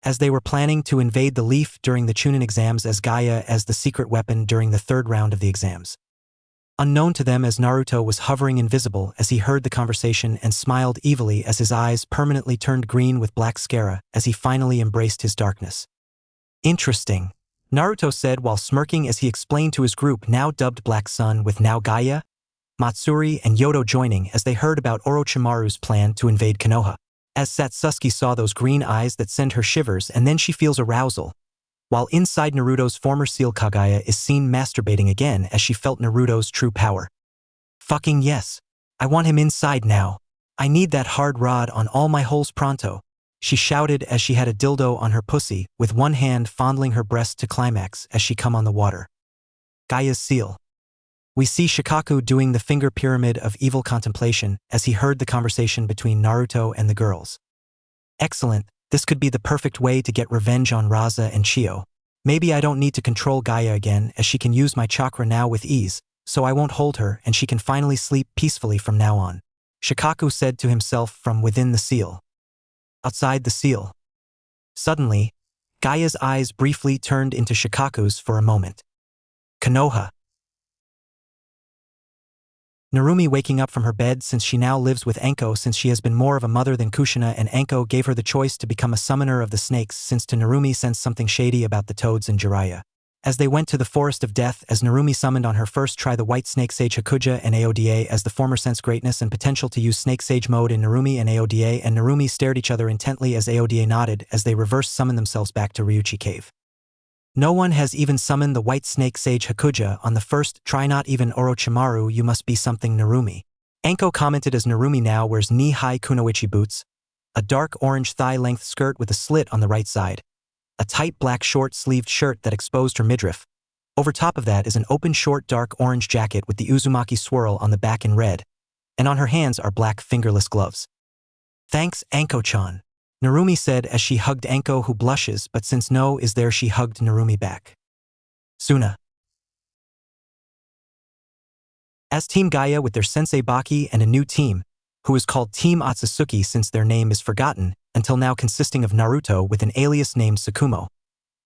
as they were planning to invade the Leaf during the Chunin exams, as Gaia as the secret weapon during the third round of the exams. Unknown to them, as Naruto was hovering invisible as he heard the conversation and smiled evilly as his eyes permanently turned green with black scara as he finally embraced his darkness. Interesting, Naruto said while smirking as he explained to his group, now dubbed Black Sun, with now Gaia, Matsuri, and Yodo joining, as they heard about Orochimaru's plan to invade Konoha. As Satsuki saw those green eyes that send her shivers, and then she feels arousal, while inside Naruto's former seal Kaguya is seen masturbating again as she felt Naruto's true power. Fucking yes. I want him inside now. I need that hard rod on all my holes pronto, she shouted as she had a dildo on her pussy, with one hand fondling her breast to climax as she come on the water. Gaia's seal. We see Shikaku doing the finger pyramid of evil contemplation as he heard the conversation between Naruto and the girls. Excellent, this could be the perfect way to get revenge on Raza and Chio. Maybe I don't need to control Gaia again, as she can use my chakra now with ease, so I won't hold her and she can finally sleep peacefully from now on, Shikaku said to himself from within the seal. Outside the seal. Suddenly, Gaia's eyes briefly turned into Shikaku's for a moment. Konoha. Narumi waking up from her bed, since she now lives with Anko, since she has been more of a mother than Kushina, and Anko gave her the choice to become a summoner of the snakes, since to Narumi sensed something shady about the toads and Jiraiya. As they went to the Forest of Death, as Narumi summoned on her first try the White Snake Sage Hakuja and Aoda, as the former sensed greatness and potential to use Snake Sage mode in Narumi and Aoda, and Narumi stared each other intently as Aoda nodded as they reverse summoned themselves back to Ryuchi Cave. No one has even summoned the White Snake Sage Hakuja on the first try, not even Orochimaru. You must be something, Narumi, Anko commented as Narumi now wears knee-high kunoichi boots, a dark orange thigh-length skirt with a slit on the right side, a tight black short-sleeved shirt that exposed her midriff. Over top of that is an open short dark orange jacket with the Uzumaki swirl on the back in red, and on her hands are black fingerless gloves. "Thanks, Anko-chan," Narumi said as she hugged Anko, who blushes, but since No is there she hugged Narumi back. Suna. As Team Gaia with their sensei Baki and a new team, who is called Team Otsutsuki since their name is forgotten, until now consisting of Naruto with an alias named Tsukumo,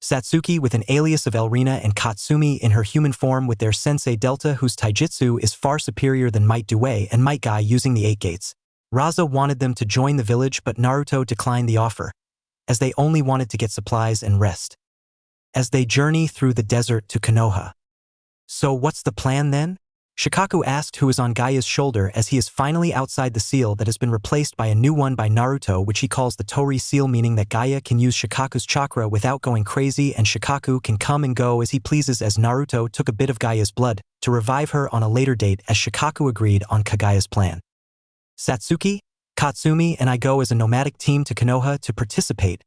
Satsuki with an alias of Elrina, and Katsumi in her human form with their sensei Delta, whose taijutsu is far superior than Might Due and Might Guy using the 8 gates. Raza wanted them to join the village, but Naruto declined the offer, as they only wanted to get supplies and rest. As they journey through the desert to Konoha. "So what's the plan then?" Shikaku asked, who is on Gaia's shoulder, as he is finally outside the seal that has been replaced by a new one by Naruto, which he calls the Tori seal, meaning that Gaia can use Shikaku's chakra without going crazy, and Shikaku can come and go as he pleases, as Naruto took a bit of Gaia's blood to revive her on a later date, as Shikaku agreed on Kaguya's plan. Satsuki, Katsumi, and I go as a nomadic team to Konoha to participate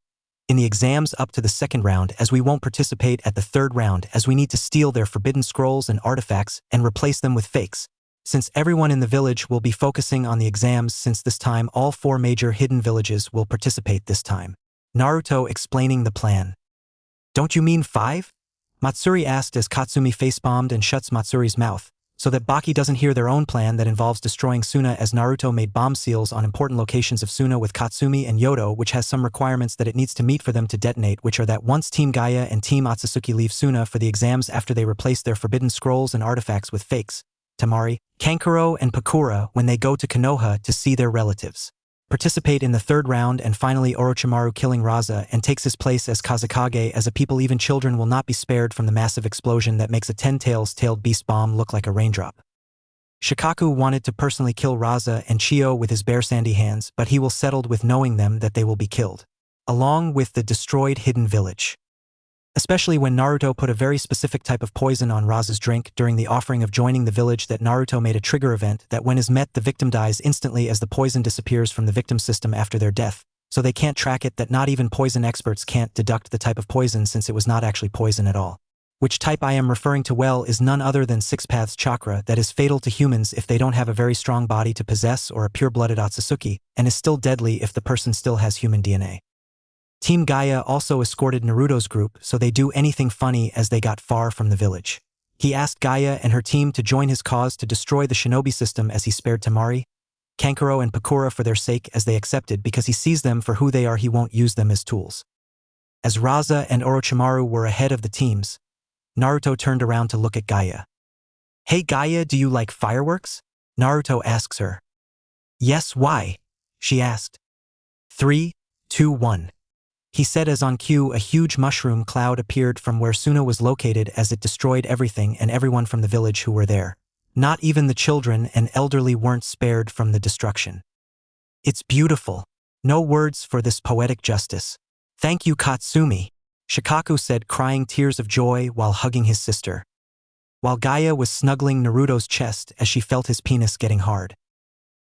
in the exams up to the 2nd round, as we won't participate at the 3rd round, as we need to steal their forbidden scrolls and artifacts and replace them with fakes, since everyone in the village will be focusing on the exams, since this time all 4 major hidden villages will participate this time. Naruto explaining the plan. "Don't you mean 5? Matsuri asked as Katsumi facepalmed and shuts Matsuri's mouth, so that Baki doesn't hear their own plan that involves destroying Suna, as Naruto made bomb seals on important locations of Suna with Katsumi and Yodo, which has some requirements that it needs to meet for them to detonate, which are that once Team Gaia and Team Otsutsuki leave Suna for the exams after they replace their forbidden scrolls and artifacts with fakes, Tamari, Kankuro, and Pakura, when they go to Konoha to see their relatives, participate in the 3rd round, and finally Orochimaru killing Raza and takes his place as Kazekage, as a people even children will not be spared from the massive explosion that makes a 10-tailed beast bomb look like a raindrop. Shikaku wanted to personally kill Raza and Chio with his bare sandy hands, but he will settled with knowing them that they will be killed, along with the destroyed hidden village. Especially when Naruto put a very specific type of poison on Raza's drink during the offering of joining the village, that Naruto made a trigger event that when is met the victim dies instantly, as the poison disappears from the victim system after their death, so they can't track it, that not even poison experts can't deduct the type of poison since it was not actually poison at all. Which type I am referring to well is none other than 6 Paths Chakra, that is fatal to humans if they don't have a very strong body to possess, or a pure-blooded Otsutsuki, and is still deadly if the person still has human DNA. Team Gaia also escorted Naruto's group, so they do anything funny as they got far from the village. He asked Gaia and her team to join his cause to destroy the Shinobi system, as he spared Tamari, Kankuro, and Pakura for their sake, as they accepted because he sees them for who they are. He won't use them as tools. As Raza and Orochimaru were ahead of the teams, Naruto turned around to look at Gaia. "Hey Gaia, do you like fireworks?" Naruto asks her. "Yes, why?" she asked. 3, 2, 1. He said, as on cue a huge mushroom cloud appeared from where Suna was located, as it destroyed everything and everyone from the village who were there. Not even the children and elderly weren't spared from the destruction. "It's beautiful. No words for this poetic justice. Thank you, Katsumi," Shikaku said, crying tears of joy while hugging his sister, while Gaia was snuggling Naruto's chest as she felt his penis getting hard.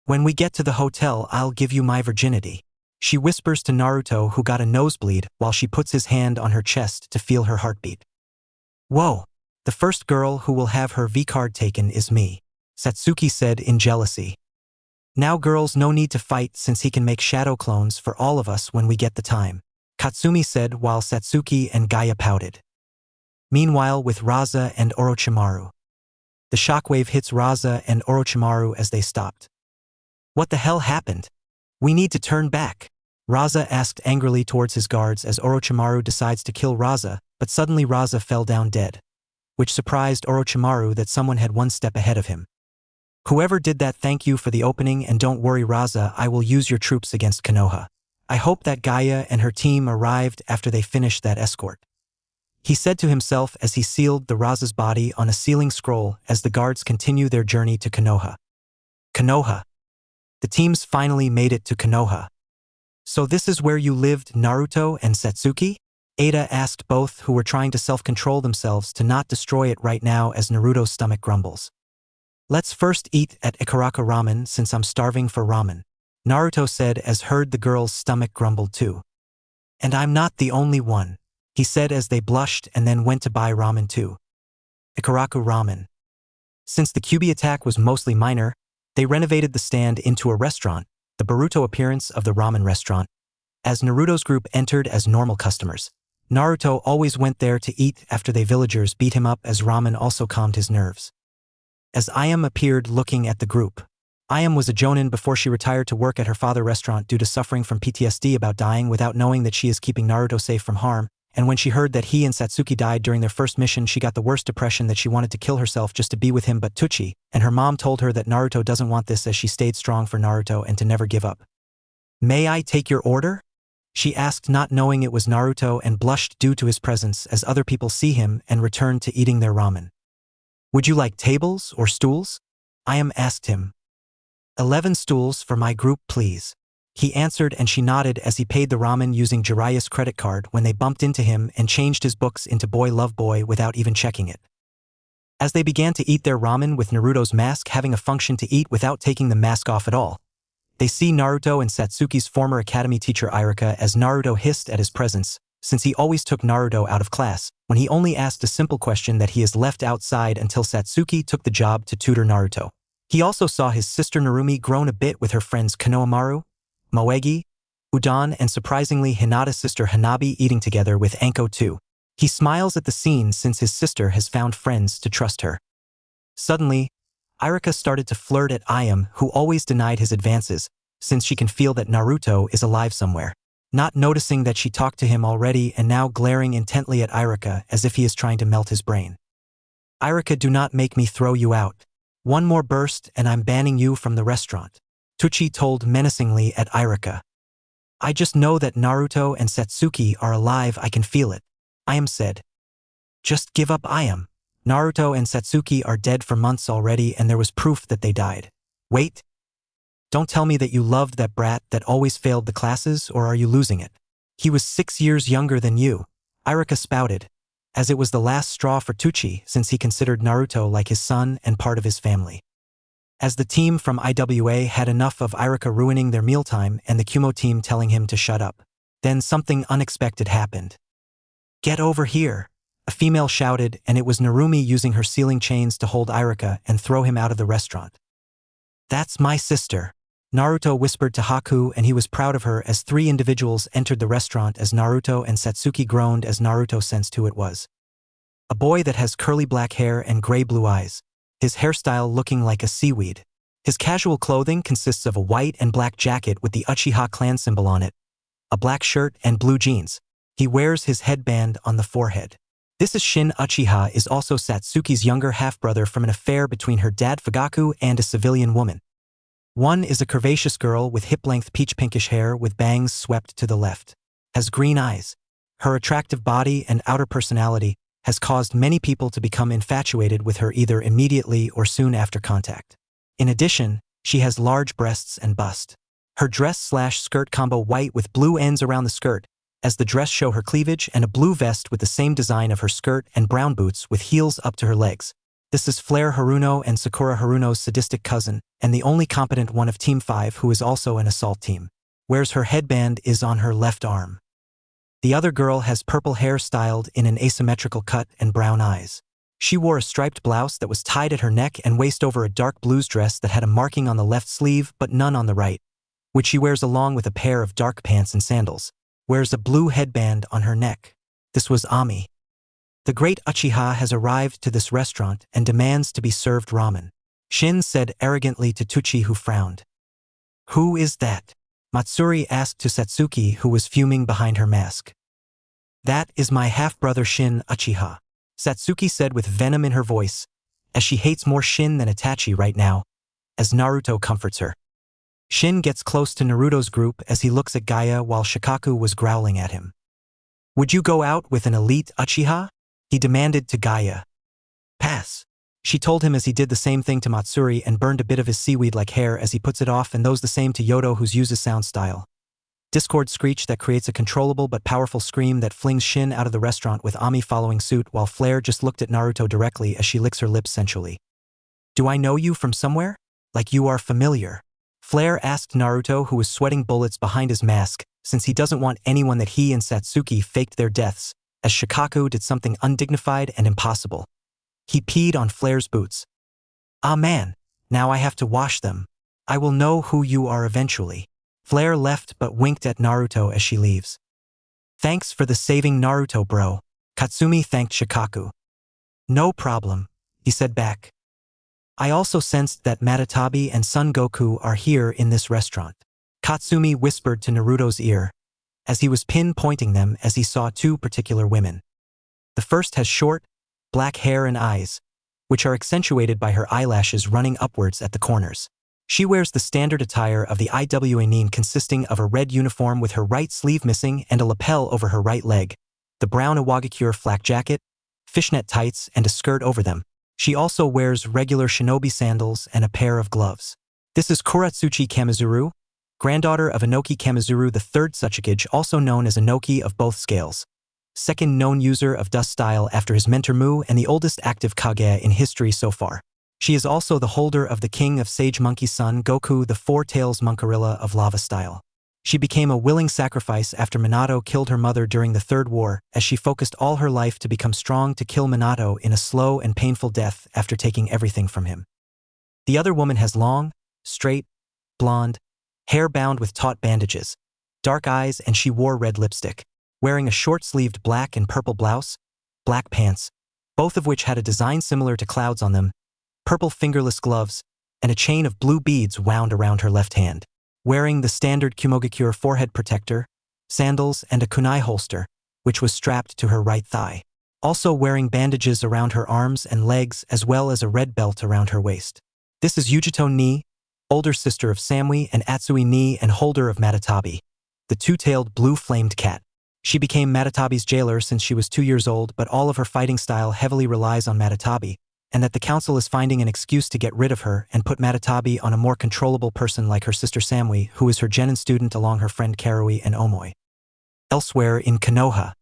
"When we get to the hotel, I'll give you my virginity," she whispers to Naruto, who got a nosebleed, while she puts his hand on her chest to feel her heartbeat. "Whoa, the first girl who will have her V-card taken is me," Satsuki said in jealousy. "Now girls, no need to fight since he can make shadow clones for all of us when we get the time," Katsumi said, while Satsuki and Gaia pouted. Meanwhile, with Raza and Orochimaru. The shockwave hits Raza and Orochimaru as they stopped. "What the hell happened? We need to turn back," Raza asked angrily towards his guards as Orochimaru decides to kill Raza, but suddenly Raza fell down dead, which surprised Orochimaru that someone had one step ahead of him. "Whoever did that, thank you for the opening, and don't worry Raza, I will use your troops against Konoha. I hope that Gaia and her team arrived after they finished that escort," he said to himself as he sealed the Raza's body on a sealing scroll as the guards continue their journey to Konoha. Konoha. The teams finally made it to Konoha. "So this is where you lived, Naruto and Satsuki?" Ada asked both, who were trying to self-control themselves to not destroy it right now, as Naruto's stomach grumbles. Let's first eat at Ikaraku Ramen since I'm starving for ramen, Naruto said as heard the girl's stomach grumbled too. And I'm not the only one, he said as they blushed and then went to buy ramen too. Ikaraku Ramen. Since the Kyuubi attack was mostly minor, they renovated the stand into a restaurant, the Boruto appearance of the ramen restaurant. As Naruto's group entered as normal customers, Naruto always went there to eat after they villagers beat him up as ramen also calmed his nerves. As Ayam appeared looking at the group. Ayam was a jonin before she retired to work at her father's restaurant due to suffering from PTSD about dying without knowing that she is keeping Naruto safe from harm, and when she heard that he and Satsuki died during their first mission she got the worst depression that she wanted to kill herself just to be with him but Tucci, and her mom told her that Naruto doesn't want this as she stayed strong for Naruto and to never give up. May I take your order? She asked not knowing it was Naruto and blushed due to his presence as other people see him and returned to eating their ramen. Would you like tables or stools? Ayam asked him. 11 stools for my group please. He answered and she nodded as he paid the ramen using Jiraiya's credit card when they bumped into him and changed his books into Boy Love Boy without even checking it. As they began to eat their ramen with Naruto's mask having a function to eat without taking the mask off at all, they see Naruto and Satsuki's former academy teacher Irika as Naruto hissed at his presence, since he always took Naruto out of class, when he only asked a simple question that he is left outside until Satsuki took the job to tutor Naruto. He also saw his sister Narumi grown a bit with her friends Konohamaru, Moegi, Udon and surprisingly Hinata's sister Hanabi eating together with Anko too. He smiles at the scene since his sister has found friends to trust her. Suddenly, Irika started to flirt at Ayam who always denied his advances, since she can feel that Naruto is alive somewhere. Not noticing that she talked to him already and now glaring intently at Irika as if he is trying to melt his brain. Irika, do not make me throw you out. One more burst and I'm banning you from the restaurant, Tucci told menacingly at Irika. I just know that Naruto and Satsuki are alive, I can feel it, Ayam said. Just give up, Ayam. Naruto and Satsuki are dead for months already and there was proof that they died. Wait. Don't tell me that you loved that brat that always failed the classes, or are you losing it? He was 6 years younger than you, Irika spouted, as it was the last straw for Tucci since he considered Naruto like his son and part of his family. As the team from IWA had enough of Irika ruining their mealtime and the Kumo team telling him to shut up, then something unexpected happened. Get over here, a female shouted, and it was Narumi using her sealing chains to hold Irika and throw him out of the restaurant. That's my sister, Naruto whispered to Haku, and he was proud of her as 3 individuals entered the restaurant as Naruto and Satsuki groaned as Naruto sensed who it was. A boy that has curly black hair and gray-blue eyes, his hairstyle looking like a seaweed. His casual clothing consists of a white and black jacket with the Uchiha clan symbol on it, a black shirt and blue jeans. He wears his headband on the forehead. This is Shin Uchiha, is also Satsuki's younger half-brother from an affair between her dad Fugaku and a civilian woman. One is a curvaceous girl with hip-length peach-pinkish hair with bangs swept to the left. Has green eyes. Her attractive body and outer personality has caused many people to become infatuated with her either immediately or soon after contact. In addition, she has large breasts and bust. Her dress/skirt combo white with blue ends around the skirt, as the dress show her cleavage, and a blue vest with the same design of her skirt and brown boots with heels up to her legs. This is Flare Haruno and Sakura Haruno's sadistic cousin, and the only competent one of Team 5 who is also an assault team. Wears her headband is on her left arm. The other girl has purple hair styled in an asymmetrical cut and brown eyes. She wore a striped blouse that was tied at her neck and waist over a dark blues dress that had a marking on the left sleeve but none on the right, which she wears along with a pair of dark pants and sandals. Wears a blue headband on her neck. This was Ami. The great Uchiha has arrived to this restaurant and demands to be served ramen, Shin said arrogantly to Tucci, who frowned. Who is that? Matsuri asked to Satsuki, who was fuming behind her mask. That is my half-brother Shin Uchiha, Satsuki said with venom in her voice, as she hates more Shin than Itachi right now, as Naruto comforts her. Shin gets close to Naruto's group as he looks at Gaia while Shikaku was growling at him. Would you go out with an elite Uchiha? He demanded to Gaia. Pass. She told him as he did the same thing to Matsuri and burned a bit of his seaweed-like hair as he puts it off, and those the same to Yodo, whose uses sound style. Discord screech that creates a controllable but powerful scream that flings Shin out of the restaurant with Ami following suit while Flare just looked at Naruto directly as she licks her lips sensually. Do I know you from somewhere? Like you are familiar. Flare asked Naruto, who was sweating bullets behind his mask, since he doesn't want anyone that he and Satsuki faked their deaths, as Shikaku did something undignified and impossible. He peed on Flare's boots. Ah man, now I have to wash them. I will know who you are eventually. Flare left but winked at Naruto as she leaves. Thanks for the saving Naruto, bro. Katsumi thanked Shikaku. No problem, he said back. I also sensed that Matatabi and Son Goku are here in this restaurant. Katsumi whispered to Naruto's ear, as he was pinpointing them as he saw two particular women. The first has short, black hair and eyes, which are accentuated by her eyelashes running upwards at the corners. She wears the standard attire of the Iwanin, consisting of a red uniform with her right sleeve missing and a lapel over her right leg, the brown Iwagakure flak jacket, fishnet tights and a skirt over them. She also wears regular Shinobi sandals and a pair of gloves. This is Kuratsuchi Kamizuru, granddaughter of Inoki Kamizuru the third Tsuchikage, also known as Inoki of both scales, second known user of dust style after his mentor Mu and the oldest active Kage in history so far. She is also the holder of the king of Sage Monkey Son Goku, the Four Tails Monkarilla of lava style. She became a willing sacrifice after Minato killed her mother during the Third War, as she focused all her life to become strong to kill Minato in a slow and painful death after taking everything from him. The other woman has long, straight, blonde, hair bound with taut bandages, dark eyes, and she wore red lipstick, wearing a short-sleeved black and purple blouse, black pants, both of which had a design similar to clouds on them, purple fingerless gloves, and a chain of blue beads wound around her left hand. Wearing the standard Kumogakure forehead protector, sandals, and a kunai holster, which was strapped to her right thigh. Also wearing bandages around her arms and legs as well as a red belt around her waist. This is Yujito Ni, older sister of Samui, and Atsui Ni, and holder of Matatabi, the two-tailed blue-flamed cat. She became Matatabi's jailer since she was 2 years old, but all of her fighting style heavily relies on Matatabi, and that the council is finding an excuse to get rid of her and put Matatabi on a more controllable person like her sister Samui, who is her genin student along her friend Karui and Omoi. Elsewhere in Konoha,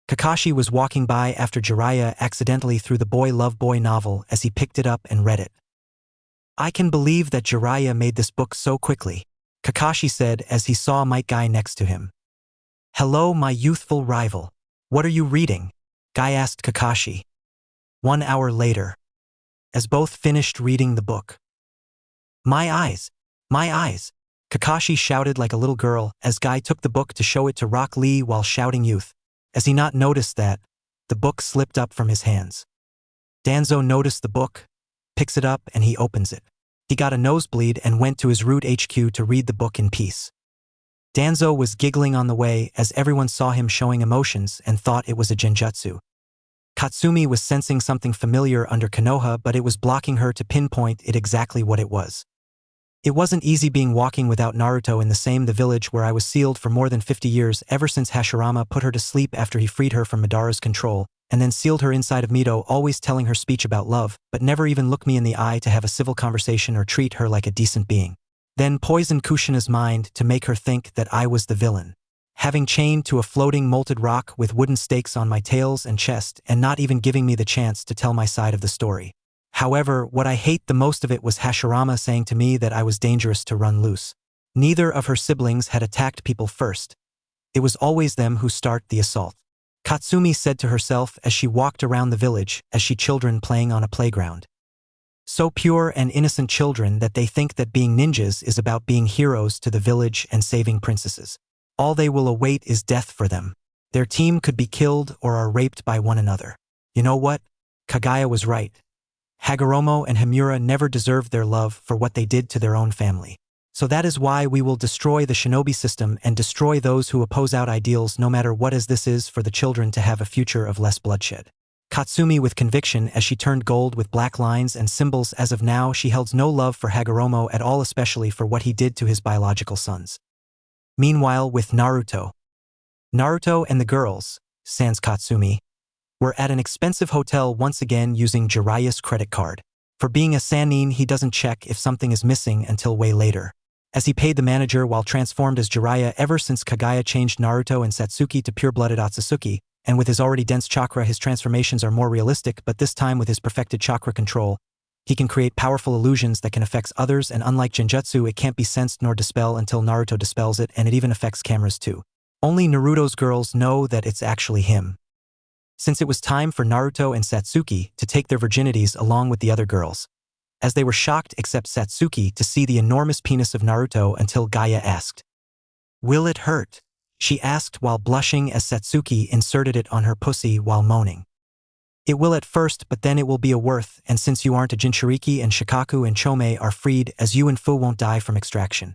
Kakashi was walking by after Jiraiya accidentally threw the Boy Love Boy novel as he picked it up and read it. I can believe that Jiraiya made this book so quickly, Kakashi said as he saw Might Guy next to him. Hello, my youthful rival. What are you reading? Guy asked Kakashi. 1 hour later, as both finished reading the book. My eyes! My eyes! Kakashi shouted like a little girl as Guy took the book to show it to Rock Lee while shouting youth, as he not noticed that the book slipped up from his hands. Danzo noticed the book, picks it up, and he opens it. He got a nosebleed and went to his root HQ to read the book in peace. Danzo was giggling on the way as everyone saw him showing emotions and thought it was a genjutsu. Katsumi was sensing something familiar under Konoha, but it was blocking her to pinpoint it exactly what it was. It wasn't easy being walking without Naruto in the village where I was sealed for more than 50 years ever since Hashirama put her to sleep after he freed her from Madara's control, and then sealed her inside of Mito, always telling her speech about love, but never even look me in the eye to have a civil conversation or treat her like a decent being. Then poisoned Kushina's mind to make her think that I was the villain. Having chained to a floating molted rock with wooden stakes on my tails and chest and not even giving me the chance to tell my side of the story. However, what I hate the most of it was Hashirama saying to me that I was dangerous to run loose. Neither of her siblings had attacked people first. It was always them who start the assault. Katsumi said to herself as she walked around the village as she children playing on a playground. So pure and innocent children that they think that being ninjas is about being heroes to the village and saving princesses. All they will await is death for them. Their team could be killed or are raped by one another. You know what? Kaguya was right. Hagoromo and Himura never deserved their love for what they did to their own family. So that is why we will destroy the shinobi system and destroy those who oppose out ideals, no matter what, as this is for the children to have a future of less bloodshed. Katsumi with conviction as she turned gold with black lines and symbols. As of now, she held no love for Hagoromo at all, especially for what he did to his biological sons. Meanwhile, with Naruto and the girls, sans Katsumi, were at an expensive hotel once again using Jiraiya's credit card. For being a Sannin, he doesn't check if something is missing until way later. As he paid the manager while transformed as Jiraiya ever since Kaguya changed Naruto and Satsuki to pure-blooded Otsutsuki, and with his already dense chakra his transformations are more realistic, but this time with his perfected chakra control, He can create powerful illusions that can affect others, and unlike Genjutsu, it can't be sensed nor dispel until Naruto dispels it, and it even affects cameras too. Only Naruto's girls know that it's actually him. Since it was time for Naruto and Satsuki to take their virginities along with the other girls, as they were shocked except Satsuki to see the enormous penis of Naruto until Gaia asked, "Will it hurt?" She asked while blushing as Satsuki inserted it on her pussy while moaning. "It will at first, but then it will be a worth, and since you aren't a Jinchuriki and Shikaku and Chome are freed, as you and Fu won't die from extraction."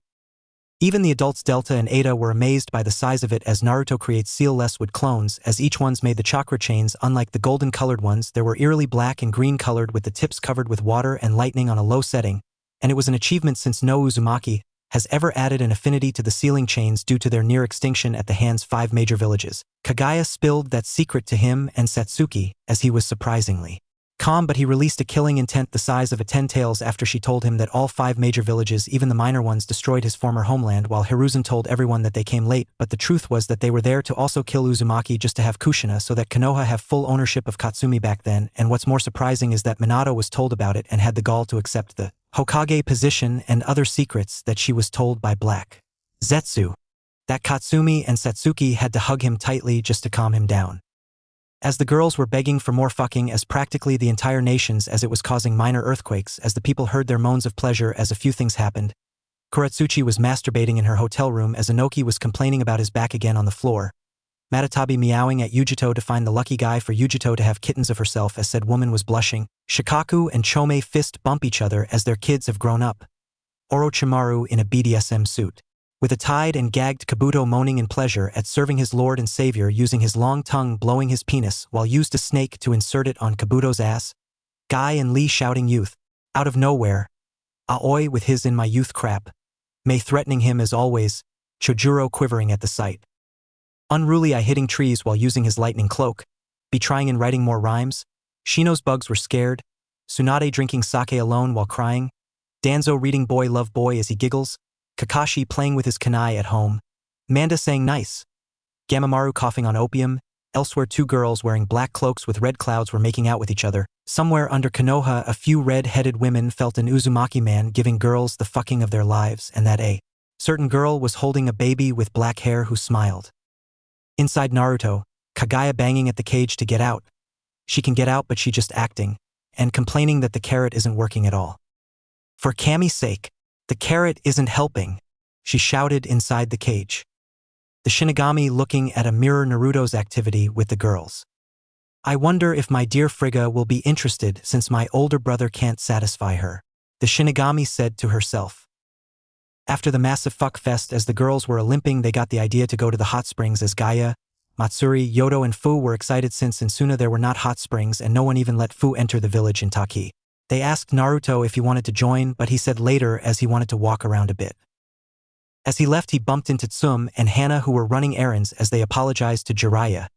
Even the adults Delta and Ada were amazed by the size of it as Naruto creates seal-less wood clones, as each one's made the chakra chains. Unlike the golden-colored ones, they were eerily black and green-colored with the tips covered with water and lightning on a low setting, and it was an achievement since no Uzumaki has ever added an affinity to the sealing chains due to their near extinction at the hands 5 major villages. Kaguya spilled that secret to him and Satsuki, as he was surprisingly calm, but he released a killing intent the size of a 10-tails after she told him that all 5 major villages, even the minor ones, destroyed his former homeland, while Hiruzen told everyone that they came late, but the truth was that they were there to also kill Uzumaki just to have Kushina so that Konoha have full ownership of Katsumi back then, and what's more surprising is that Minato was told about it and had the gall to accept the Hokage position and other secrets that she was told by Black Zetsu. That Katsumi and Satsuki had to hug him tightly just to calm him down. As the girls were begging for more fucking as practically the entire nations, as it was causing minor earthquakes, as the people heard their moans of pleasure as a few things happened. Kuratsuchi was masturbating in her hotel room as Inoki was complaining about his back again on the floor. Matatabi meowing at Yujito to find the lucky guy for Yujito to have kittens of herself as said woman was blushing. Shikaku and Chome fist bump each other as their kids have grown up. Orochimaru in a BDSM suit, with a tied and gagged Kabuto moaning in pleasure at serving his lord and savior, using his long tongue blowing his penis while used a snake to insert it on Kabuto's ass. Guy and Lee shouting youth. Out of nowhere. Aoi with his in my youth crap. Mei threatening him as always. Chojuro quivering at the sight. Unruly I hitting trees while using his lightning cloak. Be trying and writing more rhymes. Shino's bugs were scared. Tsunade drinking sake alone while crying. Danzo reading Boy Love Boy as he giggles. Kakashi playing with his kunai at home. Manda saying nice. Gamamaru coughing on opium. Elsewhere 2 girls wearing black cloaks with red clouds were making out with each other. Somewhere under Konoha a few red-headed women felt an Uzumaki man giving girls the fucking of their lives, and that a certain girl was holding a baby with black hair who smiled. Inside Naruto, Kaguya banging at the cage to get out. She can get out but she just acting, and complaining that the carrot isn't working at all. For Kami's sake. The carrot isn't helping, she shouted inside the cage. The Shinigami looking at a mirror Naruto's activity with the girls. I wonder if my dear Frigga will be interested since my older brother can't satisfy her, the Shinigami said to herself. After the massive fuck fest, as the girls were limping, they got the idea to go to the hot springs as Gaia, Matsuri, Yodo and Fu were excited since in Suna there were not hot springs and no one even let Fu enter the village in Taki. They asked Naruto if he wanted to join, but he said later as he wanted to walk around a bit. As he left he bumped into Tsum and Hana who were running errands as they apologized to Jiraiya,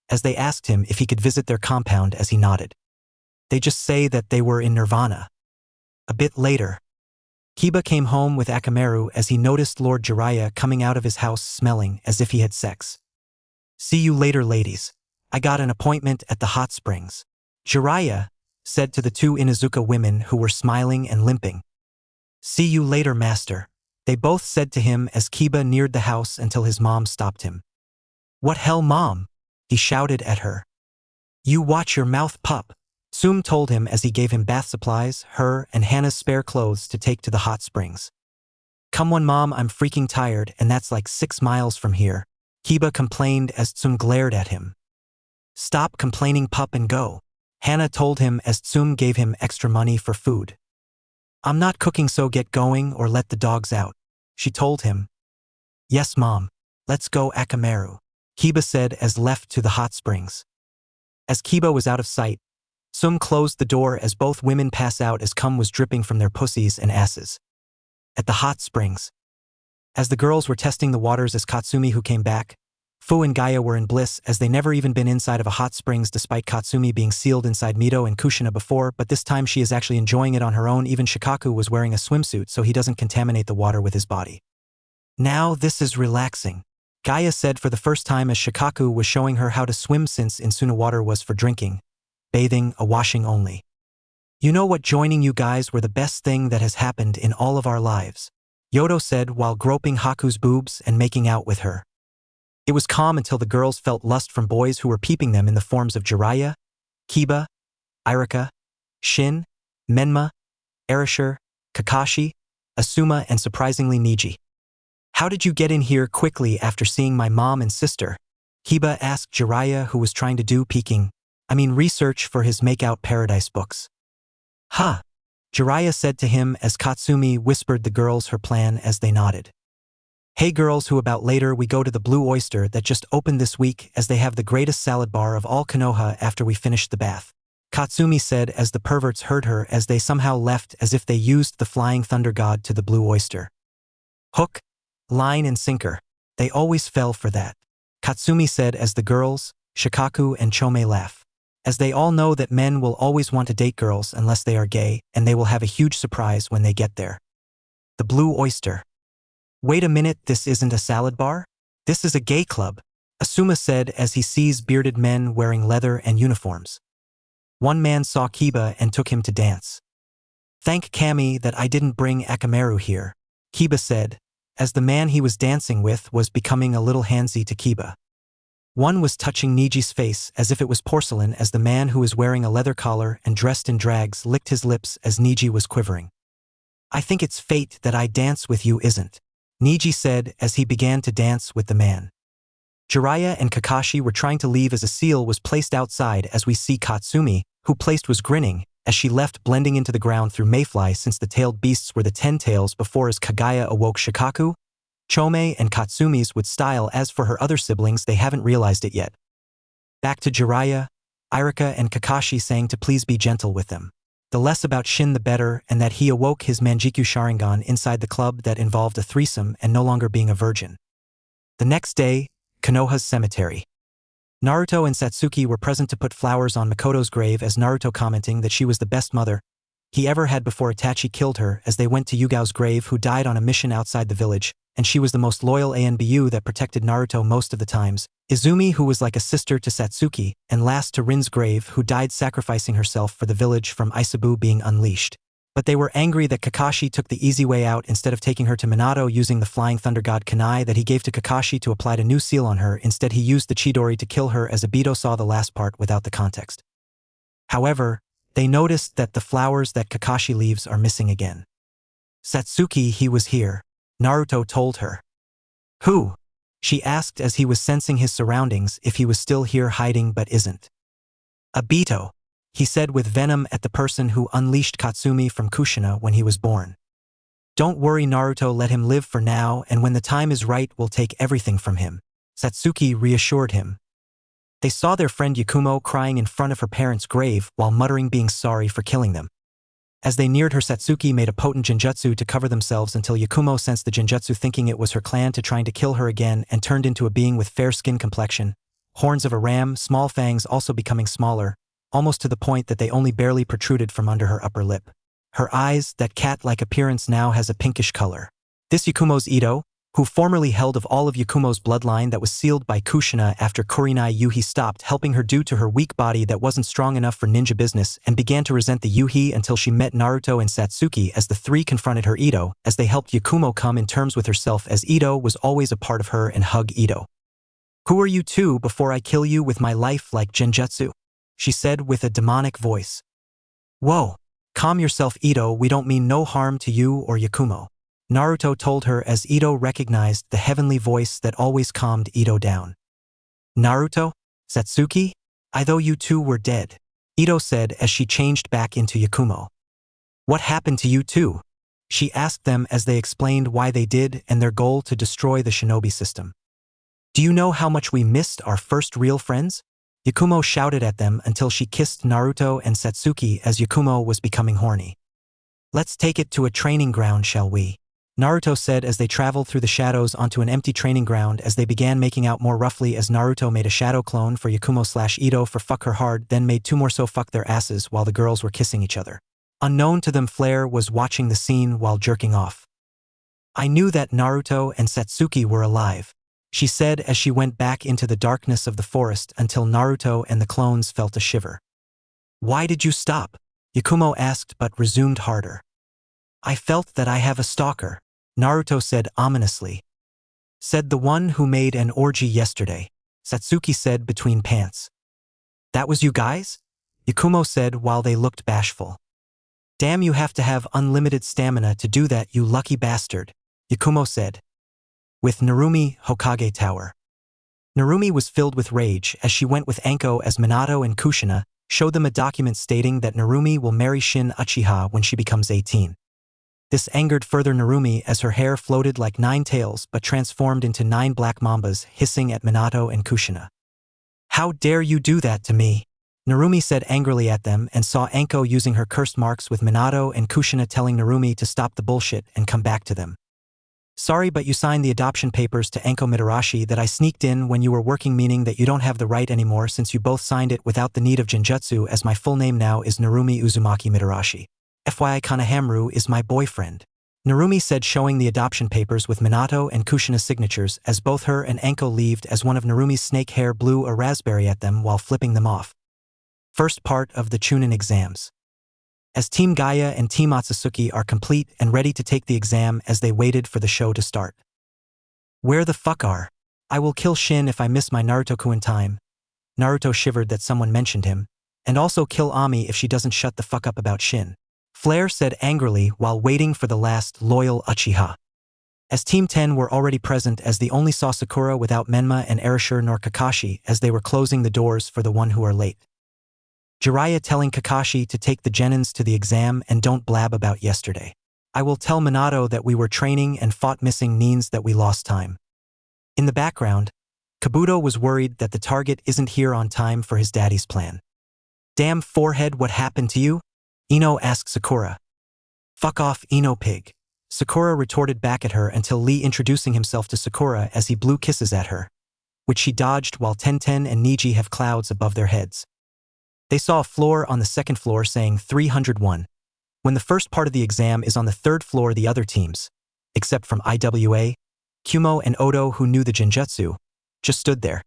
as they asked him if he could visit their compound as he nodded. They just say that they were in Nirvana. A bit later, Kiba came home with Akamaru as he noticed Lord Jiraiya coming out of his house smelling as if he had sex. See you later ladies. I got an appointment at the hot springs. Jiraiya said to the 2 Inuzuka women who were smiling and limping. See you later, master, they both said to him as Kiba neared the house until his mom stopped him. What hell, mom? He shouted at her. You watch your mouth, pup, Tsum told him as he gave him bath supplies, her and Hannah's spare clothes to take to the hot springs. Come on, mom, I'm freaking tired and that's like 6 miles from here, Kiba complained as Tsum glared at him. Stop complaining, pup, and go, Hannah told him as Tsum gave him extra money for food. I'm not cooking, so get going or let the dogs out, she told him. Yes, mom. Let's go, Akamaru, Kiba said as left to the hot springs. As Kiba was out of sight, Tsum closed the door as both women pass out as cum was dripping from their pussies and asses. At the hot springs, as the girls were testing the waters as Katsumi who came back, Fu and Gaia were in bliss as they never even been inside of a hot springs despite Katsumi being sealed inside Mito and Kushina before, but this time she is actually enjoying it on her own. Even Shikaku was wearing a swimsuit so he doesn't contaminate the water with his body. Now this is relaxing, Gaia said for the first time as Shikaku was showing her how to swim since in Suna water was for drinking, bathing, a washing only. You know what, joining you guys were the best thing that has happened in all of our lives, Yodo said while groping Haku's boobs and making out with her. It was calm until the girls felt lust from boys who were peeping them in the forms of Jiraiya, Kiba, Irika, Shin, Menma, Arashi, Kakashi, Asuma, and surprisingly Neji. How did you get in here quickly after seeing my mom and sister? Kiba asked Jiraiya, who was trying to do research for his Make-Out Paradise books. Huh, Jiraiya said to him as Katsumi whispered the girls her plan as they nodded. Hey girls, who about later we go to the Blue Oyster that just opened this week as they have the greatest salad bar of all Konoha after we finished the bath. Katsumi said as the perverts heard her as they somehow left as if they used the flying thunder god to the Blue Oyster. Hook, line and sinker. They always fell for that. Katsumi said as the girls, Shikaku and Chome laugh. As they all know that men will always want to date girls unless they are gay, and they will have a huge surprise when they get there. The Blue Oyster. Wait a minute, this isn't a salad bar? This is a gay club, Asuma said as he sees bearded men wearing leather and uniforms. One man saw Kiba and took him to dance. Thank Kami that I didn't bring Akamaru here, Kiba said, as the man he was dancing with was becoming a little handsy to Kiba. One was touching Niji's face as if it was porcelain as the man who was wearing a leather collar and dressed in drags licked his lips as Niji was quivering. I think it's fate that I dance with you, isn't? Niji said as he began to dance with the man. Jiraiya and Kakashi were trying to leave as a seal was placed outside as we see Katsumi, who placed was grinning, as she left blending into the ground through mayfly since the tailed beasts were the 10 tails before as Kaguya awoke Shikaku, Chome and Katsumi's with style. As for her other siblings, they haven't realized it yet. Back to Jiraiya, Irika and Kakashi saying to please be gentle with them. The less about Shin the better, and that he awoke his Manjiku Sharingan inside the club that involved a threesome and no longer being a virgin. The next day, Konoha's cemetery. Naruto and Satsuki were present to put flowers on Makoto's grave as Naruto commenting that she was the best mother he ever had before Itachi killed her as they went to Yugao's grave, who died on a mission outside the village, and she was the most loyal ANBU that protected Naruto most of the times, Izumi, who was like a sister to Satsuki, and last to Rin's grave, who died sacrificing herself for the village from Isabu being unleashed. But they were angry that Kakashi took the easy way out instead of taking her to Minato using the flying thunder god Kunai that he gave to Kakashi to apply a new seal on her. Instead he used the Chidori to kill her as Obito saw the last part without the context. However, they noticed that the flowers that Kakashi leaves are missing again. Satsuki, he was here, Naruto told her. Who? She asked as he was sensing his surroundings if he was still here hiding but isn't. Obito, he said with venom at the person who unleashed Katsumi from Kushina when he was born. Don't worry Naruto, let him live for now, and when the time is right we'll take everything from him, Satsuki reassured him. They saw their friend Yakumo crying in front of her parents' grave while muttering being sorry for killing them. As they neared her, Satsuki made a potent genjutsu to cover themselves until Yakumo sensed the genjutsu, thinking it was her clan trying to kill her again, and turned into a being with fair skin complexion, horns of a ram, small fangs also becoming smaller, almost to the point that they only barely protruded from under her upper lip. Her eyes, that cat-like appearance, now has a pinkish color. This Yakumo's Ito, who formerly held of all of Yakumo's bloodline that was sealed by Kushina after Kurinai Yuhi stopped helping her due to her weak body that wasn't strong enough for ninja business, and began to resent the Yuhi until she met Naruto and Satsuki as the three confronted her Ito, as they helped Yakumo come in terms with herself, as Ito was always a part of her and hug Ito. Who are you two before I kill you with my life like genjutsu? She said with a demonic voice. Whoa, calm yourself Ito, we don't mean no harm to you or Yakumo, Naruto told her as Ito recognized the heavenly voice that always calmed Ito down. Naruto? Satsuki? I thought you two were dead, Ito said as she changed back into Yakumo. What happened to you two? She asked them as they explained why they did and their goal to destroy the Shinobi system. Do you know how much we missed our first real friends? Yakumo shouted at them until she kissed Naruto and Satsuki as Yakumo was becoming horny. Let's take it to a training ground, shall we? Naruto said as they traveled through the shadows onto an empty training ground as they began making out more roughly as Naruto made a shadow clone for Yakumo/Ito for fuck her hard, then made two more so fuck their asses while the girls were kissing each other. Unknown to them, Flare was watching the scene while jerking off. I knew that Naruto and Satsuki were alive, she said as she went back into the darkness of the forest until Naruto and the clones felt a shiver. Why did you stop? Yakumo asked but resumed harder. I felt that I have a stalker, Naruto said ominously. Said the one who made an orgy yesterday, Satsuki said between pants. That was you guys? Yakumo said while they looked bashful. Damn, you have to have unlimited stamina to do that, you lucky bastard, Yakumo said. With Narumi, Hokage Tower. Narumi was filled with rage as she went with Anko as Minato and Kushina showed them a document stating that Narumi will marry Shin Uchiha when she becomes 18. This angered further Narumi as her hair floated like 9 tails but transformed into 9 black mambas hissing at Minato and Kushina. How dare you do that to me? Narumi said angrily at them and saw Anko using her cursed marks with Minato and Kushina telling Narumi to stop the bullshit and come back to them. Sorry, but you signed the adoption papers to Enko Mitarashi that I sneaked in when you were working, meaning that you don't have the right anymore since you both signed it without the need of Genjutsu, as my full name now is Narumi Uzumaki Mitarashi. FYI, Kanahamru is my boyfriend. Narumi said, showing the adoption papers with Minato and Kushina's signatures as both her and Enko leaved as one of Narumi's snake hair blew a raspberry at them while flipping them off. First part of the Chunin exams. As Team Gaia and Team Otsutsuki are complete and ready to take the exam as they waited for the show to start. Where the fuck are? I will kill Shin if I miss my Naruto-ku in time. Naruto shivered that someone mentioned him, and also kill Ami if she doesn't shut the fuck up about Shin. Flare said angrily while waiting for the last loyal Uchiha. As Team 10 were already present as they only saw Sakura without Menma and Arashi nor Kakashi as they were closing the doors for the one who are late. Jiraiya telling Kakashi to take the genins to the exam and don't blab about yesterday. I will tell Minato that we were training and fought missing means that we lost time. In the background, Kabuto was worried that the target isn't here on time for his daddy's plan. Damn forehead, what happened to you? Ino asked Sakura. Fuck off, Ino pig. Sakura retorted back at her until Lee introducing himself to Sakura as he blew kisses at her, which she dodged while Tenten and Niji have clouds above their heads. They saw a floor on the second floor saying 301. When the first part of the exam is on the third floor, the other teams, except from IWA, Kumo and Odo, who knew the Genjutsu, just stood there.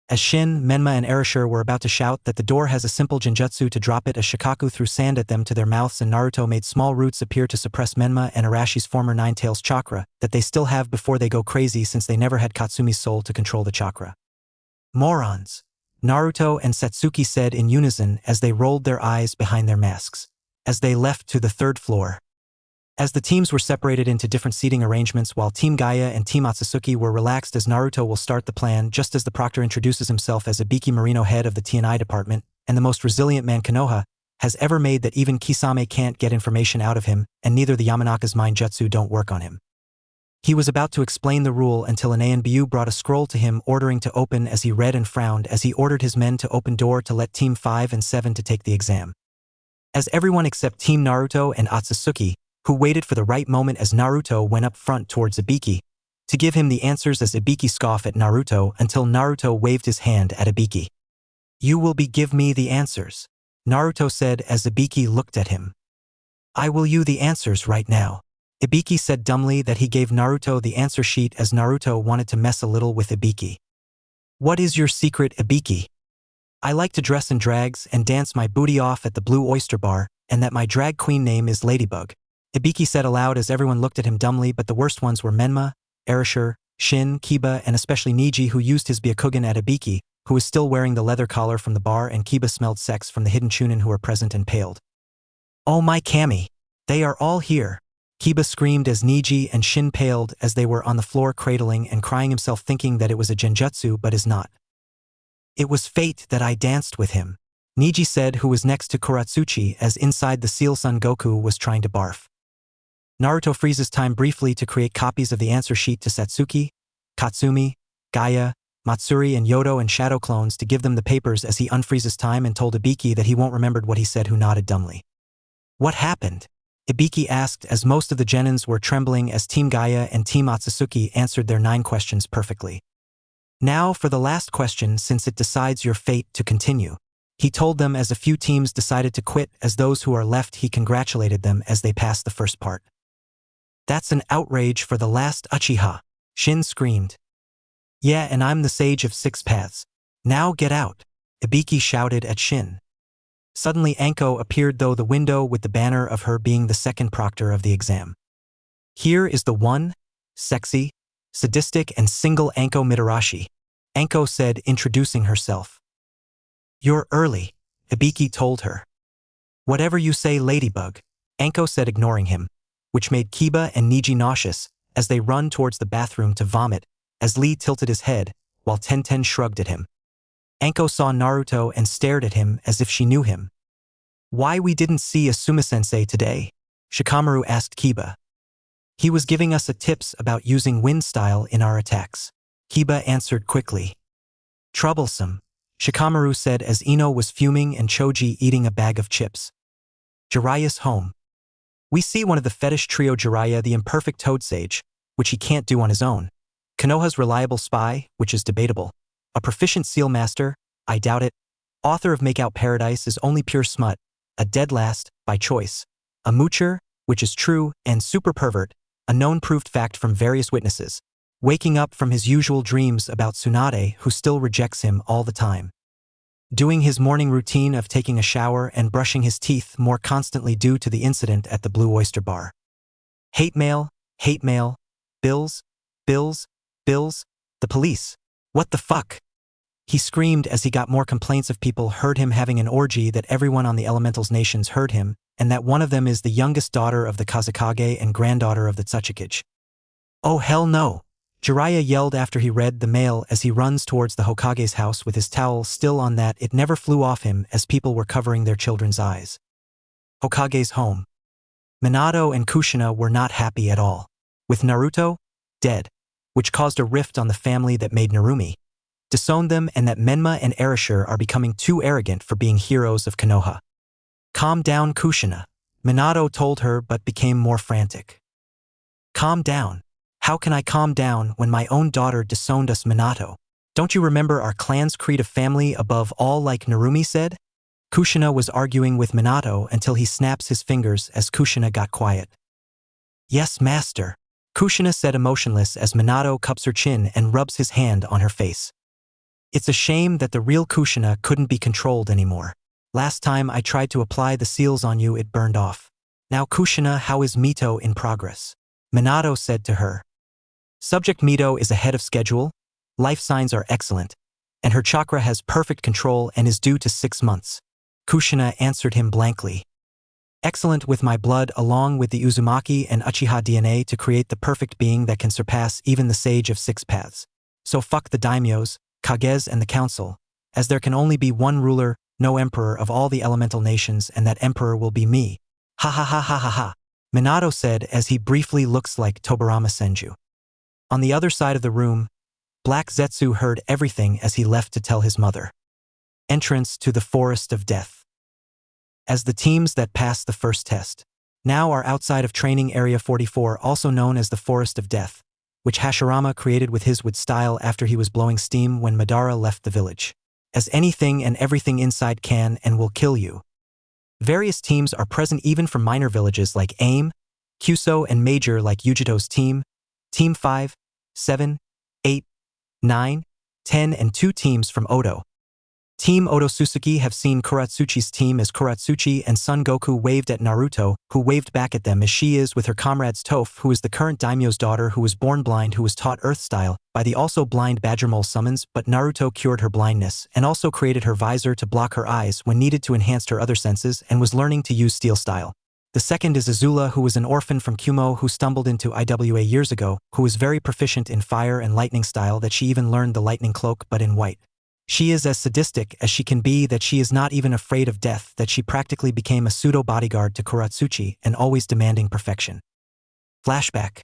As Shin, Menma and Arashi were about to shout that the door has a simple Genjutsu to drop it as Shikaku threw sand at them to their mouths and Naruto made small roots appear to suppress Menma and Arashi's former Nine Tails chakra that they still have before they go crazy since they never had Katsumi's soul to control the chakra. Morons, Naruto and Satsuki said in unison as they rolled their eyes behind their masks, as they left to the third floor. As the teams were separated into different seating arrangements while Team Gaia and Team Otsutsuki were relaxed as Naruto will start the plan just as the proctor introduces himself as Ibiki Marino, head of the T&I department, and the most resilient man Konoha has ever made, that even Kisame can't get information out of him and neither the Yamanaka's mind jutsu don't work on him. He was about to explain the rule until Ine Byu brought a scroll to him ordering to open as he read and frowned as he ordered his men to open door to let Team 5 and 7 to take the exam. As everyone except Team Naruto and Otsutsuki, who waited for the right moment as Naruto went up front towards Ibiki, to give him the answers as Ibiki scoffed at Naruto until Naruto waved his hand at Ibiki. You will give me the answers, Naruto said as Ibiki looked at him. I will you the answers right now. Ibiki said dumbly that he gave Naruto the answer sheet as Naruto wanted to mess a little with Ibiki. What is your secret, Ibiki? I like to dress in drags and dance my booty off at the Blue Oyster Bar, and that my drag queen name is Ladybug. Ibiki said aloud as everyone looked at him dumbly, but the worst ones were Menma, Arashi, Shin, Kiba, and especially Niji, who used his Byakugan at Ibiki, who was still wearing the leather collar from the bar, and Kiba smelled sex from the hidden Chunin who were present and paled. Oh my Kami! They are all here! Kiba screamed as Niji and Shin paled as they were on the floor cradling and crying himself, thinking that it was a Genjutsu but is not. It was fate that I danced with him, Niji said, who was next to Kuratsuchi as inside the Seal Son Goku was trying to barf. Naruto freezes time briefly to create copies of the answer sheet to Satsuki, Katsumi, Gaia, Matsuri and Yodo and Shadow clones to give them the papers as he unfreezes time and told Ibiki that he won't remembered what he said, who nodded dumbly. What happened? Ibiki asked as most of the genins were trembling as Team Gaia and Team Otsutsuki answered their 9 questions perfectly. Now for the last question, since it decides your fate to continue, he told them as a few teams decided to quit. As those who are left, he congratulated them as they passed the first part. That's an outrage for the last Uchiha, Shin screamed. Yeah, and I'm the sage of 6 paths. Now get out, Ibiki shouted at Shin. Suddenly Anko appeared through the window with the banner of her being the second proctor of the exam. Here is the one, sexy, sadistic and single Anko Mitarashi, Anko said, introducing herself. You're early, Hibiki told her. Whatever you say, Ladybug, Anko said, ignoring him, which made Kiba and Niji nauseous as they run towards the bathroom to vomit, as Lee tilted his head, while Tenten shrugged at him. Anko saw Naruto and stared at him as if she knew him. Why we didn't see Asuma-sensei today? Shikamaru asked Kiba. He was giving us a tips about using wind style in our attacks. Kiba answered quickly. Troublesome, Shikamaru said as Ino was fuming and Choji eating a bag of chips. Jiraiya's home. We see one of the fetish trio, Jiraiya the imperfect toad sage, which he can't do on his own. Konoha's reliable spy, which is debatable. A proficient seal master, I doubt it. Author of Make Out Paradise is only pure smut. A dead last, by choice. A moocher, which is true, and super pervert, a known proved fact from various witnesses. Waking up from his usual dreams about Tsunade, who still rejects him all the time. Doing his morning routine of taking a shower and brushing his teeth more constantly due to the incident at the Blue Oyster Bar. Hate mail, bills, bills, bills, the police. What the fuck? He screamed as he got more complaints of people heard him having an orgy, that everyone on the Elementals nations heard him, and that one of them is the youngest daughter of the Kazekage and granddaughter of the Tsuchikage. Oh hell no! Jiraiya yelled after he read the mail as he runs towards the Hokage's house with his towel still on that it never flew off him as people were covering their children's eyes. Hokage's home. Minato and Kushina were not happy at all. With Naruto dead, which caused a rift on the family that made Narumi, disowned them, and that Menma and Arashi are becoming too arrogant for being heroes of Konoha. Calm down, Kushina, Minato told her, but became more frantic. Calm down. How can I calm down when my own daughter disowned us, Minato? Don't you remember our clan's creed of family above all, like Narumi said? Kushina was arguing with Minato until he snaps his fingers as Kushina got quiet. Yes, master, Kushina said, emotionless as Minato cups her chin and rubs his hand on her face. It's a shame that the real Kushina couldn't be controlled anymore. Last time I tried to apply the seals on you, it burned off. Now Kushina, how is Mito in progress? Minato said to her. Subject Mito is ahead of schedule, life signs are excellent, and her chakra has perfect control and is due to 6 months. Kushina answered him blankly. Excellent, with my blood along with the Uzumaki and Uchiha DNA to create the perfect being that can surpass even the Sage of 6 Paths. So fuck the daimyos, Kages and the council, as there can only be one ruler, no emperor of all the elemental nations, and that emperor will be me. Ha ha ha ha ha ha, Minato said as he briefly looks like Tobarama Senju. On the other side of the room, Black Zetsu heard everything as he left to tell his mother. Entrance to the Forest of Death. As the teams that passed the first test now are outside of Training Area 44, also known as the Forest of Death, which Hashirama created with his wood style after he was blowing steam when Madara left the village. As anything and everything inside can and will kill you. Various teams are present, even from minor villages like AIM, Kyuso, and major like Yujito's team, Team 5, 7, 8, 9, 10, and 2 teams from Odo. Team Odo Suzuki have seen Kuratsuchi's team as Kuratsuchi and Son Goku waved at Naruto, who waved back at them as she is with her comrades Toph, who is the current daimyo's daughter who was born blind, who was taught Earth style by the also blind Badger Mole summons, but Naruto cured her blindness and also created her visor to block her eyes when needed to enhance her other senses, and was learning to use steel style. The second is Azula, who was an orphan from Kumo who stumbled into IWA years ago, who is very proficient in fire and lightning style, that she even learned the lightning cloak but in white. She is as sadistic as she can be, that she is not even afraid of death, that she practically became a pseudo-bodyguard to Kuratsuchi and always demanding perfection. Flashback.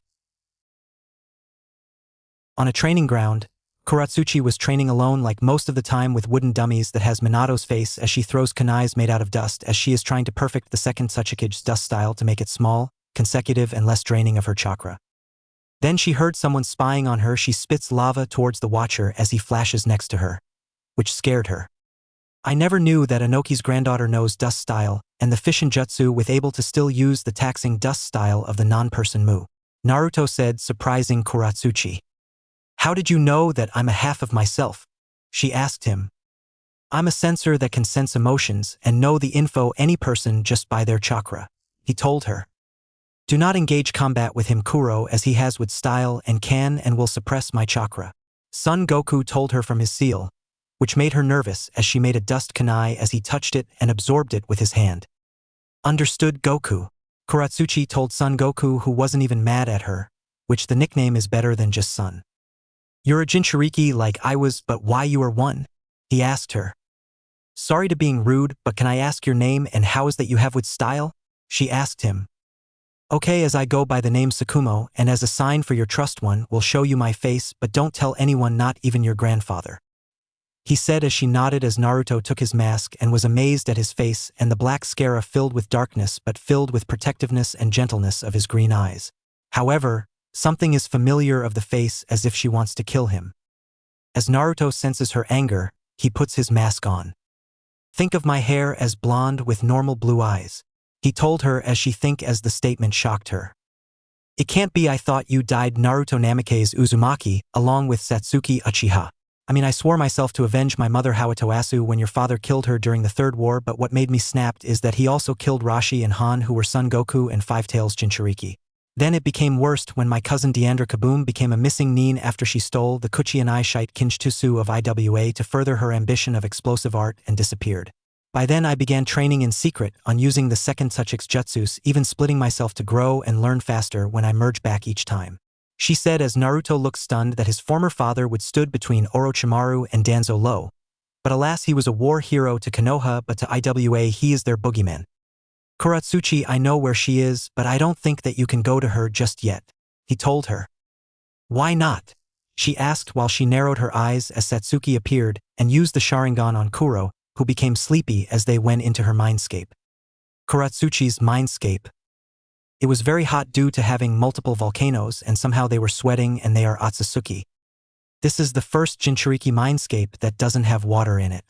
On a training ground, Kuratsuchi was training alone like most of the time with wooden dummies that has Minato's face as she throws kunais made out of dust as she is trying to perfect the second Tsuchikage's dust style to make it small, consecutive, and less draining of her chakra. Then she heard someone spying on her. She spits lava towards the watcher as he flashes next to her, which scared her. I never knew that Inoki's granddaughter knows dust style, and the fission jutsu with able to still use the taxing dust style of the non-person Mu. Naruto said, surprising Kuratsuchi. How did you know that I'm a half of myself? She asked him. I'm a sensor that can sense emotions and know the info any person just by their chakra, he told her. Do not engage combat with him, Kuro, as he has with style and can and will suppress my chakra. Son Goku told her from his seal, which made her nervous as she made a dust kunai as he touched it and absorbed it with his hand. Understood, Goku. Kuratsuchi told Son Goku, who wasn't even mad at her, which the nickname is better than just Son. You're a Jinchuriki like I was, but why you are one? He asked her. Sorry to being rude, but can I ask your name and how is that you have with style? She asked him. Okay, as I go by the name Sakumo, and as a sign for your trust one will show you my face, but don't tell anyone, not even your grandfather. He said as she nodded as Naruto took his mask and was amazed at his face and the black scara filled with darkness but filled with protectiveness and gentleness of his green eyes. However, something is familiar of the face as if she wants to kill him. As Naruto senses her anger, he puts his mask on. Think of my hair as blonde with normal blue eyes, he told her as she think as the statement shocked her. It can't be, I thought you died. Naruto Namikaze Uzumaki, along with Satsuki Uchiha. I swore myself to avenge my mother Hawatoasu when your father killed her during the Third War, but what made me snapped is that he also killed Rashi and Han, who were Son Goku and Five Tails Jinchuriki. Then it became worst when my cousin Deandra Kaboom became a missing nin after she stole the Kuchianai Shite Kinjutsu of IWA to further her ambition of explosive art and disappeared. By then I began training in secret on using the second Tsuchik's jutsus, even splitting myself to grow and learn faster when I merge back each time. She said as Naruto looked stunned that his former father would stood between Orochimaru and Danzo Low. But alas, he was a war hero to Konoha, but to IWA he is their boogeyman. Kuratsuchi, I know where she is, but I don't think that you can go to her just yet, he told her. Why not? She asked while she narrowed her eyes as Satsuki appeared and used the Sharingan on Kuro, who became sleepy as they went into her mindscape. Kuratsuchi's mindscape. It was very hot due to having multiple volcanoes and somehow they were sweating and they are Otsutsuki. This is the first Jinchuriki mindscape that doesn't have water in it.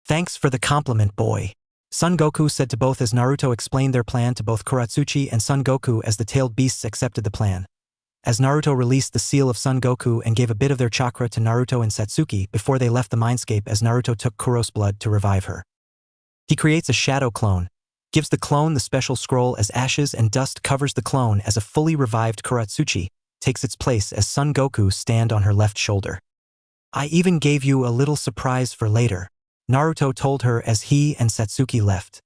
Thanks for the compliment, boy. Son Goku said to both as Naruto explained their plan to both Kuratsuchi and Son Goku as the tailed beasts accepted the plan. As Naruto released the seal of Son Goku and gave a bit of their chakra to Naruto and Satsuki before they left the mindscape as Naruto took Kuro's blood to revive her. He creates a shadow clone, gives the clone the special scroll as ashes and dust covers the clone as a fully revived Kuratsuchi takes its place as Son Goku stand on her left shoulder. I even gave you a little surprise for later, Naruto told her as he and Satsuki left.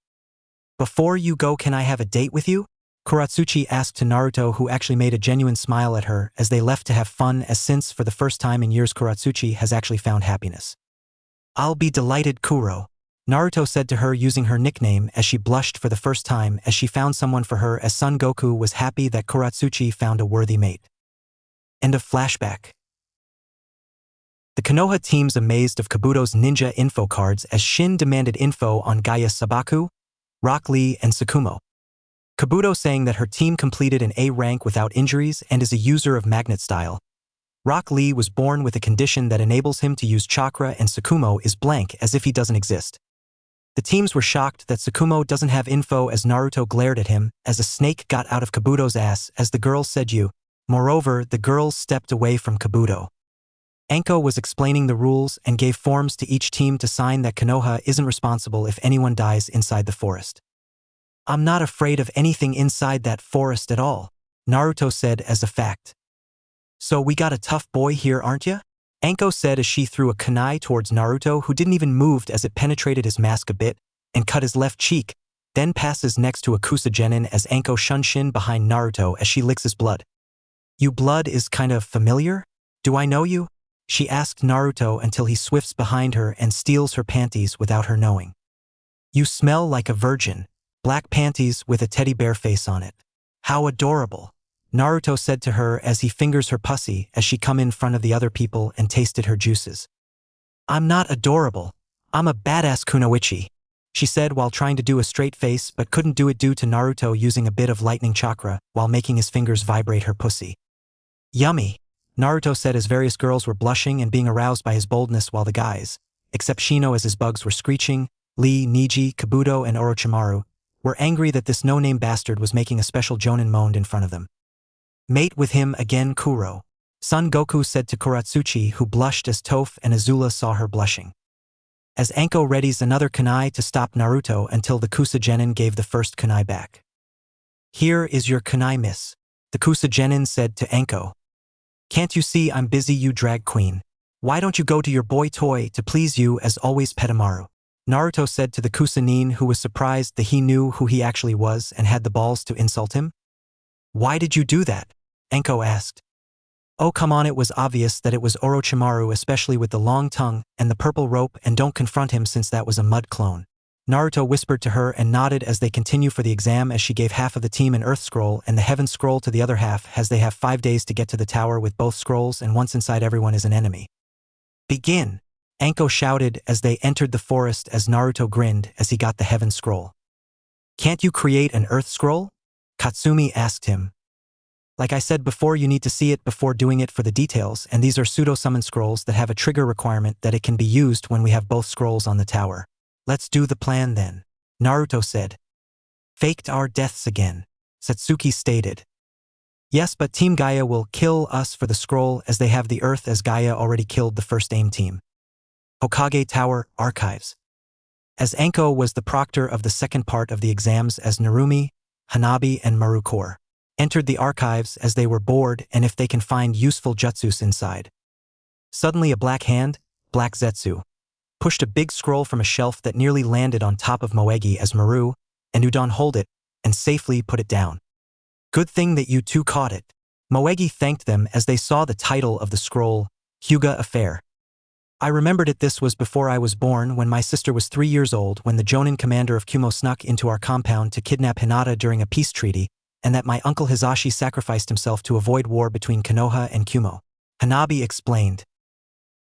Before you go, can I have a date with you? Kuratsuchi asked to Naruto, who actually made a genuine smile at her as they left to have fun, as since for the first time in years Kuratsuchi has actually found happiness. I'll be delighted, Kuro, Naruto said to her using her nickname as she blushed for the first time as she found someone for her, as Son Goku was happy that Kuratsuchi found a worthy mate. End of flashback. The Konoha team's amazed of Kabuto's ninja info cards as Shin demanded info on Gaia Sabaku, Rock Lee, and Tsukumo. Kabuto saying that her team completed an A rank without injuries and is a user of magnet style. Rock Lee was born with a condition that enables him to use chakra, and Tsukumo is blank as if he doesn't exist. The teams were shocked that Tsukumo doesn't have info as Naruto glared at him as a snake got out of Kabuto's ass as the girls said you. Moreover, the girls stepped away from Kabuto. Anko was explaining the rules and gave forms to each team to sign that Konoha isn't responsible if anyone dies inside the forest. I'm not afraid of anything inside that forest at all, Naruto said as a fact. So we got a tough boy here, aren't ya? Anko said as she threw a kunai towards Naruto, who didn't even move as it penetrated his mask a bit and cut his left cheek, then passes next to a Kusagenin as Anko shunshin behind Naruto as she licks his blood. You blood is kind of familiar? Do I know you? She asked Naruto until he swifts behind her and steals her panties without her knowing. You smell like a virgin. Black panties with a teddy bear face on it. How adorable, Naruto said to her as he fingers her pussy as she come in front of the other people and tasted her juices. I'm not adorable. I'm a badass kunoichi, she said while trying to do a straight face but couldn't do it due to Naruto using a bit of lightning chakra while making his fingers vibrate her pussy. Yummy, Naruto said as various girls were blushing and being aroused by his boldness while the guys, except Shino as his bugs were screeching, Lee, Niji, Kabuto, and Orochimaru, were angry that this no-name bastard was making a special jonin moaned in front of them. Mate with him again, Kuro, Son Goku said to Kuratsuchi, who blushed as Toph and Azula saw her blushing. as Anko readies another kunai to stop Naruto until the Kusa gave the first kunai back. "Here is your kunai, miss," the Kusa said to Anko. "Can't you see I'm busy, you drag queen? Why don't you go to your boy toy to please you as always, Petamaru?" Naruto said to the Kusanin, who was surprised that he knew who he actually was and had the balls to insult him. "Why did you do that?" Anko asked. "Oh, come on, it was obvious that it was Orochimaru, especially with the long tongue and the purple rope, and don't confront him since that was a mud clone." Naruto whispered to her and nodded as they continue for the exam, as she gave half of the team an Earth Scroll and the Heaven Scroll to the other half, as they have 5 days to get to the tower with both scrolls, and once inside everyone is an enemy. "Begin!" Anko shouted as they entered the forest, as Naruto grinned as he got the Heaven Scroll. "Can't you create an Earth Scroll?" Katsumi asked him. "Like I said before, you need to see it before doing it for the details, and these are pseudo-summon scrolls that have a trigger requirement that it can be used when we have both scrolls on the tower." "Let's do the plan then," Naruto said. "Faked our deaths again," Satsuki stated. "Yes, but Team Gaia will kill us for the scroll, as they have the Earth, as Gaia already killed the first AIM team." Hokage Tower Archives. As Anko was the proctor of the second part of the exams, as Narumi, Hanabi, and Marukor entered the archives as they were bored and if they can find useful jutsus inside. Suddenly a black hand, Black Zetsu, pushed a big scroll from a shelf that nearly landed on top of Moegi as Maru and Udon hold it and safely put it down. "Good thing that you two caught it." Moegi thanked them as they saw the title of the scroll, Hyuga Affair. "I remembered it. This was before I was born, when my sister was 3 years old, when the Jonin commander of Kumo snuck into our compound to kidnap Hinata during a peace treaty, and that my uncle Hizashi sacrificed himself to avoid war between Konoha and Kumo," Hanabi explained.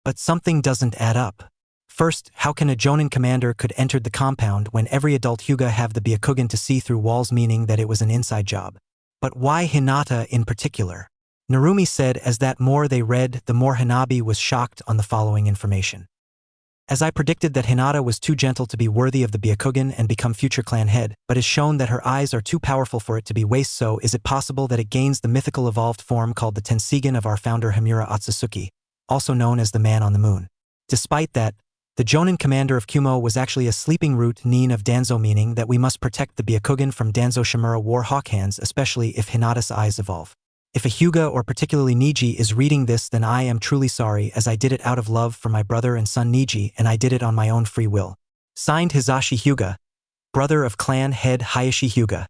"But something doesn't add up. First, how can a Jonin commander could enter the compound when every adult Hyuga have the Byakugan to see through walls, meaning that it was an inside job? But why Hinata in particular?" Narumi said, as that more they read, the more Hanabi was shocked on the following information. "As I predicted that Hinata was too gentle to be worthy of the Byakugan and become future clan head, but is shown that her eyes are too powerful for it to be waste, so is it possible that it gains the mythical evolved form called the Tensigen of our founder Himura Otsutsuki, also known as the Man on the Moon? Despite that, the Jonin commander of Kumo was actually a sleeping root Nin of Danzo, meaning that we must protect the Byakugan from Danzo Shimura War Hawk hands, especially if Hinata's eyes evolve. If a Hyuga, or particularly Niji, is reading this, then I am truly sorry, as I did it out of love for my brother and son Niji, and I did it on my own free will. Signed, Hizashi Hyuga, brother of clan head Hayashi Hyuga."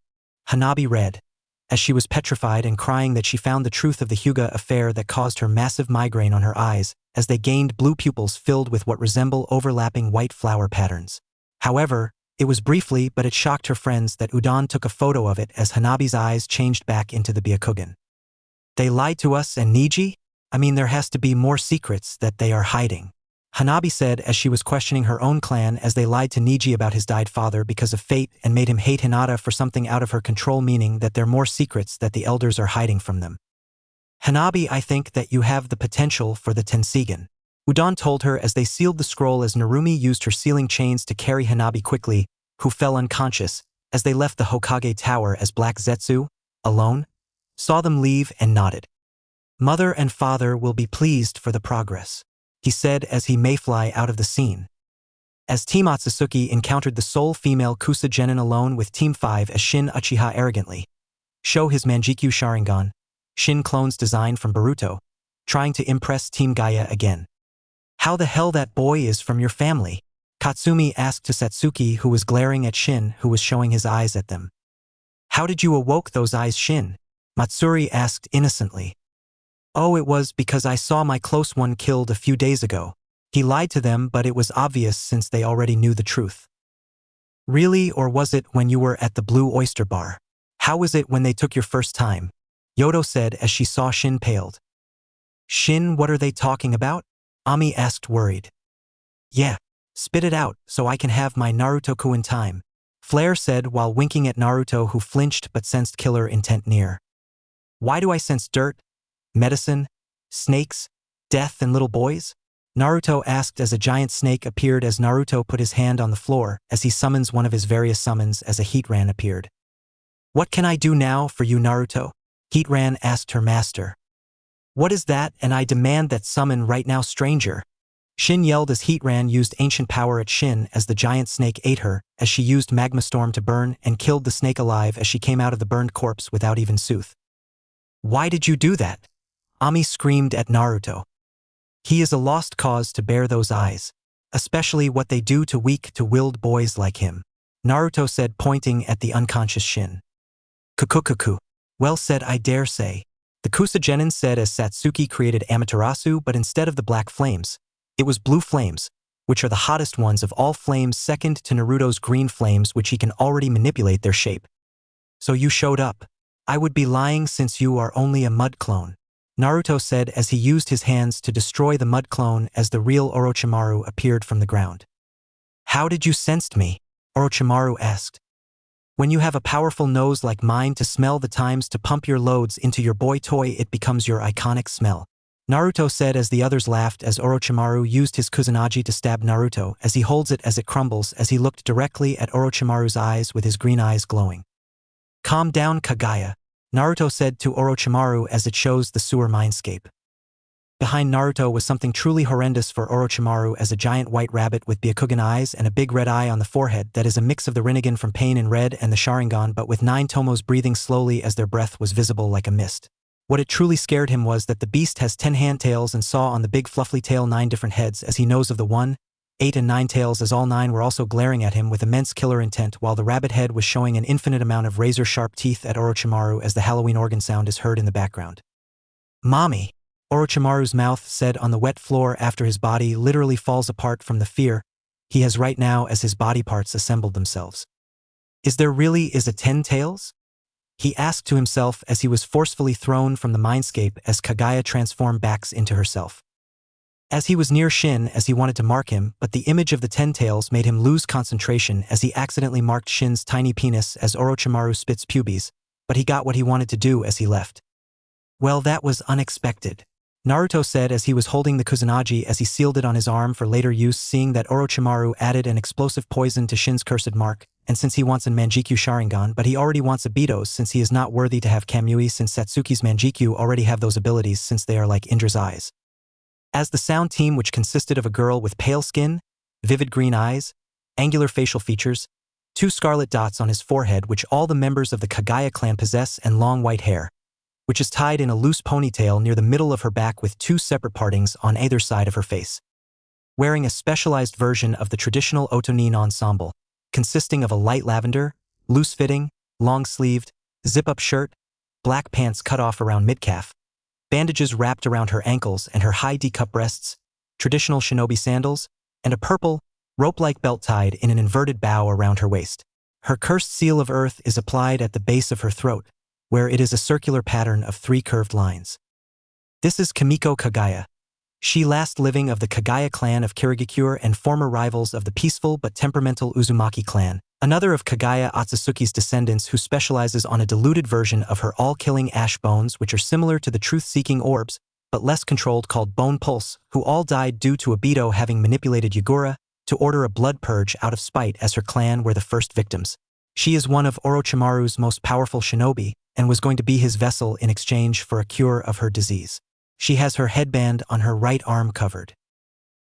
Hanabi read, as she was petrified and crying that she found the truth of the Hyuga affair that caused her massive migraine on her eyes, as they gained blue pupils filled with what resemble overlapping white flower patterns. However, it was briefly, but it shocked her friends that Udon took a photo of it as Hanabi's eyes changed back into the Byakugan. "They lied to us and Niji? I mean, there has to be more secrets that they are hiding," Hanabi said as she was questioning her own clan, as they lied to Niji about his died father because of fate and made him hate Hinata for something out of her control, meaning that there are more secrets that the elders are hiding from them. "Hanabi, I think that you have the potential for the Tensigen," Udon told her as they sealed the scroll, as Narumi used her sealing chains to carry Hanabi quickly, who fell unconscious, as they left the Hokage Tower, as Black Zetsu, alone, saw them leave and nodded. "Mother and father will be pleased for the progress," he said as he mayfly out of the scene. As Team Otsutsuki encountered the sole female Kusa Genin alone with Team 5, as Shin Uchiha arrogantly show his Manjikyu Sharingan, Shin clones designed from Boruto, trying to impress Team Gaia again. "How the hell that boy is from your family?" Katsumi asked to Satsuki, who was glaring at Shin, who was showing his eyes at them. "How did you awoke those eyes, Shin?" Matsuri asked innocently. "Oh, it was because I saw my close one killed a few days ago." He lied to them, but it was obvious since they already knew the truth. "Really, or was it when you were at the Blue Oyster Bar? How was it when they took your first time?" Yodo said as she saw Shin paled. "Shin, what are they talking about?" Ami asked, worried. "Yeah, spit it out so I can have my Naruto-ku in time," Flare said while winking at Naruto, who flinched but sensed killer intent near. "Why do I sense dirt, medicine, snakes, death, and little boys?" Naruto asked as a giant snake appeared as Naruto put his hand on the floor as he summons one of his various summons as a Heatran appeared. "What can I do now for you, Naruto?" Heatran asked her master. "What is that? And I demand that summon right now, stranger." Shin yelled as Heat Ran used ancient power at Shin as the giant snake ate her, as she used Magma Storm to burn and killed the snake alive as she came out of the burned corpse without even Sooth. Why did you do that? Ami screamed at Naruto. He is a lost cause to bear those eyes, especially what they do to weak-to-willed boys like him, Naruto said, pointing at the unconscious Shin. Kukukuku. Well said, I dare say. The Kusagenin said as Satsuki created Amaterasu, but instead of the black flames, it was blue flames, which are the hottest ones of all flames, second to Naruto's green flames, which he can already manipulate their shape. So you showed up. I would be lying since you are only a mud clone, Naruto said as he used his hands to destroy the mud clone as the real Orochimaru appeared from the ground. How did you sense me? Orochimaru asked. When you have a powerful nose like mine to smell the times to pump your loads into your boy toy, it becomes your iconic smell, Naruto said as the others laughed as Orochimaru used his Kusanagi to stab Naruto as he holds it as it crumbles as he looked directly at Orochimaru's eyes with his green eyes glowing. Calm down, Kaguya, Naruto said to Orochimaru as it shows the sewer mindscape. Behind Naruto was something truly horrendous for Orochimaru as a giant white rabbit with Byakugan eyes and a big red eye on the forehead that is a mix of the Rinnegan from Pain in red and the Sharingan, but with 9 Tomos breathing slowly as their breath was visible like a mist. What it truly scared him was that the beast has 10 hand tails and saw on the big fluffy tail 9 different heads as he knows of the 1, 8 and 9 tails, as all 9 were also glaring at him with immense killer intent, while the rabbit head was showing an infinite amount of razor-sharp teeth at Orochimaru as the Halloween organ sound is heard in the background. Mommy, Orochimaru's mouth said on the wet floor after his body literally falls apart from the fear he has right now as his body parts assembled themselves. Is there really a 10 tails? He asked to himself as he was forcefully thrown from the mindscape as Kaguya transformed back into herself. As he was near Shin as he wanted to mark him, but the image of the 10 tails made him lose concentration as he accidentally marked Shin's tiny penis as Orochimaru spits pubes, but he got what he wanted to do as he left. Well, that was unexpected, Naruto said as he was holding the Kusanagi as he sealed it on his arm for later use, seeing that Orochimaru added an explosive poison to Shin's cursed mark, and since he wants a Manjikyu Sharingan but he already wants a Betos since he is not worthy to have Kamui since Satsuki's Manjikyu already have those abilities since they are like Indra's eyes. As the sound team, which consisted of a girl with pale skin, vivid green eyes, angular facial features, 2 scarlet dots on his forehead which all the members of the Kaguya clan possess, and long white hair, which is tied in a loose ponytail near the middle of her back with 2 separate partings on either side of her face. Wearing a specialized version of the traditional Otonin ensemble, consisting of a light lavender, loose-fitting, long-sleeved, zip-up shirt, black pants cut off around mid-calf, bandages wrapped around her ankles and her high D-cup breasts, traditional shinobi sandals, and a purple, rope-like belt tied in an inverted bow around her waist. Her cursed seal of earth is applied at the base of her throat, where it is a circular pattern of 3 curved lines. This is Kimiko Kaguya. She last living of the Kaguya clan of Kirigakure and former rivals of the peaceful but temperamental Uzumaki clan, another of Kaguya Otsutsuki's descendants who specializes on a diluted version of her all-killing ash bones which are similar to the truth-seeking orbs, but less controlled, called Bone Pulse, who all died due to Obito having manipulated Yagura to order a blood purge out of spite as her clan were the first victims. She is one of Orochimaru's most powerful shinobi and was going to be his vessel in exchange for a cure of her disease. She has her headband on her right arm covered.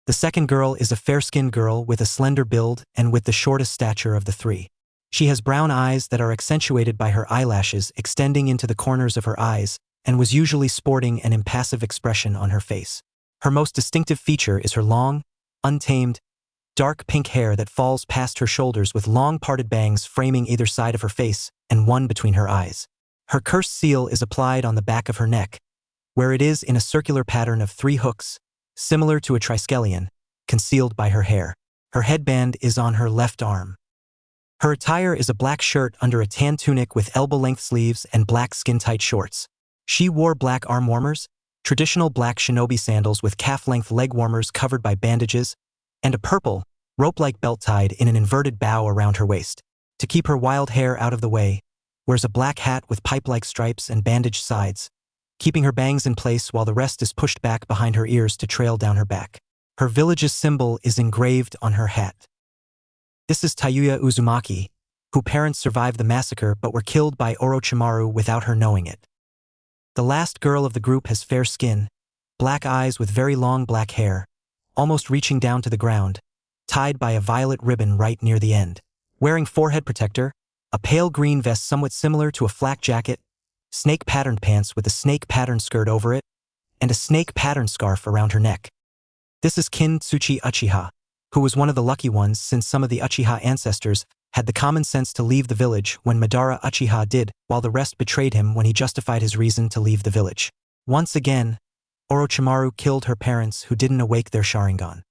The second girl is a fair-skinned girl with a slender build and with the shortest stature of the 3. She has brown eyes that are accentuated by her eyelashes extending into the corners of her eyes and was usually sporting an impassive expression on her face. Her most distinctive feature is her long, untamed, dark pink hair that falls past her shoulders with long parted bangs framing either side of her face and one between her eyes. Her cursed seal is applied on the back of her neck, where it is in a circular pattern of 3 hooks, similar to a triskelion, concealed by her hair. Her headband is on her left arm. Her attire is a black shirt under a tan tunic with elbow-length sleeves and black skin-tight shorts. She wore black arm warmers, traditional black shinobi sandals with calf-length leg warmers covered by bandages, and a purple, rope-like belt tied in an inverted bow around her waist. To keep her wild hair out of the way, wears a black hat with pipe-like stripes and bandaged sides, keeping her bangs in place while the rest is pushed back behind her ears to trail down her back. Her village's symbol is engraved on her hat. This is Tayuya Uzumaki, whose parents survived the massacre but were killed by Orochimaru without her knowing it. The last girl of the group has fair skin, black eyes with very long black hair, almost reaching down to the ground, tied by a violet ribbon right near the end. Wearing forehead protector, a pale green vest somewhat similar to a flak jacket, snake-patterned pants with a snake-patterned skirt over it, and a snake-patterned scarf around her neck. This is Kin Tsuchi Uchiha, who was one of the lucky ones since some of the Uchiha ancestors had the common sense to leave the village when Madara Uchiha did, while the rest betrayed him when he justified his reason to leave the village. Once again, Orochimaru killed her parents who didn't awake their Sharingan.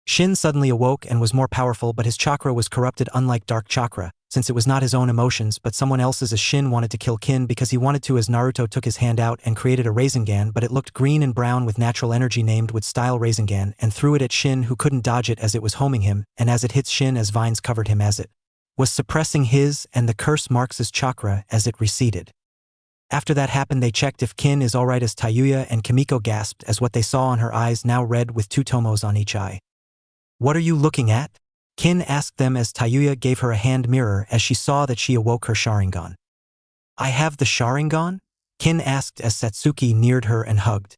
Shin suddenly awoke and was more powerful, but his chakra was corrupted unlike dark chakra, since it was not his own emotions but someone else's, as Shin wanted to kill Kin because he wanted to, as Naruto took his hand out and created a Rasengan, but it looked green and brown with natural energy named with style Rasengan, and threw it at Shin, who couldn't dodge it as it was homing him, and as it hits Shin as vines covered him, as it was suppressing his and the curse Marx's chakra as it receded. After that happened, they checked if Kin is alright, as Tayuya and Kimiko gasped as what they saw on her eyes now red with 2 tomos on each eye. "What are you looking at?" Kin asked them as Tayuya gave her a hand mirror as she saw that she awoke her Sharingan. "I have the Sharingan?" Kin asked as Satsuki neared her and hugged.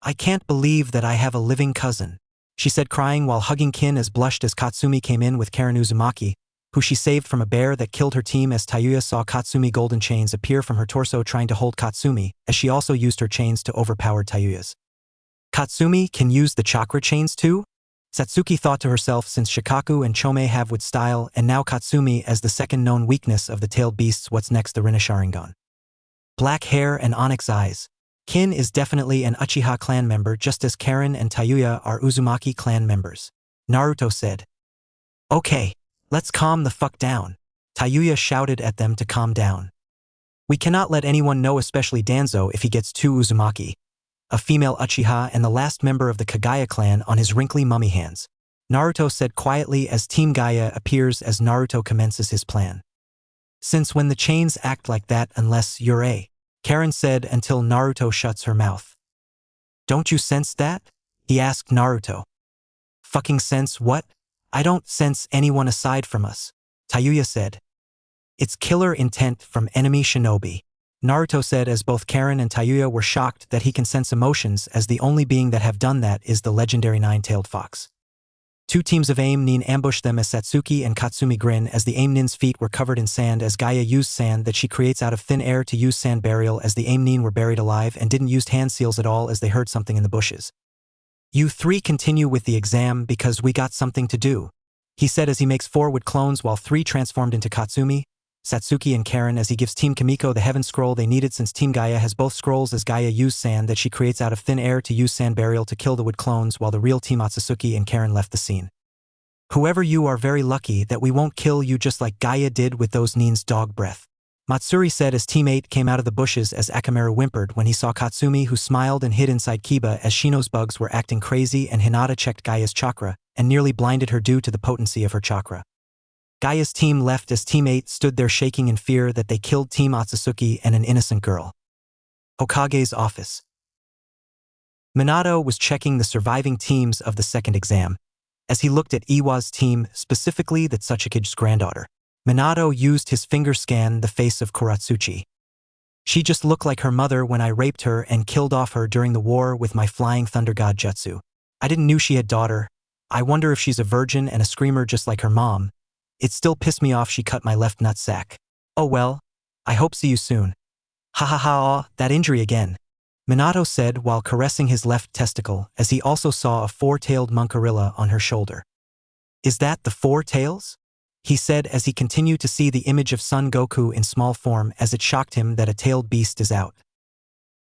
"I can't believe that I have a living cousin," she said, crying while hugging Kin, as blushed as Katsumi came in with Karen Uzumaki, who she saved from a bear that killed her team, as Tayuya saw Katsumi golden chains appear from her torso trying to hold Katsumi, as she also used her chains to overpower Tayuya's. "Katsumi can use the chakra chains too?" Satsuki thought to herself, since Shikaku and Chome have with style, and now Katsumi as the second known weakness of the tailed beasts. What's next? The Rinna Sharingan. Black hair and onyx eyes. Kin is definitely an Uchiha clan member, just as Karen and Tayuya are Uzumaki clan members. Naruto said. "Okay, let's calm the fuck down." Tayuya shouted at them to calm down. "We cannot let anyone know, especially Danzo, if he gets too Uzumaki." A female Uchiha and the last member of the Kaguya clan on his wrinkly mummy hands. Naruto said quietly as Team Gaia appears as Naruto commences his plan. "Since when the chains act like that unless you're a," Karen said until Naruto shuts her mouth. "Don't you sense that?" he asked Naruto. "Fucking sense what? I don't sense anyone aside from us," Tayuya said. "It's killer intent from enemy Shinobi," Naruto said as both Karen and Tayuya were shocked that he can sense emotions, as the only being that have done that is the legendary nine-tailed fox. 2 teams of AIM Nin ambushed them as Satsuki and Katsumi grin as the AIM Nin's feet were covered in sand, as Gaia used sand that she creates out of thin air to use sand burial, as the AIM Nin were buried alive and didn't use hand seals at all as they heard something in the bushes. "You 3 continue with the exam because we got something to do," he said as he makes 4 wood clones while 3 transformed into Katsumi, Satsuki and Karen, as he gives Team Kimiko the heaven scroll they needed, since Team Gaia has both scrolls, as Gaia used sand that she creates out of thin air to use sand burial to kill the wood clones, while the real Team Otsutsuki and Karen left the scene. "Whoever you are, very lucky that we won't kill you just like Gaia did with those Nin's dog breath," Matsuri said as Team 8 came out of the bushes, as Akamaru whimpered when he saw Katsumi, who smiled and hid inside Kiba as Shino's bugs were acting crazy, and Hinata checked Gaia's chakra and nearly blinded her due to the potency of her chakra. Gaia's team left as Team 8 stood there shaking in fear that they killed Team Otsutsuki and an innocent girl. Hokage's office. Minato was checking the surviving teams of the second exam, as he looked at Iwa's team, specifically the Tsuchikige's granddaughter. Minato used his finger scan the face of Kuratsuchi. "She just looked like her mother when I raped her and killed off her during the war with my flying thunder god jutsu. I didn't knew she had daughter. I wonder if she's a virgin and a screamer just like her mom. It still pissed me off she cut my left nutsack. Oh well, I hope see you soon. Ha ha ha, that injury again," Minato said while caressing his left testicle, as he also saw a 4-tailed monkerilla on her shoulder. "Is that the 4 tails?" he said as he continued to see the image of Son Goku in small form, as it shocked him that a tailed beast is out.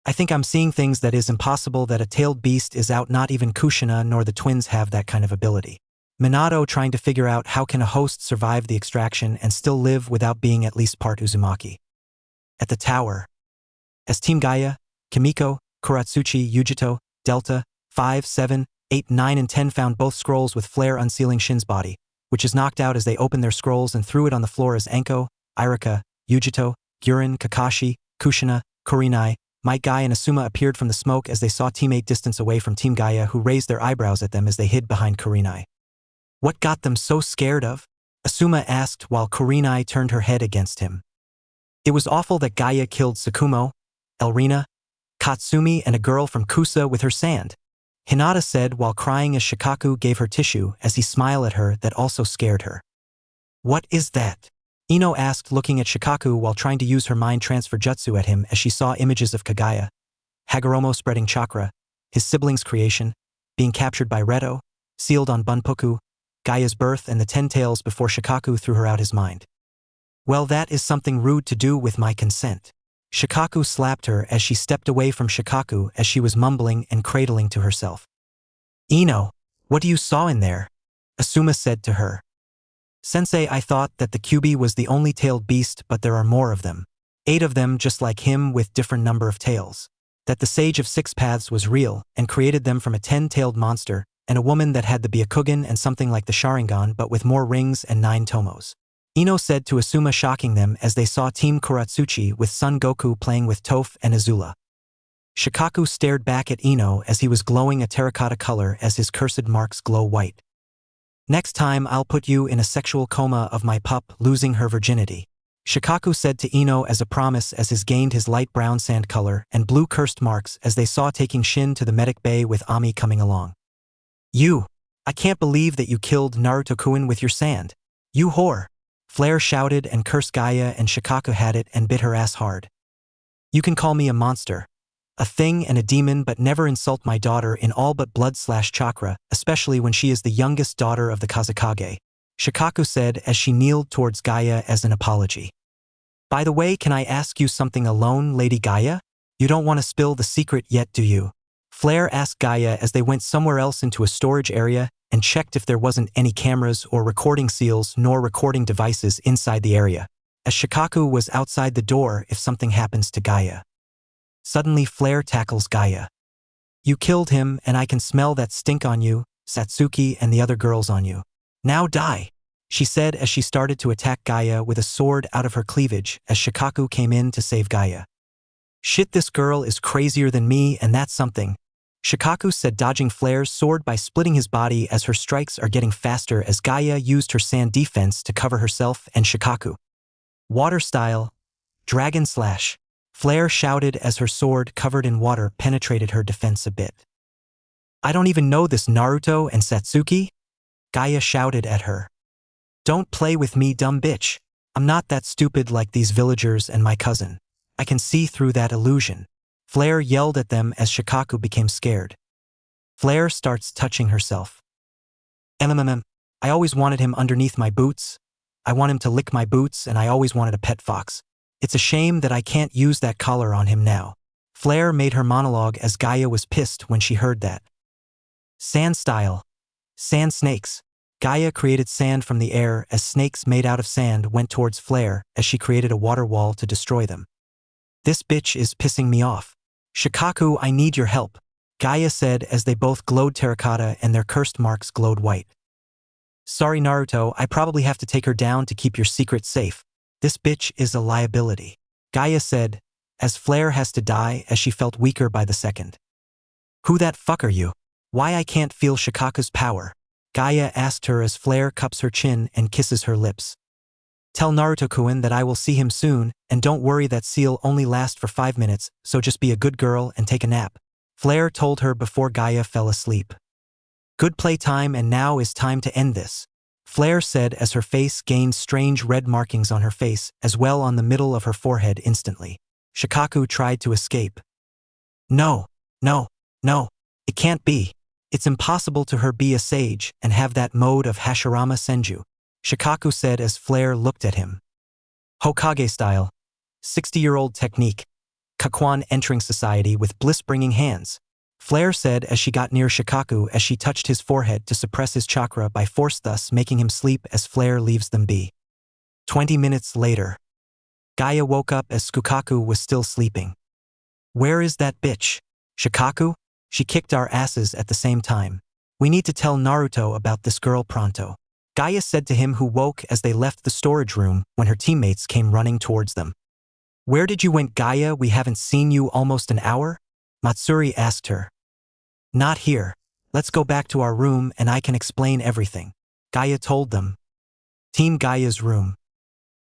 "I think I'm seeing things that is impossible, that a tailed beast is out. Not even Kushina nor the twins have that kind of ability." Minato trying to figure out how can a host survive the extraction and still live without being at least part Uzumaki. At the tower, as Team Gaia, Kimiko, Kuratsuchi, Yujito, Delta, 5, 7, 8, 9 and 10 found both scrolls with flare unsealing Shin's body, which is knocked out as they opened their scrolls and threw it on the floor, as Anko, Irika, Yujito, Gurin, Kakashi, Kushina, Kurinai, Might Guy and Asuma appeared from the smoke as they saw Team 8 distance away from Team Gaia, who raised their eyebrows at them as they hid behind Kurinai. "What got them so scared of?" Asuma asked while Kurinai turned her head against him. "It was awful that Gaia killed Tsukumo, Elrina, Katsumi and a girl from Kusa with her sand," Hinata said while crying as Shikaku gave her tissue as he smiled at her that also scared her. What is that? Ino asked, looking at Shikaku while trying to use her mind transfer jutsu at him as she saw images of Kaguya, Hagoromo spreading chakra, his siblings' creation, being captured by Reto, sealed on Bunpoku, Gaia's birth and the 10 tails before Shikaku threw her out his mind. Well, that is something rude to do with my consent. Shikaku slapped her as she stepped away from Shikaku as she was mumbling and cradling to herself. Ino, what do you saw in there? Asuma said to her. Sensei, I thought that the Kyuubi was the only tailed beast, but there are more of them. 8 of them just like him with different number of tails. That the Sage of 6 Paths was real and created them from a 10-tailed monster and a woman that had the Byakugan and something like the Sharingan but with more rings and 9 tomos. Ino said to Asuma, shocking them as they saw Team Kuratsuchi with Son Goku playing with Toph and Azula. Shikaku stared back at Ino as he was glowing a terracotta color as his cursed marks glow white. Next time I'll put you in a sexual coma of my pup losing her virginity. Shikaku said to Ino as a promise as his gained his light brown sand color and blue cursed marks as they saw taking Shin to the medic bay with Ami coming along. I can't believe that you killed Naruto-kun with your sand. You whore. Flare shouted and cursed Gaia and Shikaku had it and bit her ass hard. You can call me a monster, a thing and a demon, but never insult my daughter in all but blood/chakra, especially when she is the youngest daughter of the Kazekage. Shikaku said as she kneeled towards Gaia as an apology. By the way, can I ask you something alone, Lady Gaia? You don't want to spill the secret yet, do you? Flare asked Gaia as they went somewhere else into a storage area and checked if there wasn't any cameras or recording seals nor recording devices inside the area, as Shikaku was outside the door if something happens to Gaia. Suddenly Flare tackles Gaia. You killed him and I can smell that stink on you, Satsuki and the other girls on you. Now die, she said as she started to attack Gaia with a sword out of her cleavage as Shikaku came in to save Gaia. Shit, this girl is crazier than me and that's something, Shikaku said, dodging Flare's sword by splitting his body as her strikes are getting faster as Gaia used her sand defense to cover herself and Shikaku. Water style. Dragon slash. Flare shouted as her sword covered in water penetrated her defense a bit. I don't even know this Naruto and Satsuki? Gaia shouted at her. Don't play with me, dumb bitch. I'm not that stupid like these villagers and my cousin. I can see through that illusion. Flare yelled at them as Shikaku became scared. Flare starts touching herself. I always wanted him underneath my boots. I want him to lick my boots and I always wanted a pet fox. It's a shame that I can't use that collar on him now. Flare made her monologue as Gaia was pissed when she heard that. Sand style. Sand snakes. Gaia created sand from the air as snakes made out of sand went towards Flare as she created a water wall to destroy them. This bitch is pissing me off. Shikaku, I need your help, Gaia said as they both glowed terracotta and their cursed marks glowed white. Sorry Naruto, I probably have to take her down to keep your secret safe. This bitch is a liability, Gaia said, as Flare has to die as she felt weaker by the second. Who that fuck are you? Why I can't feel Shikaku's power? Gaia asked her as Flare cups her chin and kisses her lips. Tell Naruto-kun that I will see him soon, and don't worry that seal only lasts for 5 minutes, so just be a good girl and take a nap, Flare told her before Gaia fell asleep. Good playtime and now is time to end this, Flare said as her face gained strange red markings on her face as well on the middle of her forehead instantly. Shikaku tried to escape. No, it can't be. It's impossible to her be a sage and have that mode of Hashirama Senju, Shikaku said as Flare looked at him. Hokage style. 60-year-old technique. Kakuan entering society with bliss-bringing hands, Flare said as she got near Shikaku as she touched his forehead to suppress his chakra by force, thus making him sleep as Flare leaves them be. 20 minutes later. Gaia woke up as Sukaku was still sleeping. Where is that bitch? Shikaku? She kicked our asses at the same time. We need to tell Naruto about this girl pronto, Gaia said to him, who woke as they left the storage room when her teammates came running towards them. Where did you went, Gaia? We haven't seen you almost an hour? Matsuri asked her. Not here. Let's go back to our room and I can explain everything, Gaia told them. Team Gaia's room.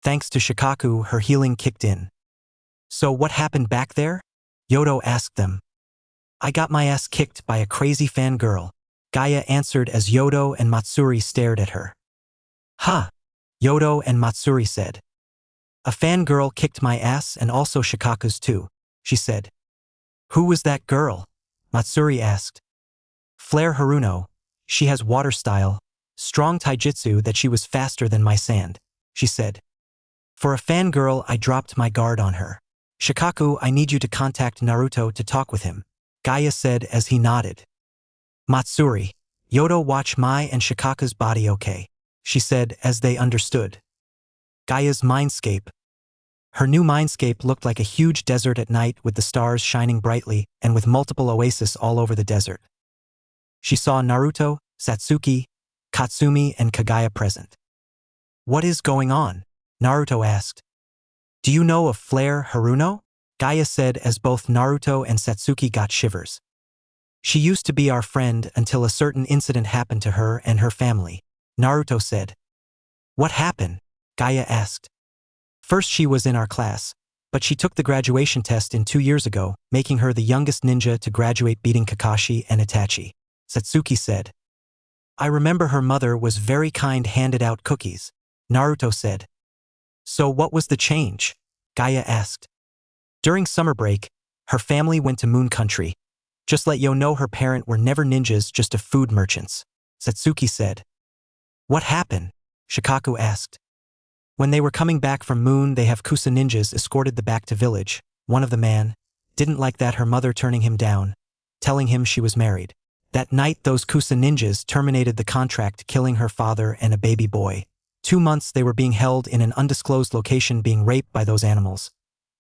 Thanks to Shikaku, her healing kicked in. So what happened back there? Yodo asked them. I got my ass kicked by a crazy fangirl, Gaia answered as Yodo and Matsuri stared at her. Ha! Yodo and Matsuri said. A fangirl kicked my ass and also Shikaku's too, she said. Who was that girl? Matsuri asked. Flare Haruno. She has water style, strong taijutsu that she was faster than my sand, she said. For a fangirl, I dropped my guard on her. Shikaku, I need you to contact Naruto to talk with him, Gaia said as he nodded. Matsuri, Yodo watch Mai and Shikaku's body okay, she said as they understood. Gaia's mindscape. Her new mindscape looked like a huge desert at night with the stars shining brightly and with multiple oases all over the desert. She saw Naruto, Satsuki, Katsumi, and Kaguya present. What is going on? Naruto asked. Do you know of Flare Haruno? Gaia said as both Naruto and Satsuki got shivers. She used to be our friend until a certain incident happened to her and her family, Naruto said. What happened? Gaia asked. First she was in our class, but she took the graduation test 2 years ago, making her the youngest ninja to graduate beating Kakashi and Itachi, Satsuki said. I remember her mother was very kind, handed out cookies, Naruto said. So what was the change? Gaia asked. During summer break, her family went to Moon Country. Just let you know her parents were never ninjas, just a food merchants, Satsuki said. What happened? Shikaku asked. When they were coming back from Moon, they have Kusa ninjas escorted the back to village. One of the man didn't like that, her mother turning him down, telling him she was married. That night those Kusa ninjas terminated the contract, killing her father and a baby boy. 2 months they were being held in an undisclosed location, being raped by those animals.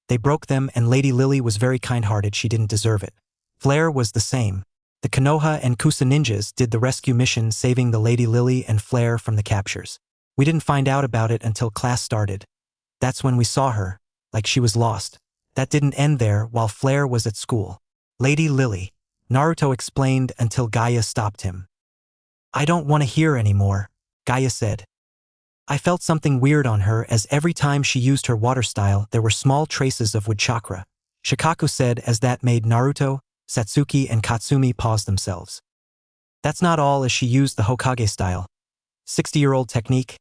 They broke them and Lady Lily was very kind-hearted, she didn't deserve it. Flare was the same. The Konoha and Kusa ninjas did the rescue mission, saving the Lady Lily and Flare from the captures. We didn't find out about it until class started. That's when we saw her, like she was lost. That didn't end there while Flare was at school. Lady Lily, Naruto explained until Gaia stopped him. I don't want to hear anymore, Gaia said. I felt something weird on her as every time she used her water style there were small traces of wood chakra, Shikaku said as that made Naruto, Satsuki and Katsumi pause themselves. That's not all, as she used the Hokage style. 60-year-old technique.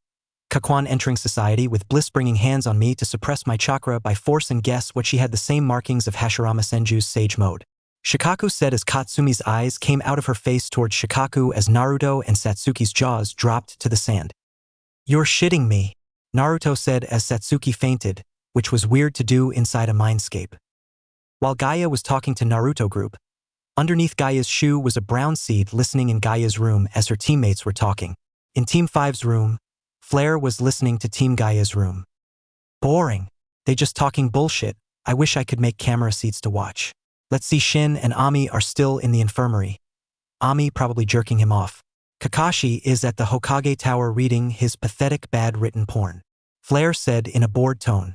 Kakuan entering society with bliss, bringing hands on me to suppress my chakra by force, and guess what, she had the same markings of Hashirama Senju's sage mode. Shikaku said as Katsumi's eyes came out of her face towards Shikaku as Naruto and Satsuki's jaws dropped to the sand. You're shitting me, Naruto said as Satsuki fainted, which was weird to do inside a mindscape. While Gaia was talking to Naruto group, underneath Gaia's shoe was a brown seed listening in Gaia's room as her teammates were talking. In Team 5's room, Flare was listening to Team Gaia's room. Boring. They just talking bullshit. I wish I could make camera seats to watch. Let's see, Shin and Ami are still in the infirmary. Ami probably jerking him off. Kakashi is at the Hokage Tower reading his pathetic bad written porn. Flare said in a bored tone.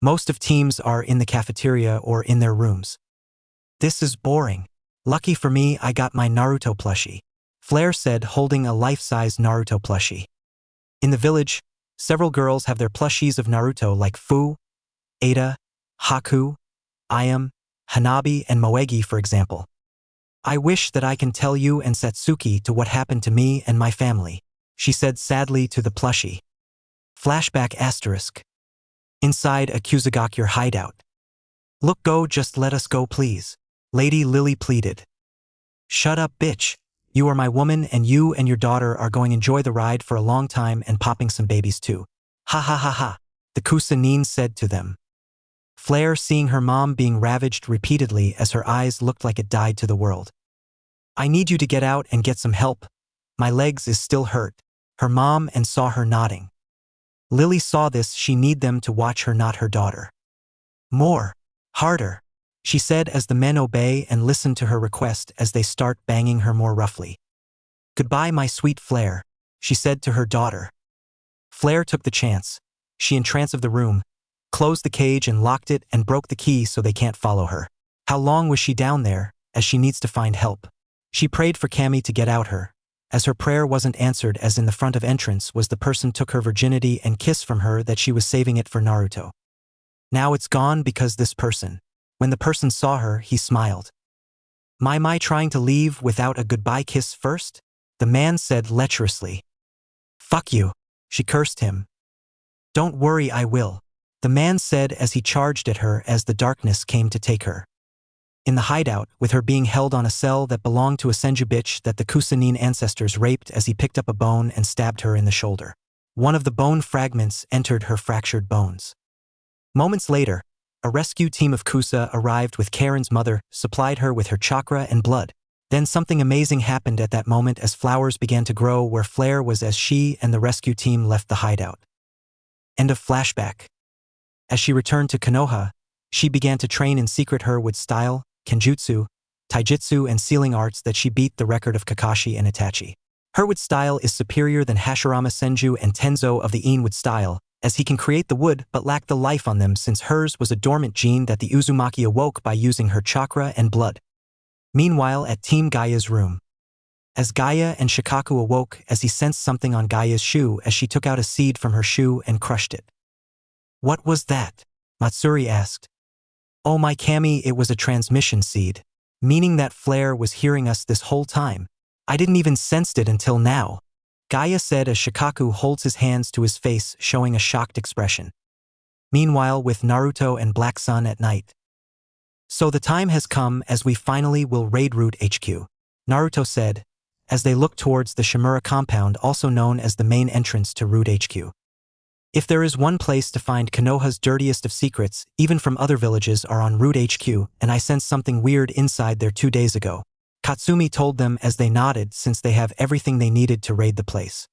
Most of teams are in the cafeteria or in their rooms. This is boring. Lucky for me I got my Naruto plushie, Flare said holding a life-size Naruto plushie. In the village, several girls have their plushies of Naruto like Fu, Ada, Haku, Ayam, Hanabi and Moegi for example. I wish that I can tell you and Satsuki to what happened to me and my family, she said sadly to the plushie. Flashback asterisk. Inside a Kyuubi hideout. Look, go, just let us go please, Lady Lily pleaded. Shut up bitch. You are my woman and you and your daughter are going to enjoy the ride for a long time and popping some babies too. Ha ha ha ha, the Kusanine said to them. Flare seeing her mom being ravaged repeatedly as her eyes looked like it died to the world. I need you to get out and get some help. My legs is still hurt. Her mom and saw her nodding. Lily saw this, she need them to watch her, not her daughter. More. Harder. She said as the men obey and listen to her request as they start banging her more roughly. Goodbye my sweet Flare, she said to her daughter. Flare took the chance. She in trance of the room, closed the cage and locked it and broke the key so they can't follow her. How long was she down there, as she needs to find help? She prayed for Cammy to get out her, as her prayer wasn't answered as in the front of entrance was the person took her virginity and kiss from her that she was saving it for Naruto. Now it's gone because this person. When the person saw her, he smiled. "My trying to leave without a goodbye kiss first?" the man said lecherously. "Fuck you," she cursed him. "Don't worry, I will," the man said as he charged at her as the darkness came to take her. In the hideout, with her being held on a cell that belonged to a Senju bitch that the Kusanin ancestors raped as he picked up a bone and stabbed her in the shoulder. One of the bone fragments entered her fractured bones. Moments later, a rescue team of Kusa arrived with Karen's mother, supplied her with her chakra and blood. Then something amazing happened at that moment as flowers began to grow where Flare was as she and the rescue team left the hideout. End of flashback. As she returned to Konoha, she began to train in secret her wood style, kenjutsu, taijutsu and sealing arts that she beat the record of Kakashi and Itachi. Her wood style is superior than Hashirama Senju and Tenzo of the Ien wood style, as he can create the wood but lack the life on them since hers was a dormant gene that the Uzumaki awoke by using her chakra and blood. Meanwhile at Team Gaia's room. As Gaia and Shikaku awoke as he sensed something on Gaia's shoe as she took out a seed from her shoe and crushed it. "What was that?" Matsuri asked. "Oh my Kami, it was a transmission seed. Meaning that Flare was hearing us this whole time. I didn't even sensed it until now," Gaia said as Shikaku holds his hands to his face showing a shocked expression. Meanwhile with Naruto and Black Sun at night. "So the time has come as we finally will raid Root HQ," Naruto said, as they looked towards the Shimura compound also known as the main entrance to Root HQ. If there is one place to find Konoha's dirtiest of secrets, even from other villages are on Root HQ, and I sensed something weird inside there 2 days ago. Katsumi told them as they nodded since they have everything they needed to raid the place.